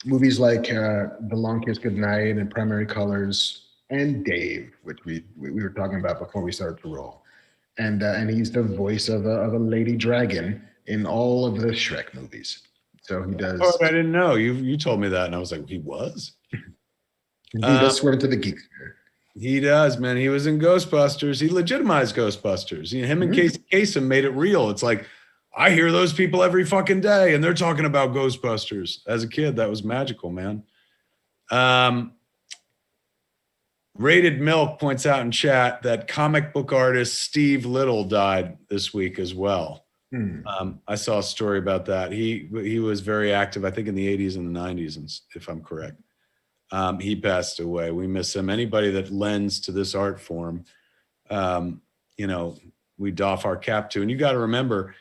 movies like The Long Kiss Goodnight and Primary Colors and Dave, which we were talking about before we started to roll. And he's the voice of a lady dragon in all of the Shrek movies. So he does. Oh, I didn't know. You told me that, and I was like, he was? He does swear into the geek spirit. He does, man. He was in Ghostbusters. He legitimized Ghostbusters. Him and Casey Kasem made it real. It's like, I hear those people every fucking day, and they're talking about Ghostbusters. As a kid, that was magical, man. Rated Milk points out in chat that comic book artist Steve Little died this week as well. I saw a story about that. He was very active, I think, in the 80s and the 90s, if I'm correct. He passed away. We miss him. Anybody that lends to this art form, we doff our cap to. And you got to remember,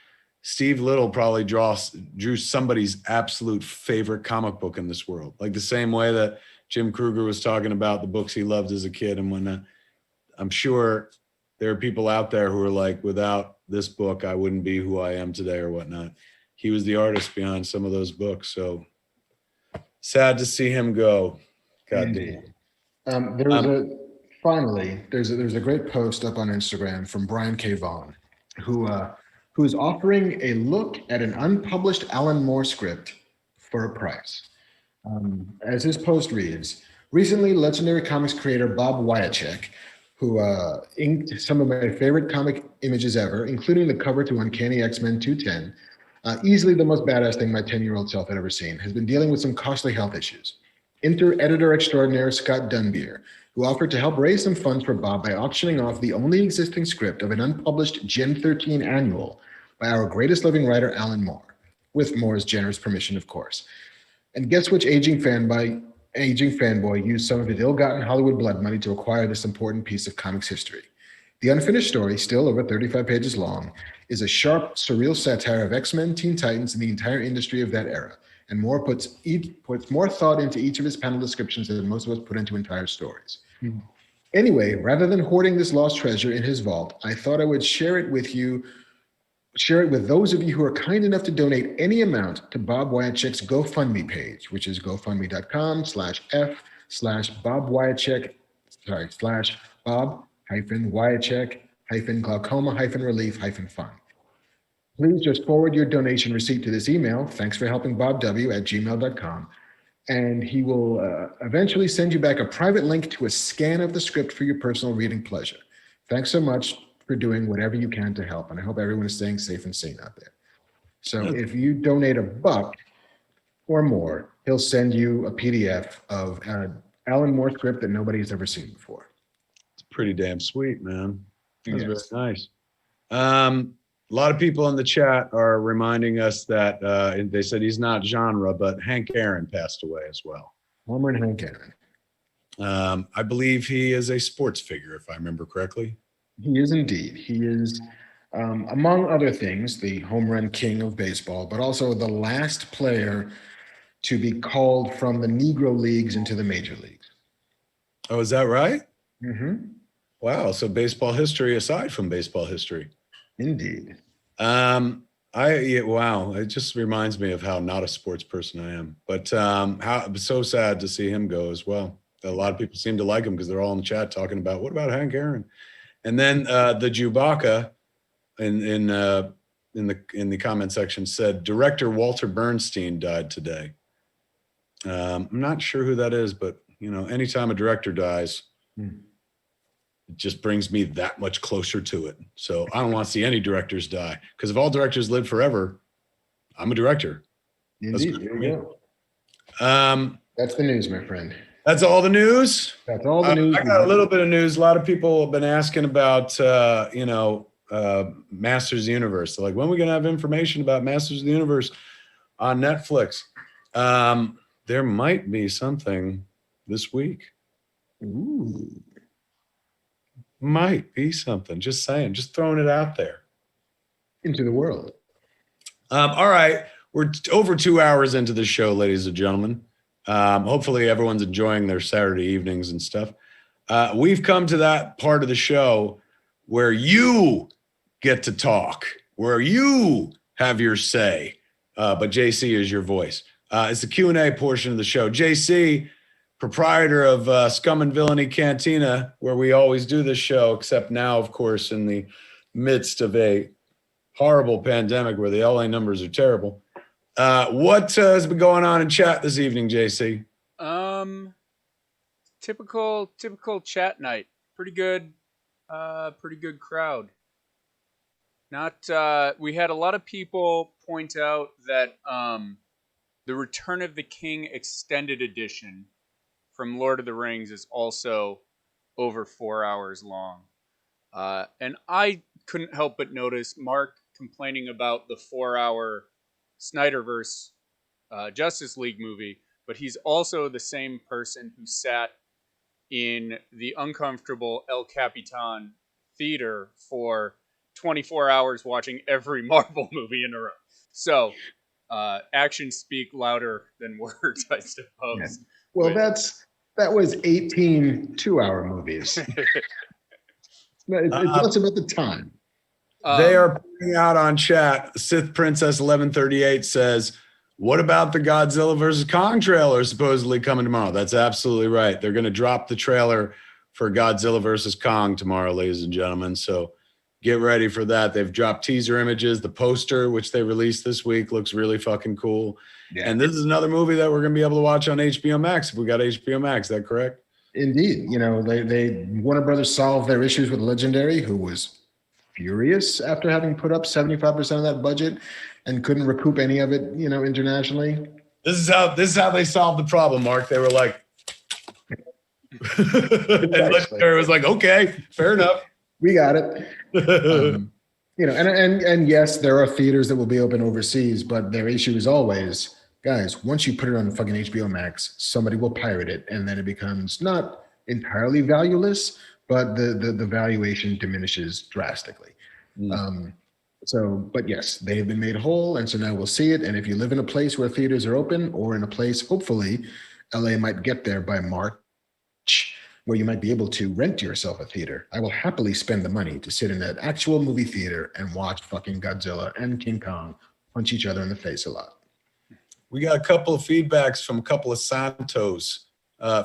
Steve Little probably drew somebody's absolute favorite comic book in this world. Like the same way that Jim Krueger was talking about the books he loved as a kid and whatnot. I'm sure there are people out there who are like, without this book, I wouldn't be who I am today or whatnot. He was the artist behind some of those books. So sad to see him go. God damn. There's a great post up on Instagram from Brian K. Vaughan, who is offering a look at an unpublished Alan Moore script for a price. As his post reads, recently legendary comics creator Bob Wiacek, who inked some of my favorite comic images ever, including the cover to Uncanny X-Men 210, easily the most badass thing my 10-year-old self had ever seen, has been dealing with some costly health issues. Enter editor extraordinaire Scott Dunbier, who offered to help raise some funds for Bob by auctioning off the only existing script of an unpublished Gen 13 annual by our greatest living writer, Alan Moore, with Moore's generous permission, of course. And guess which aging fanboy used some of his ill-gotten Hollywood blood money to acquire this important piece of comics history? The unfinished story, still over 35 pages long, is a sharp, surreal satire of X-Men, Teen Titans, and the entire industry of that era. And Moore puts more thought into each of his panel descriptions than most of us put into entire stories. Mm-hmm. Anyway, rather than hoarding this lost treasure in his vault, I thought I would share it with those of you who are kind enough to donate any amount to Bob Wiacek's GoFundMe page, which is gofundme.com/f/Bob Wiacek, /Bob-Wiacek-glaucoma-relief-fund. Please just forward your donation receipt to this email, thanksforhelpingBobW@gmail.com, and he will eventually send you back a private link to a scan of the script for your personal reading pleasure. Thanks so much for doing whatever you can to help, and I hope everyone is staying safe and sane out there. So if you donate $1 or more, he'll send you a PDF of Alan Moore script that nobody's ever seen before. It's pretty damn sweet, man. That's very nice. A lot of people in the chat are reminding us that they said he's not genre, but Hank Aaron passed away as well. Homer and Hank Aaron. I believe he is a sports figure, if I remember correctly. He is indeed. He is, among other things, the home run king of baseball, but also the last player to be called from the Negro Leagues into the major leagues. Oh, is that right? Mm-hmm. Wow. So baseball history aside from baseball history. Indeed. Wow. It just reminds me of how not a sports person I am. But it's so sad to see him go as well. A lot of people seem to like him because they're all in the chat talking about, what about Hank Aaron? And then the Chewbacca in the comment section said director Walter Bernstein died today. I'm not sure who that is, but anytime a director dies, it just brings me that much closer to it. So I don't want to see any directors die, because if all directors live forever, I'm a director. Indeed. There you go. That's the news, my friend. That's all the news. That's all the news. I got a little bit of news. A lot of people have been asking about, Masters of the Universe. They're like, when are we going to have information about Masters of the Universe on Netflix? There might be something this week. Ooh. Might be something. Just saying. Just throwing it out there. Into the world. All right. We're over 2 hours into the show, ladies and gentlemen. Hopefully everyone's enjoying their Saturday evenings and stuff. We've come to that part of the show where you get to talk, where you have your say. But JC is your voice. It's the Q&A portion of the show. JC, proprietor of Scum Villainy Cantina, where we always do this show, except now, of course, in the midst of a horrible pandemic where the LA numbers are terrible. What has been going on in chat this evening, JC? Typical chat night. Pretty good crowd. We had a lot of people point out that the Return of the King extended edition from Lord of the Rings is also over 4 hours long. And I couldn't help but notice Marc complaining about the 4-hour Snyderverse Justice League movie, but he's also the same person who sat in the uncomfortable El Capitan theater for 24 hours watching every Marvel movie in a row. So actions speak louder than words, I suppose. Yeah. Well, that was 18 2-hour movies. It's less about the time. They are putting out on chat. Sith Princess 1138 says, what about the Godzilla versus Kong trailer supposedly coming tomorrow? That's absolutely right. They're going to drop the trailer for Godzilla versus Kong tomorrow, ladies and gentlemen. So get ready for that. They've dropped teaser images. The poster, which they released this week, looks really fucking cool. Yeah. And this is another movie that we're going to be able to watch on HBO Max if we got HBO Max. Is that correct? Indeed. They Warner Brothers solved their issues with Legendary, who was furious after having put up 75% of that budget and couldn't recoup any of it, internationally. This is how they solved the problem, Marc. They were like, and Legendary was like, okay, fair enough. We got it. And yes, there are theaters that will be open overseas, but their issue is always, guys, once you put it on fucking HBO Max, somebody will pirate it, and then it becomes not entirely valueless, but the valuation diminishes drastically. But yes, they have been made whole, and so now we'll see it. And if you live in a place where theaters are open, or in a place, hopefully, LA might get there by March, where you might be able to rent yourself a theater. I will happily spend the money to sit in an actual movie theater and watch fucking Godzilla and King Kong punch each other in the face a lot. We got a couple of feedbacks from a couple of Santos.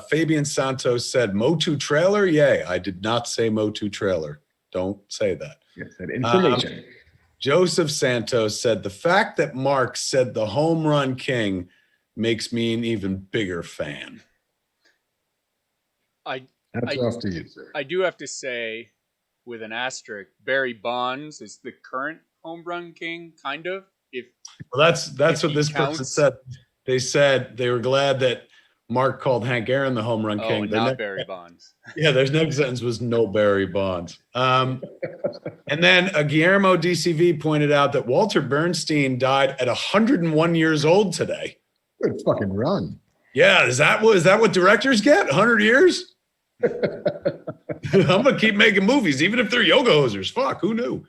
Fabian Santos said, Motu trailer? Yay. I did not say Motu trailer. Don't say that. Yes, that information. Joseph Santos said, the fact that Marc said the home run king makes me an even bigger fan. That's off to you, sir. I do have to say, with an asterisk, Barry Bonds is the current home run king, kind of. That's what this person said. They said they were glad that Marc called Hank Aaron the home run king. Not Barry Bonds. Yeah, their next sentence was no Barry Bonds. And then Guillermo DCV pointed out that Walter Bernstein died at 101 years old today. Good fucking run. Yeah, is that what directors get? 100 years? I'm gonna keep making movies, even if they're yoga hosers. Fuck, who knew?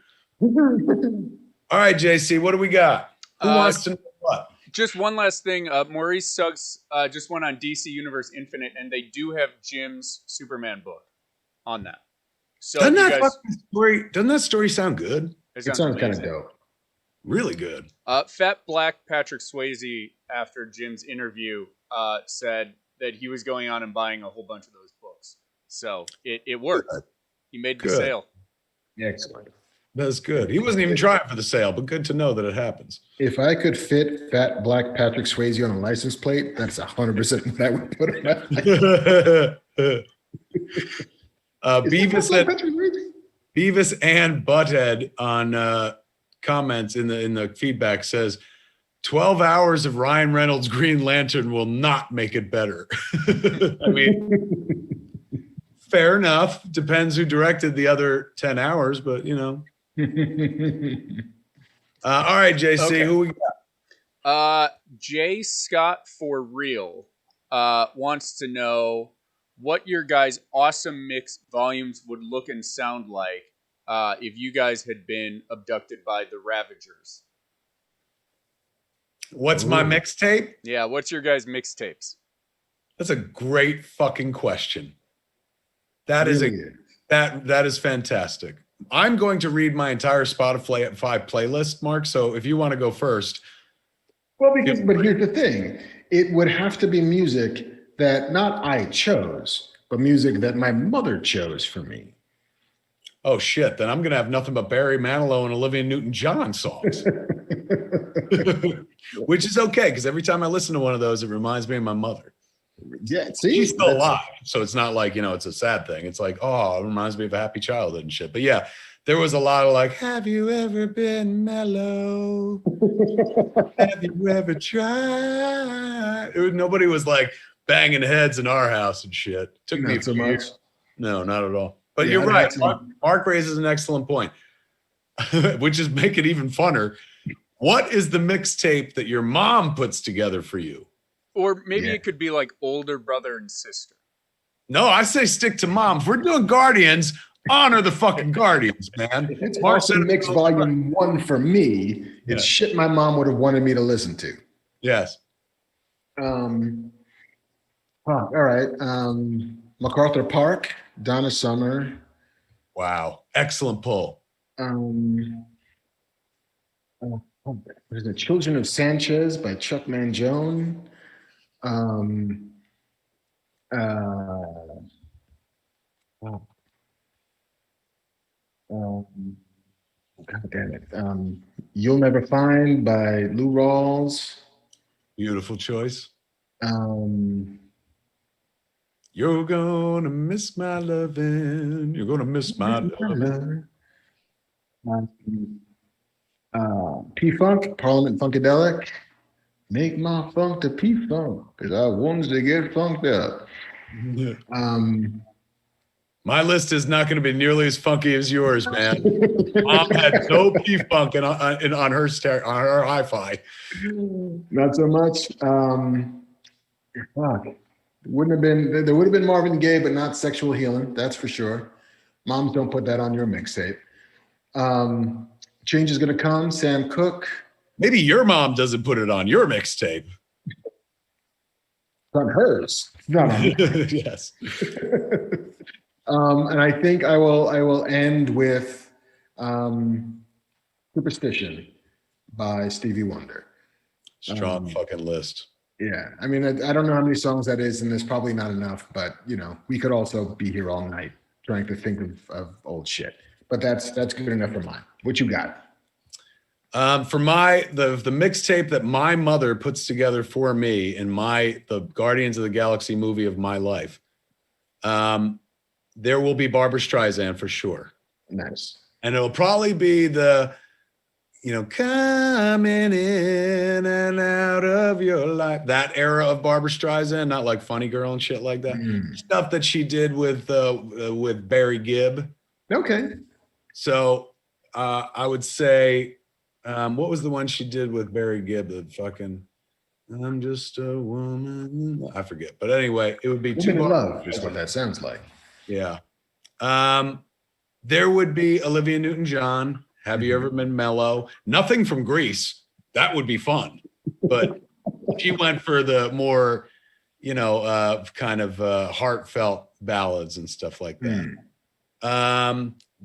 All right, JC, what do we got? Who wants to know what? Just one last thing. Maurice Suggs just went on DC Universe Infinite, and they do have Jim's Superman book on that. So doesn't that story sound good? It sounds kind of dope. Really good. Fat Black Patrick Swayze, after Jim's interview, said that he was going on and buying a whole bunch of those books. So it worked. Good. He made the sale. Excellent. That's good. He wasn't even trying for the sale, but good to know that it happens. If I could fit Fat Black Patrick Swayze on a license plate, that's 100% what I would put it at. Beavis and Butthead on comments in the feedback says, 12 hours of Ryan Reynolds' Green Lantern will not make it better. I mean, fair enough. Depends who directed the other 10 hours, but you know. All right, JC, Okay. who we got? J. Scott for real wants to know what your guys' awesome mix volumes would look and sound like if you guys had been abducted by the Ravagers. What's my mixtape? Yeah, what's your guys' mixtapes? That's a great fucking question. That is that is fantastic. I'm going to read my entire Spotify playlist, Mark. So if you want to go first. Well, but here's the thing. It would have to be music that not I chose, but music that my mother chose for me. Oh, shit. Then I'm going to have nothing but Barry Manilow and Olivia Newton-John songs. Which is okay, because every time I listen to one of those, it reminds me of my mother. Yeah, see? She's still alive. So it's not like, it's a sad thing. It's like, oh, it reminds me of a happy childhood and shit. But yeah, there was a lot of like, have you ever been mellow? Have you ever tried? Nobody was like banging heads in our house and shit. Took me so much. No, not at all. But you're right. Mark raises an excellent point, which is make it even funner. What is the mixtape that your mom puts together for you? Or maybe it could be like older brother and sister. No, I say stick to mom. If we're doing Guardians, honor the fucking Guardians, man. It's Awesome Mix Volume 1 for me. It's shit my mom would have wanted me to listen to. Yes. All right. MacArthur Park, Donna Summer. Wow. Excellent pull. There's The Children of Sanchez by Chuck Mangione. God damn it. You'll Never Find by Lou Rawls. Beautiful choice. You're gonna miss my loving. You're gonna miss my loving. P-Funk, Parliament Funkadelic. Make my funk to P-Funk, because I wants to get funked up. My list is not going to be nearly as funky as yours, man. Mom had no P-Funk on her hi-fi. Not so much. Fuck. There would have been Marvin Gaye, but not Sexual Healing. That's for sure. Moms don't put that on your mixtape. Change Is Gonna Come, Sam Cooke. Maybe your mom doesn't put it on your mixtape. On hers. Not on yes. And I think I will end with Superstition by Stevie Wonder. Strong fucking list. Yeah. I mean, I don't know how many songs that is, and there's probably not enough, but we could also be here all night trying to think of old shit. But that's good enough for mine. What you got? For the mixtape that my mother puts together for me in the Guardians of the Galaxy movie of my life, there will be Barbra Streisand for sure. Nice. And it'll probably be the, coming in and out of your life. That era of Barbra Streisand, not like Funny Girl and shit like that. Stuff that she did with Barry Gibb. Okay. So I would say, what was the one she did with Barry Gibb? The fucking, I'm just a woman. I forget. But anyway, it would be Woman in Love is what that sounds like. Yeah. There would be Olivia Newton-John. Have You Ever Been Mellow? Nothing from Grease. That would be fun. But she went for the more, kind of heartfelt ballads and stuff like that.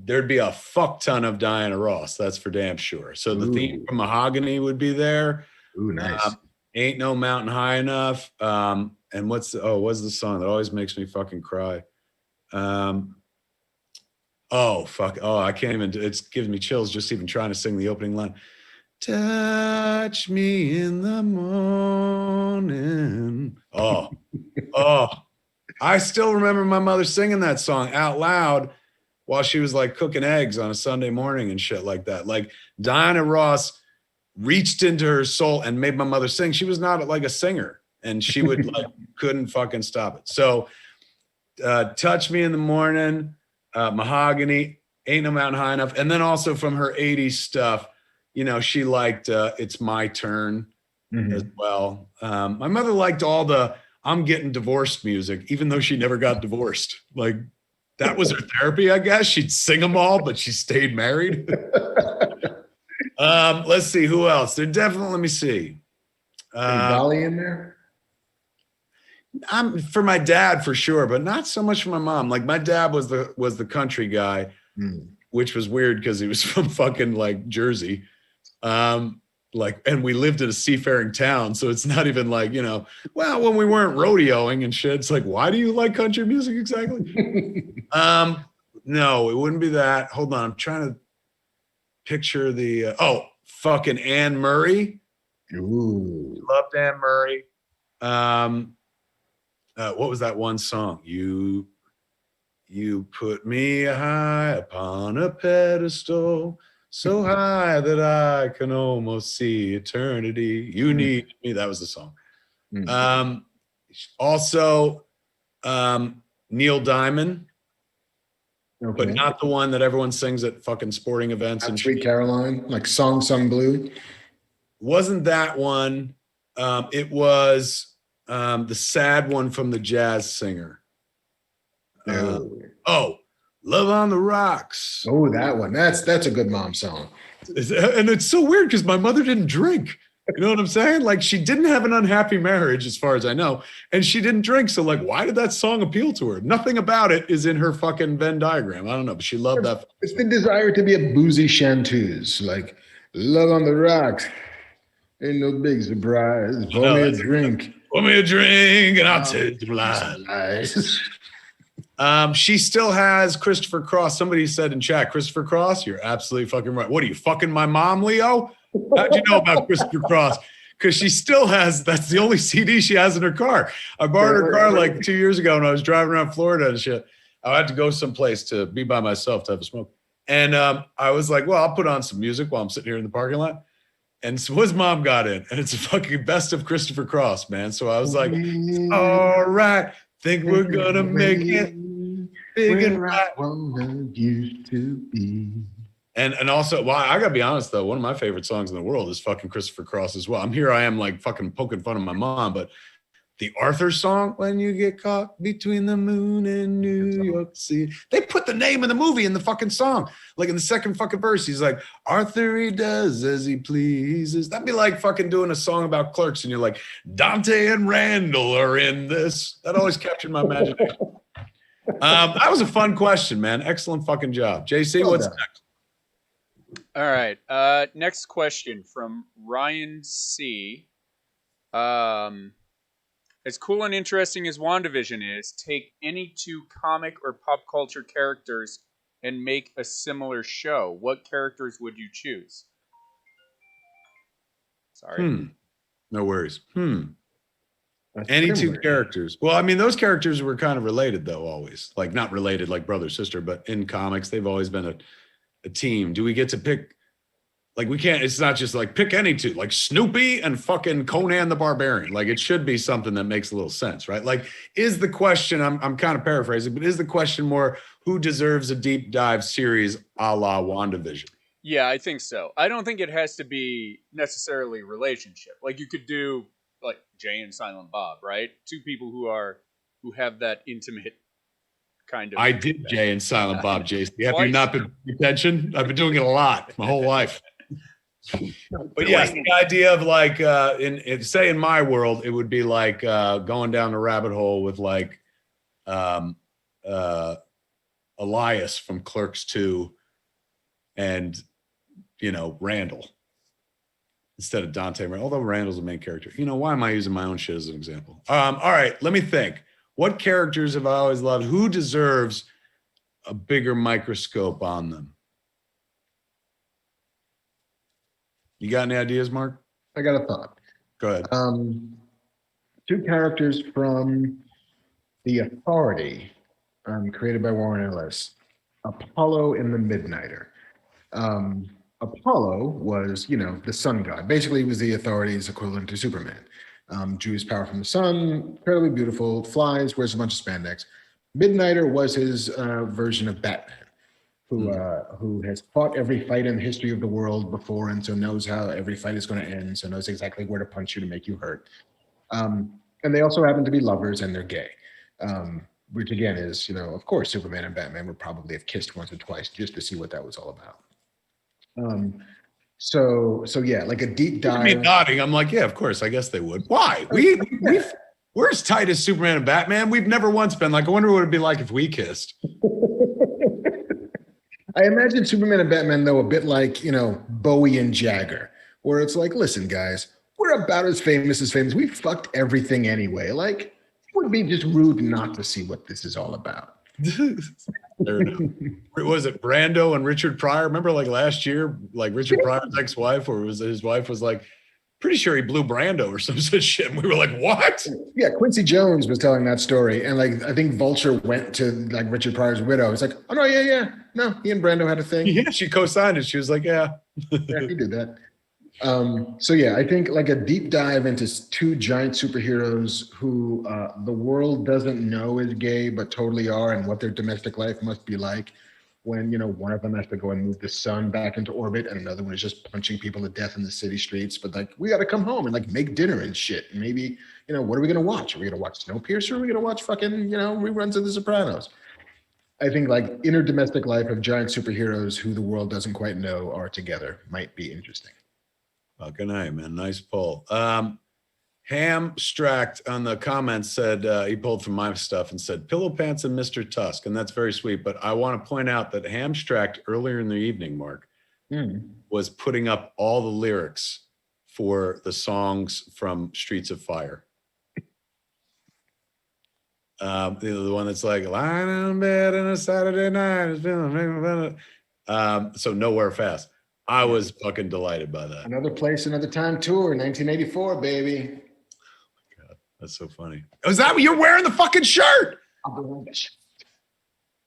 There'd be a fuck ton of Diana Ross. That's for damn sure. So the theme from Mahogany would be there. Ooh, nice. Ain't No Mountain High Enough. And what's the song that always makes me fucking cry? I can't even, it gives me chills just even trying to sing the opening line. Touch me in the morning. I still remember my mother singing that song out loud while she was like cooking eggs on a Sunday morning and shit like that. Like Diana Ross reached into her soul and made my mother sing. She was not like a singer, and she would like couldn't fucking stop it. So Touch Me in the Morning, Mahogany, Ain't No Mountain High Enough. And then also from her 80s stuff, you know, she liked It's My Turn as well. My mother liked all the I'm getting divorced music, even though she never got divorced. Like that was her therapy, I guess. She'd sing them all, but she stayed married. Let's see who else. They're definitely, let me see. Dolly in there? I'm for my dad for sure, but not so much for my mom. Like my dad was the country guy, which was weird because he was from fucking like Jersey. Like, and we lived in a seafaring town, so it's not even like, you know, well, when we weren't rodeoing and shit, it's like, why do you like country music exactly? No, it wouldn't be that. Hold on, I'm trying to picture the fucking Anne Murray. Ooh, Loved Anne Murray. What was that one song? You put me high upon a pedestal, so high that I can almost see eternity. You need me. That was the song. Also, Neil Diamond, but not the one that everyone sings at fucking sporting events. Not And Sweet Caroline, like Song Sung Blue. Wasn't that one? It was the sad one from the jazz singer. Love on the Rocks. Oh, that one. That's a good mom song. And it's so weird because my mother didn't drink. You know what I'm saying? Like she didn't have an unhappy marriage as far as I know. And she didn't drink. So like, why did that song appeal to her? Nothing about it is in her fucking Venn diagram. I don't know, but she loved that. It's the desire to be a boozy chanteuse. Like, love on the rocks. Ain't no big surprise. Pour me a drink. Pour me a drink and I'll tell you lies. She still has Christopher Cross. Somebody said in chat, Christopher Cross, you're absolutely fucking right. What are you, fucking my mom, Leo? How'd you know about Christopher Cross? Because she still has, that's the only CD she has in her car. I borrowed her car like 2 years ago when I was driving around Florida and shit. I had to go someplace to be by myself to have a smoke. And I was like, well, I'll put on some music while I'm sitting here in the parking lot. And so his mom got in, and it's a fucking best of Christopher Cross, man. So I was like, all right, think we're going to make it big and right. Used to be. And also, well, I gotta be honest though, one of my favorite songs in the world is fucking Christopher Cross as well. I am like fucking poking fun of my mom, but the Arthur song, When You Get Caught Between the Moon and New York City, they put the name of the movie in the fucking song. Like in the second fucking verse, he's like, Arthur, he does as he pleases. That'd be like fucking doing a song about clerks and you're like, Dante and Randall are in this. That always captured my imagination. That was a fun question, man. Excellent fucking job. JC, what's next? All right. Next question from Ryan C. As cool and interesting as WandaVision is, take any two comic or pop culture characters and make a similar show. What characters would you choose? Sorry. No worries. Any two characters. Well, I mean, those characters were kind of related, though, always. Like, not related like brother, sister, but in comics, they've always been a team. Do we get to pick? Like, we can't, it's not just like pick any two, like Snoopy and fucking Conan the Barbarian. Like, it should be something that makes a little sense, right? Like, is the question, I'm kind of paraphrasing, but is the question more who deserves a deep dive series a la WandaVision? Yeah, I think so. I don't think it has to be necessarily relationship. Like, you could do like Jay and Silent Bob, right? Two people who have that intimate kind of. I did Jay and Silent Bob, JC. Have you not been paying attention? I've been doing it a lot my whole life. But yes, the idea of like in my world, it would be like going down the rabbit hole with like Elias from Clerks 2 and Randall instead of Dante. Although Randall's the main character. Why am I using my own shit as an example? All right, let me think. What characters have I always loved? Who deserves a bigger microscope on them? You got any ideas, Marc? I got a thought. Go ahead. Two characters from The Authority, created by Warren Ellis. Apollo and the Midnighter. Apollo was, the sun god. Basically, he was the authority's equivalent to Superman. Drew his power from the sun, incredibly beautiful, flies, wears a bunch of spandex. Midnighter was his version of Batman, who has fought every fight in the history of the world before, and so knows how every fight is going to end, so knows exactly where to punch you to make you hurt. And they also happen to be lovers, and they're gay, which again is, of course, Superman and Batman would probably have kissed once or twice just to see what that was all about. So yeah, like a deep dive. Me nodding. I'm like, yeah, of course. I guess they would. Why? We're as tight as Superman and Batman. We've never once been like, I wonder what it'd be like if we kissed. I imagine Superman and Batman, though, a bit like, Bowie and Jagger, where it's like, listen, guys, we're about as famous. We fucked everything anyway. Like, it would be just rude not to see what this is all about. Was it Brando and Richard Pryor? Remember, like last year, like Richard Pryor's ex-wife, or his wife was like, pretty sure he blew Brando or some such shit. And we were like, what? Yeah, Quincy Jones was telling that story, and like I think Vulture went to like Richard Pryor's widow. It's like, oh no, yeah, no, he and Brando had a thing. Yeah, she co-signed it. She was like, yeah, he did that. So yeah, I think like a deep dive into two giant superheroes who the world doesn't know is gay but totally are, and what their domestic life must be like when one of them has to go and move the sun back into orbit, and another one is just punching people to death in the city streets. But like, we got to come home and like make dinner and shit. And maybe what are we gonna watch? Are we gonna watch Snowpiercer? Or are we gonna watch fucking reruns of The Sopranos? I think like inner domestic life of giant superheroes who the world doesn't quite know are together might be interesting. Fucking A, man. Nice pull. Hamstracked on the comments said, he pulled from my stuff and said, Pillow Pants and Mr. Tusk. And that's very sweet. But I want to point out that Hamstracked earlier in the evening, Mark, was putting up all the lyrics for the songs from Streets of Fire. The one that's like, lying in bed on a Saturday night. So Nowhere Fast. I was fucking delighted by that. Another Place, Another Time tour, 1984, baby. Oh my God, that's so funny. Oh, is that what you're wearing the fucking shirt?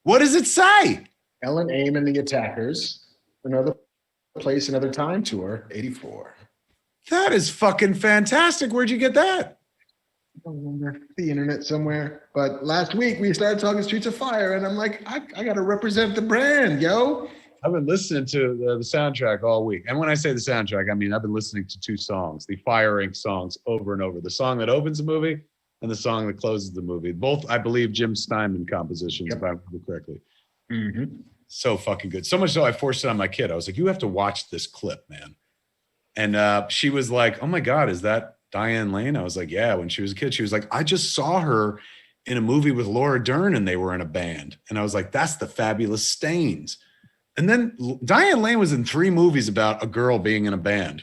What does it say? Ellen Aim and the Attackers, Another Place, Another Time tour, 84. That is fucking fantastic. Where'd you get that? I don't remember, the internet somewhere. But last week we started talking Streets of Fire, and I'm like, I got to represent the brand, yo. I've been listening to the soundtrack all week. And when I say the soundtrack, I mean, I've been listening to two songs, the Fire Inc. songs over and over. The song that opens the movie and the song that closes the movie. Both, I believe, Jim Steinman compositions, if I remember correctly. Mm-hmm. So fucking good. So much so I forced it on my kid. I was like, you have to watch this clip, man. And she was like, oh my God, is that Diane Lane? I was like, yeah. When she was a kid, she was like, I just saw her in a movie with Laura Dern and they were in a band. And I was like, that's the Fabulous Stains. And then Diane Lane was in 3 movies about a girl being in a band.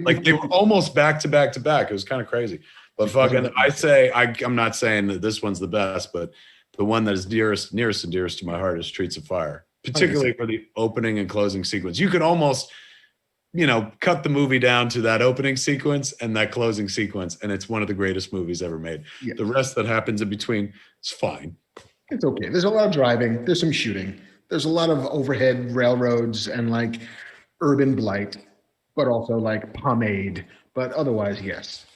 Like they were almost back to back to back. It was kind of crazy. But fucking, I'm not saying that this one's the best, but the one that is nearest and dearest to my heart is Streets of Fire, particularly for the opening and closing sequence. You could almost, cut the movie down to that opening sequence and that closing sequence, and it's one of the greatest movies ever made. Yeah. The rest that happens in between is fine. It's okay. There's a lot of driving. There's some shooting. There's a lot of overhead railroads and like urban blight, but also like pomade. But otherwise, yes.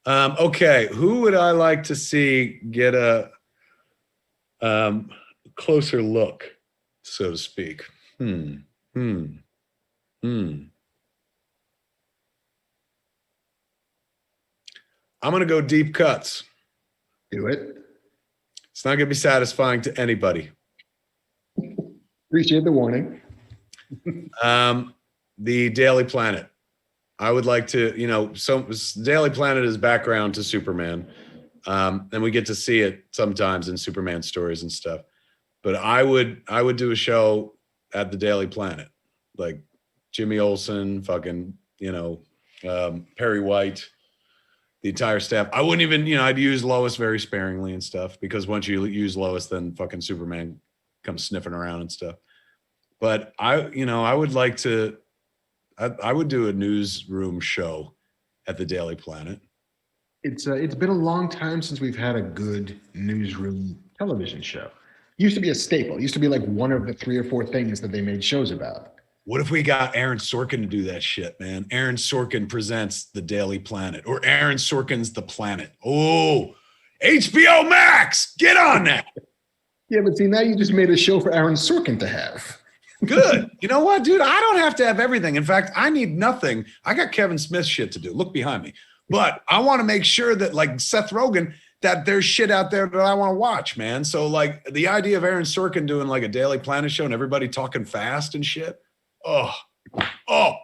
Okay, who would I like to see get a closer look, so to speak? I'm going to go deep cuts. Do it. It's not going to be satisfying to anybody. Appreciate the warning. The Daily Planet. I would like to, Daily Planet is background to Superman. And we get to see it sometimes in Superman stories and stuff. But I would do a show at the Daily Planet, like Jimmy Olsen, fucking, Perry White, the entire staff. I wouldn't even, I'd use Lois very sparingly and stuff, because once you use Lois, then fucking Superman comes sniffing around and stuff. But I would like to, I would do a newsroom show at the Daily Planet. It's been a long time since we've had a good newsroom television show. Used to be a staple. Used to be like one of the 3 or 4 things that they made shows about. What if we got Aaron Sorkin to do that shit, man? Aaron Sorkin presents The Daily Planet, or Aaron Sorkin's The Planet. Oh, HBO Max, get on that. Yeah, but see, now you just made a show for Aaron Sorkin to have. Good. You know what, dude? I don't have to have everything. In fact, I need nothing. I got Kevin Smith shit to do. Look behind me. But I want to make sure that, like Seth Rogen, that there's shit out there that I want to watch, man. So, like, the idea of Aaron Sorkin doing like a Daily Planet show and everybody talking fast and shit. Oh. I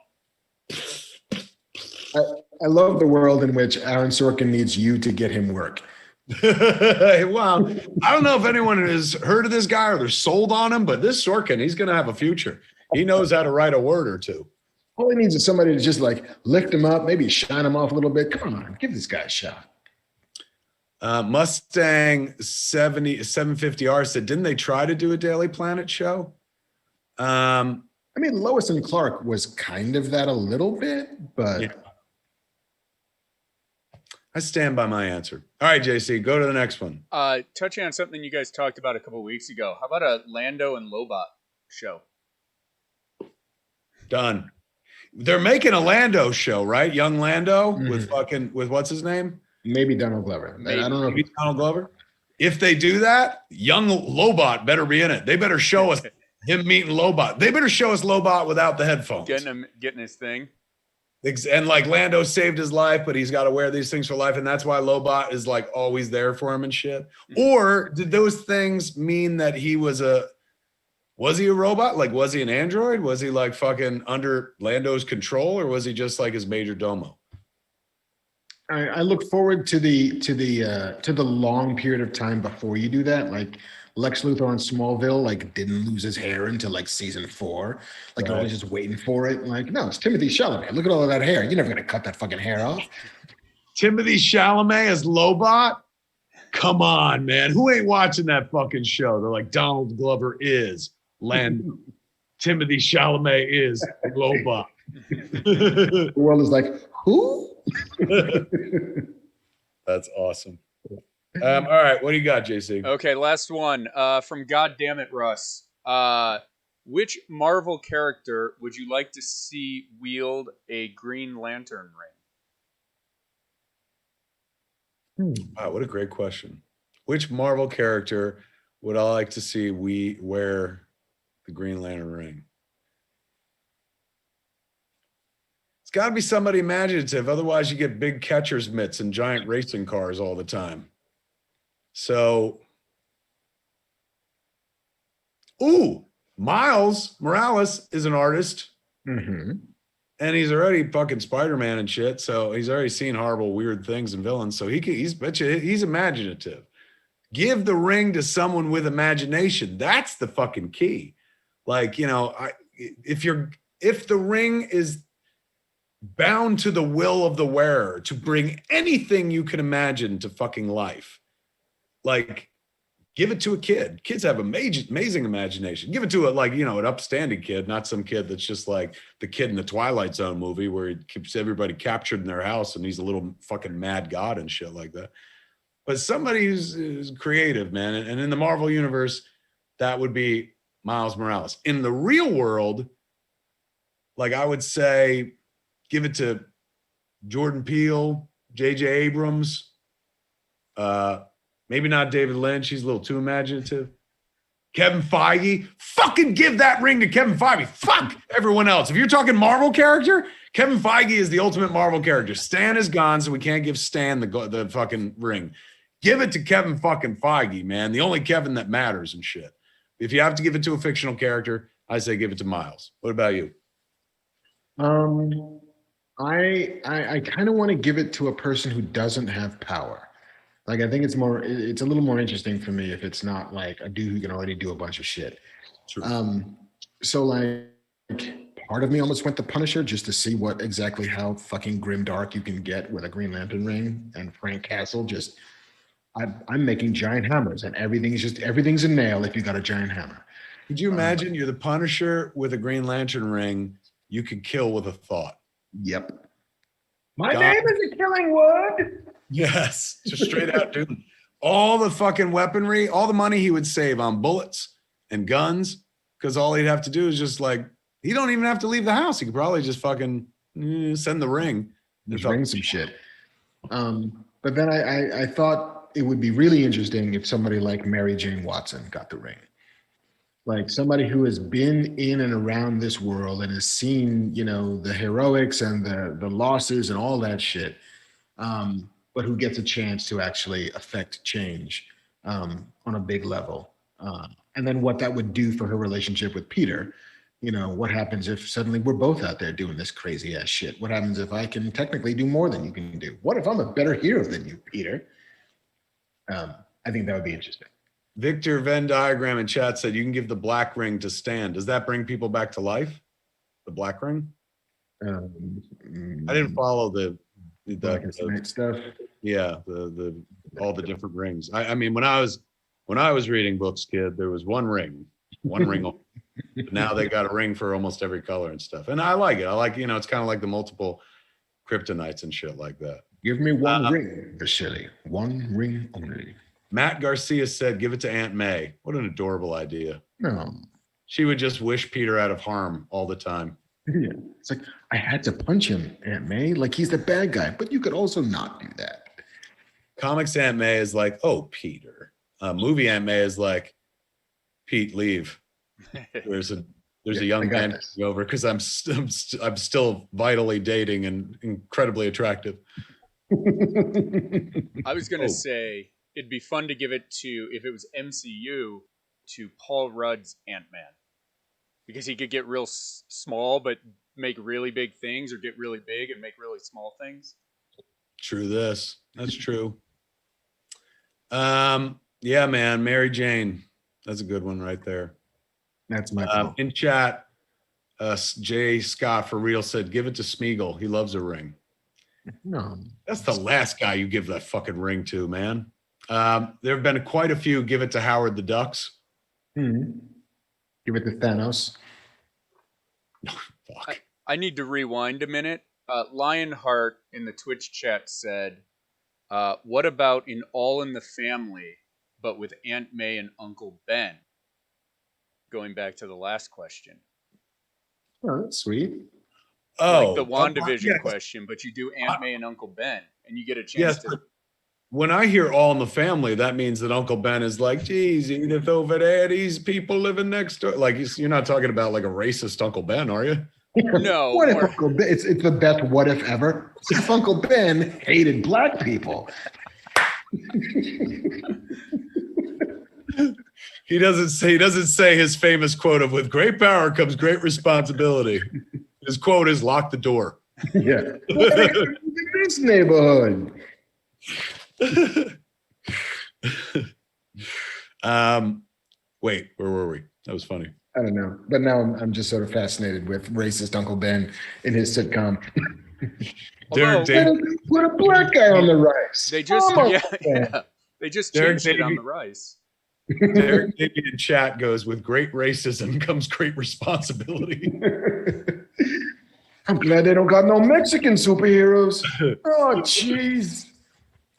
love the world in which Aaron Sorkin needs you to get him work. Well, I don't know if anyone has heard of this guy or they're sold on him, but this Sorkin, he's going to have a future. He knows how to write a word or two. All he needs is somebody to just like lift him up, maybe shine him off a little bit. Come on, give this guy a shot. Mustang 750R said, didn't they try to do a Daily Planet show? I mean, Lois and Clark was kind of that a little bit, but yeah. I stand by my answer. All right, JC, go to the next one. Touching on something you guys talked about a couple of weeks ago. How about a Lando and Lobot show? Done. They're making a Lando show, right? Young Lando with what's his name? Maybe Donald Glover. Maybe, I don't know. Maybe Donald Glover. If they do that, young Lobot better be in it. They better show us him meeting Lobot. They better show us Lobot without the headphones. Getting his thing. And like Lando saved his life, but he's got to wear these things for life. And that's why Lobot is like always there for him and shit. Or did those things mean that was he a robot? Like, was he an android? Was he like fucking under Lando's control, or was he just like his major domo? I look forward to the long period of time before you do that. Like Lex Luthor on Smallville, like didn't lose his hair until like season 4. Like I was just waiting for it. Like, no, it's Timothy Chalamet. Look at all of that hair. You're never gonna cut that fucking hair off. Timothy Chalamet as Lobot? Come on, man. Who ain't watching that fucking show? They're like, Donald Glover is Lando. Timothy Chalamet is Lobot. The world is like, who? That's awesome. All right, what do you got, JC? Okay, last one from Goddammit Russ. Which Marvel character would you like to see wield a Green Lantern ring? Wow, what a great question. Which Marvel character would I like to see wear the Green Lantern ring? It's got to be somebody imaginative. Otherwise, you get big catcher's mitts and giant racing cars all the time. So, Miles Morales is an artist. And he's already fucking Spider-Man and shit. So he's already seen horrible, weird things and villains. So he's imaginative. Give the ring to someone with imagination. That's the fucking key. Like, you know, if the ring is bound to the will of the wearer to bring anything you can imagine to fucking life, like, give it to a kid. Kids have amazing imagination. Give it to an upstanding kid, not some kid that's just like the kid in the Twilight Zone movie where he keeps everybody captured in their house and he's a little fucking mad god and shit like that. But somebody who's creative, man. And in the Marvel universe, that would be Miles Morales. In the real world, like, I would say, give it to Jordan Peele, J.J. Abrams, maybe not David Lynch. He's a little too imaginative. Kevin Feige. Fucking give that ring to Kevin Feige. Fuck everyone else. If you're talking Marvel character, Kevin Feige is the ultimate Marvel character. Stan is gone, so we can't give Stan the fucking ring. Give it to Kevin fucking Feige, man. The only Kevin that matters and shit. If you have to give it to a fictional character, I say give it to Miles. What about you? I kind of want to give it to a person who doesn't have power. Like, I think it's a little more interesting for me if it's not like a dude who can already do a bunch of shit. True. So like, part of me almost went to Punisher just to see what exactly how fucking grimdark you can get with a Green Lantern ring, and Frank Castle just, I'm making giant hammers and everything's a nail if you got a giant hammer. Could you imagine you're the Punisher with a Green Lantern ring you could kill with a thought? Yep. My name is a killing word. Yes, just straight out, dude. all the fucking weaponry, all the money he would save on bullets and guns, because all he'd have to do is just like, he don't even have to leave the house. He could probably just fucking send the ring. Just ring some shit. But then I thought it would be really interesting if somebody like Mary Jane Watson got the ring. Like somebody who has been in and around this world and has seen, you know, the heroics and the losses and all that shit, but who gets a chance to actually affect change on a big level. And then what that would do for her relationship with Peter. You know, what happens if suddenly we're both out there doing this crazy ass shit? What happens if I can technically do more than you can do? What if I'm a better hero than you, Peter? I think that would be interesting. Victor Venn diagram in chat said you can give the black ring to Stan. Does that bring people back to life? The black ring? I didn't follow the stuff. Yeah, the all the different rings. I mean, when I was reading books, kid, there was one ring only. Now they got a ring for almost every color and stuff. And I like it. I like, you know, it's kind of like the multiple kryptonites and shit like that. Give me one ring, Vasily. One ring only. Matt Garcia said, give it to Aunt May. What an adorable idea. No. She would just wish Peter out of harm all the time. Yeah. It's like, I had to punch him, Aunt May. Like, he's the bad guy, but you could also not do that. Comics Aunt May is like, oh, Peter. Movie Aunt May is like, Pete, leave. There's a young man coming over because I'm still vitally dating and incredibly attractive. I was gonna say it'd be fun to give it to, if it was MCU, to Paul Rudd's Ant-Man, because he could get real small but make really big things, or get really big and make really small things. True this. That's true. Yeah, man, Mary Jane. That's a good one right there. That's my in chat, Jay Scott for real said, give it to Smeagol. He loves a ring. No. That's the last guy you give that fucking ring to, man. There have been quite a few. Give it to Howard the Ducks. Mm-hmm. Give it to Thanos. Fuck. I need to rewind a minute. Lionheart in the Twitch chat said, what about in All in the Family, but with Aunt May and Uncle Ben? Going back to the last question. Oh, that's sweet. Oh, like the WandaVision question, but you do Aunt May and Uncle Ben, and you get a chance to. When I hear All in the Family, that means that Uncle Ben is like, geez, Edith over there, these people living next door. Like, you're not talking about like a racist Uncle Ben, are you? No. What if Uncle Ben? It's the best what if ever. If Uncle Ben hated black people. He doesn't say his famous quote of "with great power comes great responsibility." His quote is "lock the door." Yeah. In this neighborhood. Wait, where were we? That was funny. I don't know, but now I'm just sort of fascinated with racist Uncle Ben in his sitcom. Put a black guy on the rice. They just they just changed it on the rice. Derek Davey in chat goes, with great racism comes great responsibility. I'm glad they don't got no Mexican superheroes. Oh, jeez.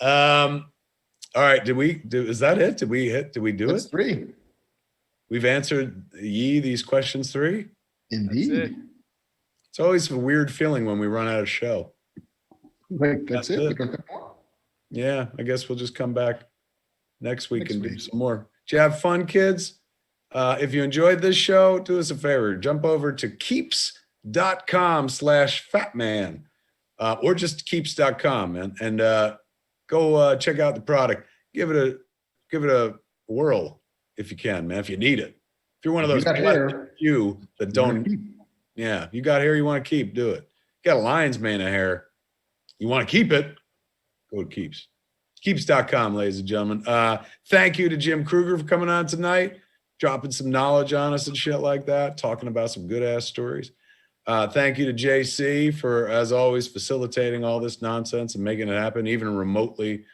All right. Is that it? Did we do That's it? 3. We've answered these questions 3. Indeed. It's always a weird feeling when we run out of show. Like, that's it. Yeah, I guess we'll just come back next week and do some more. Did you have fun, kids? If you enjoyed this show, do us a favor. Jump over to keeps.com/fatman or just keeps.com and go check out the product. Give it a whirl if you can, man, if you need it. If you're one of those few that don't, yeah, you got hair you want to keep, do it. You got a lion's mane of hair, you want to keep it, go to Keeps. Keeps.com, ladies and gentlemen. Thank you to Jim Krueger for coming on tonight, dropping some knowledge on us and shit like that, talking about some good-ass stories. Thank you to JC for, as always, facilitating all this nonsense and making it happen, even remotely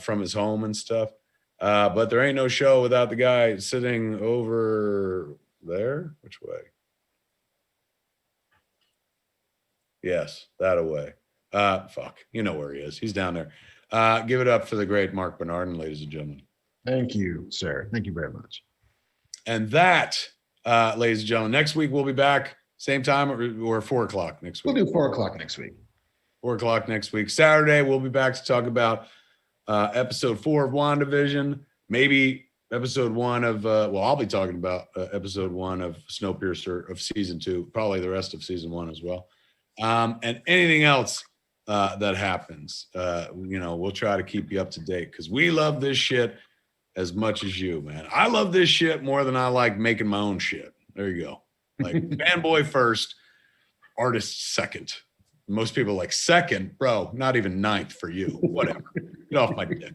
from his home and stuff. But there ain't no show without the guy sitting over there. Which way? Yes, that away. Fuck, you know where he is. He's down there. Give it up for the great Marc Bernardin, ladies and gentlemen. Thank you, sir. Thank you very much. And that, ladies and gentlemen, next week we'll be back same time or 4 o'clock next week. We'll do 4 o'clock next week. 4 o'clock next week. Saturday, we'll be back to talk about episode 4 of WandaVision. Maybe episode 1 of, I'll be talking about episode 1 of Snowpiercer of season 2, probably the rest of season 1 as well. And anything else that happens, we'll try to keep you up to date because we love this shit as much as you, man. I love this shit more than I like making my own shit. There you go. Like fanboy first, artist second. Most people like second, bro, not even ninth for you. Whatever. Get off my dick.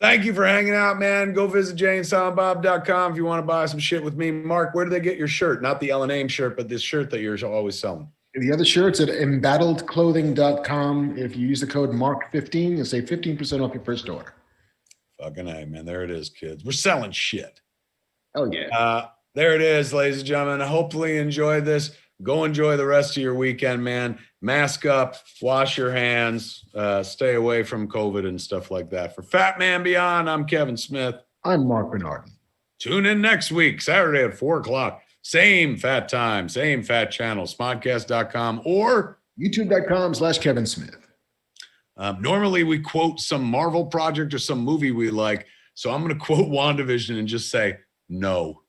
Thank you for hanging out, man. Go visit jayandsilentbob.com if you want to buy some shit with me. Marc, where do they get your shirt? Not the Ellen Ames shirt, but this shirt that you're always selling. The other shirts at embattledclothing.com. If you use the code MARC15, you'll save 15% off your first order. Fucking A, man. There it is, kids. We're selling shit. Oh, yeah. There it is, ladies and gentlemen. Hopefully you enjoyed this. Go enjoy the rest of your weekend, man. Mask up, wash your hands, stay away from COVID and stuff like that. For Fat Man Beyond, I'm Kevin Smith. I'm Marc Bernardin. Tune in next week, Saturday at 4 o'clock. Same fat time, same fat channel, smodcast.com or youtube.com/Kevin Smith. Normally we quote some Marvel project or some movie we like. So I'm going to quote WandaVision and just say, no.